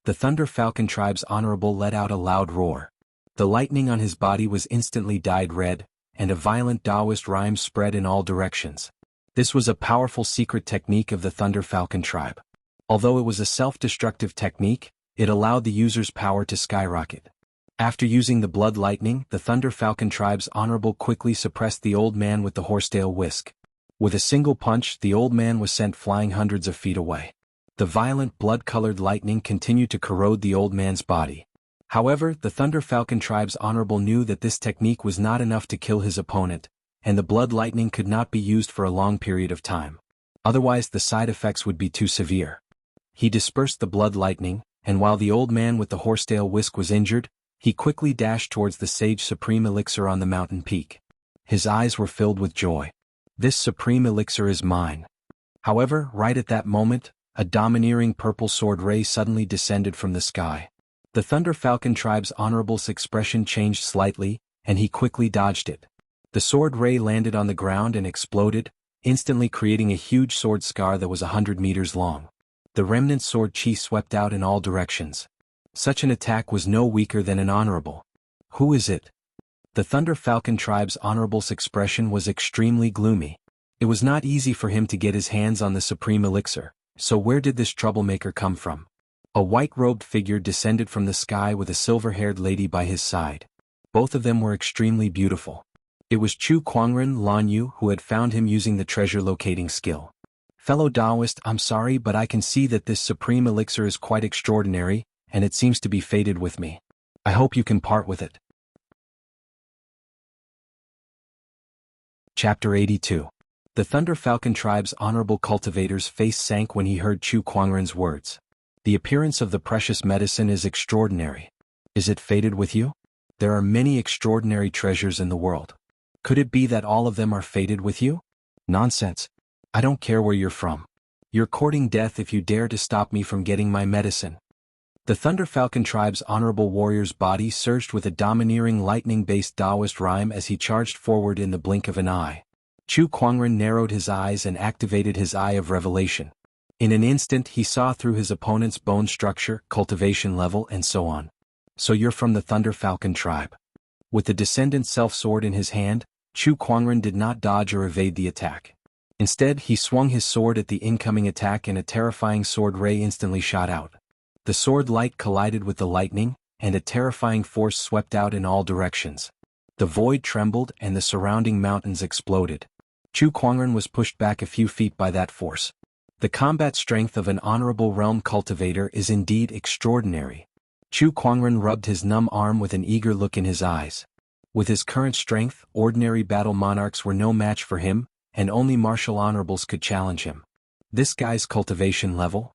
The Thunder Falcon tribe's honorable let out a loud roar. The lightning on his body was instantly dyed red, and a violent Taoist rhyme spread in all directions. This was a powerful secret technique of the Thunder Falcon tribe. Although it was a self-destructive technique, it allowed the user's power to skyrocket. After using the blood lightning, the Thunder Falcon tribe's honorable quickly suppressed the old man with the horsetail whisk. With a single punch, the old man was sent flying hundreds of feet away. The violent blood-colored lightning continued to corrode the old man's body. However, the Thunder Falcon tribe's honorable knew that this technique was not enough to kill his opponent, and the blood lightning could not be used for a long period of time. Otherwise the side effects would be too severe. He dispersed the blood lightning, and while the old man with the horsetail whisk was injured, he quickly dashed towards the sage supreme elixir on the mountain peak. His eyes were filled with joy. This supreme elixir is mine. However, right at that moment, a domineering purple sword ray suddenly descended from the sky. The Thunder Falcon tribe's honorable's expression changed slightly, and he quickly dodged it. The sword ray landed on the ground and exploded, instantly creating a huge sword scar that was 100 meters long. The remnant sword chi swept out in all directions. Such an attack was no weaker than an honorable. Who is it? The Thunder Falcon tribe's honorable's expression was extremely gloomy. It was not easy for him to get his hands on the supreme elixir, so where did this troublemaker come from? A white-robed figure descended from the sky with a silver-haired lady by his side. Both of them were extremely beautiful. It was Chu Kuangren Lan Yu who had found him using the treasure locating skill. Fellow Taoist, I'm sorry, but I can see that this supreme elixir is quite extraordinary, and it seems to be fated with me. I hope you can part with it. Chapter 82. The Thunder Falcon tribe's honorable cultivator's face sank when he heard Chu Kuangren's words. The appearance of the precious medicine is extraordinary. Is it fated with you? There are many extraordinary treasures in the world. Could it be that all of them are fated with you? Nonsense. I don't care where you're from. You're courting death if you dare to stop me from getting my medicine. The Thunder Falcon tribe's honorable warrior's body surged with a domineering lightning-based Taoist rhyme as he charged forward in the blink of an eye. Chu Kuangren narrowed his eyes and activated his Eye of Revelation. In an instant he saw through his opponent's bone structure, cultivation level and so on. So you're from the Thunder Falcon tribe. With the Descendant Self-Sword in his hand, Chu Kuangren did not dodge or evade the attack. Instead, he swung his sword at the incoming attack and a terrifying sword ray instantly shot out. The sword light collided with the lightning, and a terrifying force swept out in all directions. The void trembled and the surrounding mountains exploded. Chu Kuangren was pushed back a few feet by that force. The combat strength of an honorable realm cultivator is indeed extraordinary. Chu Kuangren rubbed his numb arm with an eager look in his eyes. With his current strength, ordinary battle monarchs were no match for him, and only martial honorables could challenge him. This guy's cultivation level?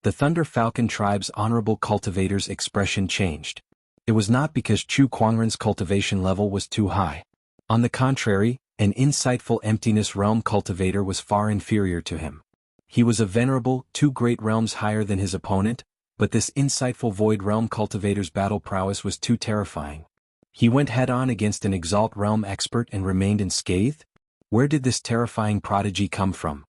The Thunder Falcon tribe's honorable cultivator's expression changed. It was not because Chu Kuangren's cultivation level was too high. On the contrary, an insightful emptiness realm cultivator was far inferior to him. He was a venerable, 2 great realms higher than his opponent, but this insightful void realm cultivator's battle prowess was too terrifying. He went head-on against an Exalt realm expert and remained unscathed? Where did this terrifying prodigy come from?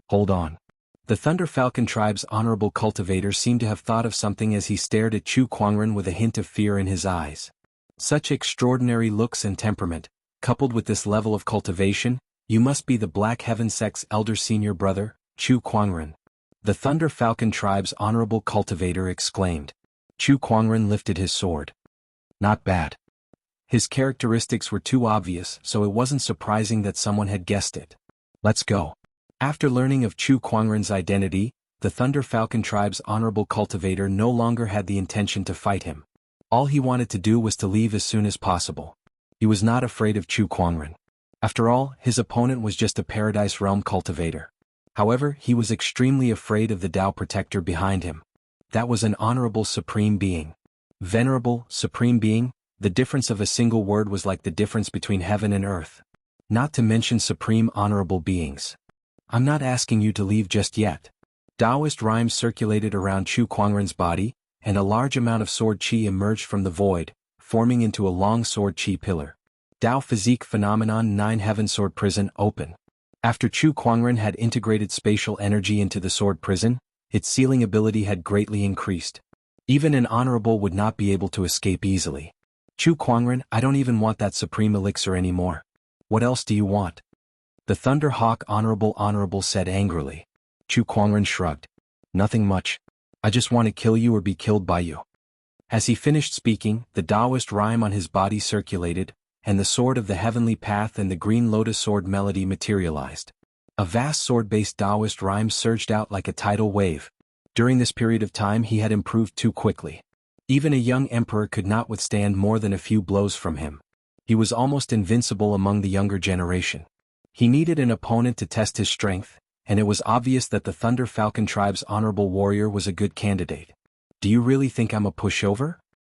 Hold on. The Thunder Falcon tribe's honorable cultivator seemed to have thought of something as he stared at Chu Kuangren with a hint of fear in his eyes. Such extraordinary looks and temperament, coupled with this level of cultivation, you must be the Black Heaven sect's elder senior brother, Chu Kuangren. The Thunder Falcon tribe's honorable cultivator exclaimed. Chu Kuangren lifted his sword. Not bad. His characteristics were too obvious, so it wasn't surprising that someone had guessed it. Let's go. After learning of Chu Kuangren's identity, the Thunder Falcon tribe's honorable cultivator no longer had the intention to fight him. All he wanted to do was to leave as soon as possible. He was not afraid of Chu Kuangren. After all, his opponent was just a Paradise Realm cultivator. However, he was extremely afraid of the Tao Protector behind him. That was an honorable supreme being. Venerable, supreme being, the difference of a single word was like the difference between heaven and earth. Not to mention supreme honorable beings. I'm not asking you to leave just yet. Taoist rhymes circulated around Chu Kuangren's body, and a large amount of sword qi emerged from the void, forming into a long sword qi pillar. Tao Physique Phenomenon 9 Heaven Sword Prison Open. After Chu Kuangren had integrated spatial energy into the sword prison, its sealing ability had greatly increased. Even an honorable would not be able to escape easily. Chu Kuangren, I don't even want that supreme elixir anymore. What else do you want? The Thunder Hawk Honorable said angrily. Chu Kuangren shrugged. Nothing much. I just want to kill you or be killed by you. As he finished speaking, the Taoist rhyme on his body circulated, and the sword of the heavenly path and the green lotus sword melody materialized. A vast sword-based Taoist rhyme surged out like a tidal wave. During this period of time he had improved too quickly. Even a young emperor could not withstand more than a few blows from him. He was almost invincible among the younger generation. He needed an opponent to test his strength, and it was obvious that the Thunder Falcon tribe's honorable warrior was a good candidate. Do you really think I'm a pushover?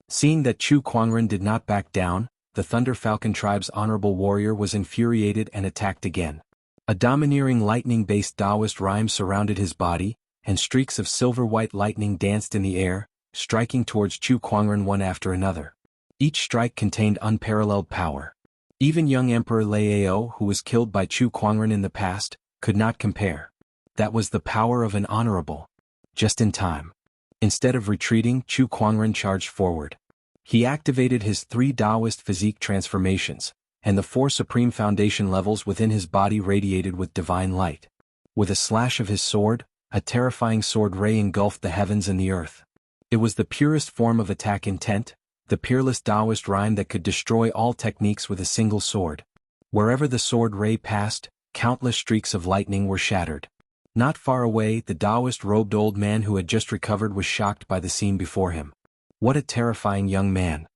Seeing that Chu Kuangren did not back down, the Thunder Falcon tribe's honorable warrior was infuriated and attacked again. A domineering lightning-based Taoist rhyme surrounded his body, and streaks of silver-white lightning danced in the air, striking towards Chu Kuangren one after another. Each strike contained unparalleled power. Even young Emperor Liao, who was killed by Chu Kuangren in the past, could not compare. That was the power of an honorable. Just in time. Instead of retreating, Chu Kuangren charged forward. He activated his 3 Taoist physique transformations, and the 4 supreme foundation levels within his body radiated with divine light. With a slash of his sword, a terrifying sword ray engulfed the heavens and the earth. It was the purest form of attack intent, the peerless Taoist rhyme that could destroy all techniques with a single sword. Wherever the sword ray passed, countless streaks of lightning were shattered. Not far away, the Taoist-robed old man who had just recovered was shocked by the scene before him. What a terrifying young man.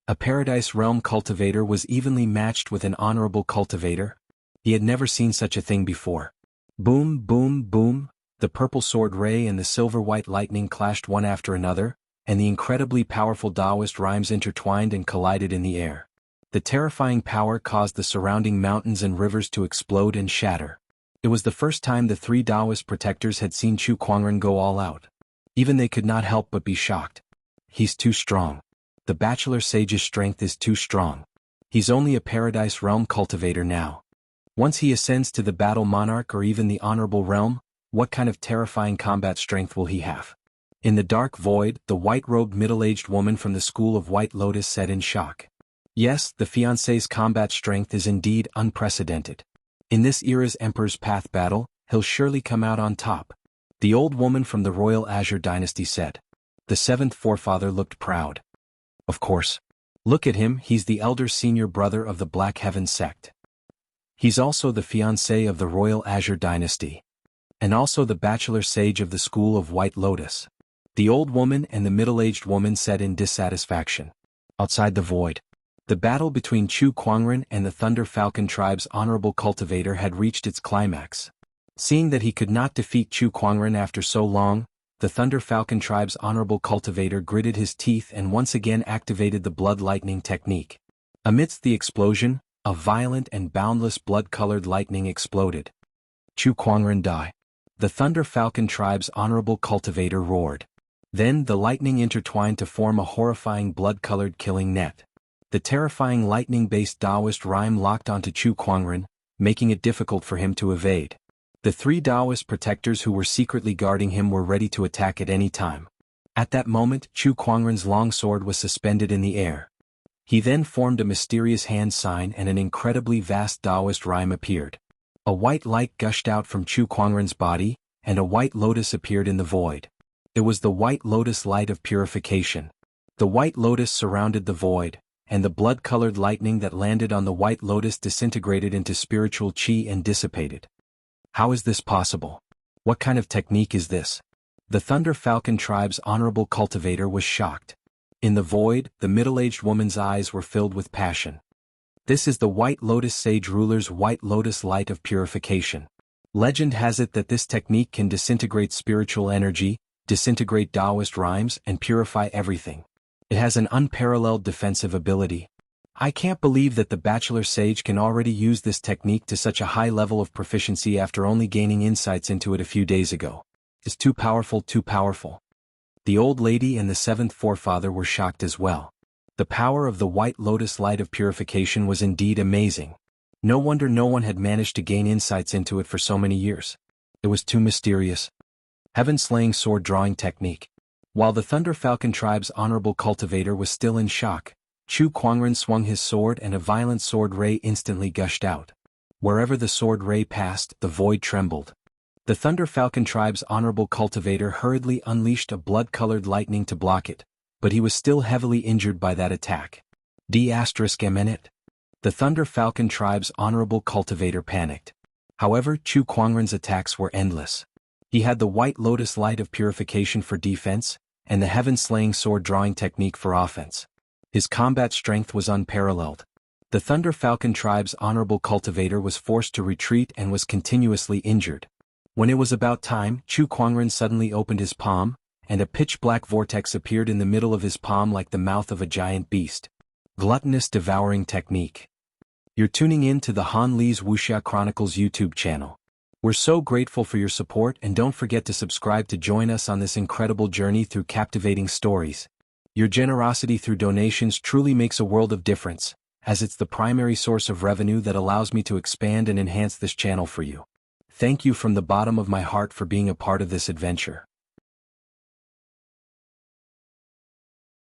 A Paradise Realm cultivator was evenly matched with an honorable cultivator. He had never seen such a thing before. Boom, boom, boom, the purple sword ray and the silver-white lightning clashed one after another, and the incredibly powerful Taoist rhymes intertwined and collided in the air. The terrifying power caused the surrounding mountains and rivers to explode and shatter. It was the first time the 3 Taoist protectors had seen Chu Kuangren go all out. Even they could not help but be shocked. He's too strong. The Bachelor Sage's strength is too strong. He's only a Paradise Realm cultivator now. Once he ascends to the Battle Monarch or even the Honorable Realm, What kind of terrifying combat strength will he have? In the dark void, the white-robed middle-aged woman from the school of White Lotus said in shock. Yes, the fiancé's combat strength is indeed unprecedented. In this era's Emperor's Path battle, he'll surely come out on top. The old woman from the Royal Azure dynasty said. The seventh forefather looked proud. Of course. Look at him, he's the elder senior brother of the Black Heaven sect. He's also the fiancé of the Royal Azure dynasty. And also the bachelor sage of the school of White Lotus. The old woman and the middle-aged woman said in dissatisfaction. Outside the void. The battle between Chu Kuangren and the Thunder Falcon tribe's honorable cultivator had reached its climax. Seeing that he could not defeat Chu Kuangren after so long, the Thunder Falcon tribe's honorable cultivator gritted his teeth and once again activated the blood lightning technique. Amidst the explosion, a violent and boundless blood-colored lightning exploded. Chu Kuangren die. The Thunder Falcon tribe's honorable cultivator roared. Then the lightning intertwined to form a horrifying blood-colored killing net. The terrifying lightning-based Taoist rhyme locked onto Chu Kuangren, making it difficult for him to evade. The three Taoist protectors who were secretly guarding him were ready to attack at any time. At that moment, Chu Kuangren's longsword was suspended in the air. He then formed a mysterious hand sign and an incredibly vast Taoist rhyme appeared. A white light gushed out from Chu Kuangren's body, and a white lotus appeared in the void. It was the white lotus light of purification. The white lotus surrounded the void, and the blood-colored lightning that landed on the white lotus disintegrated into spiritual chi and dissipated. How is this possible? What kind of technique is this? The Thunder Falcon tribe's honorable cultivator was shocked. In the void, the middle-aged woman's eyes were filled with passion. This is the White Lotus Sage Ruler's White Lotus Light of Purification. Legend has it that this technique can disintegrate spiritual energy, disintegrate Taoist rhymes, and purify everything. It has an unparalleled defensive ability. I can't believe that the Bachelor Sage can already use this technique to such a high level of proficiency after only gaining insights into it a few days ago. It's too powerful, too powerful. The old lady and the seventh forefather were shocked as well. The power of the White Lotus Light of Purification was indeed amazing. No wonder no one had managed to gain insights into it for so many years. It was too mysterious. Heaven-slaying sword-drawing technique. While the Thunder Falcon tribe's honorable cultivator was still in shock, Chu Kuangren swung his sword and a violent sword ray instantly gushed out. Wherever the sword ray passed, the void trembled. The Thunder Falcon tribe's honorable cultivator hurriedly unleashed a blood-colored lightning to block it, but he was still heavily injured by that attack. D***MNit. The Thunder Falcon tribe's honorable cultivator panicked. However, Chu Kuangren's attacks were endless. He had the White Lotus Light of Purification for defense, and the Heaven-slaying sword-drawing technique for offense. His combat strength was unparalleled. The Thunder Falcon tribe's honorable cultivator was forced to retreat and was continuously injured. When it was about time, Chu Kuangren suddenly opened his palm, and a pitch-black vortex appeared in the middle of his palm like the mouth of a giant beast. Gluttonous devouring technique. You're tuning in to the Han Li's Wuxia Chronicles YouTube channel. We're so grateful for your support, and don't forget to subscribe to join us on this incredible journey through captivating stories. Your generosity through donations truly makes a world of difference, as it's the primary source of revenue that allows me to expand and enhance this channel for you. Thank you from the bottom of my heart for being a part of this adventure.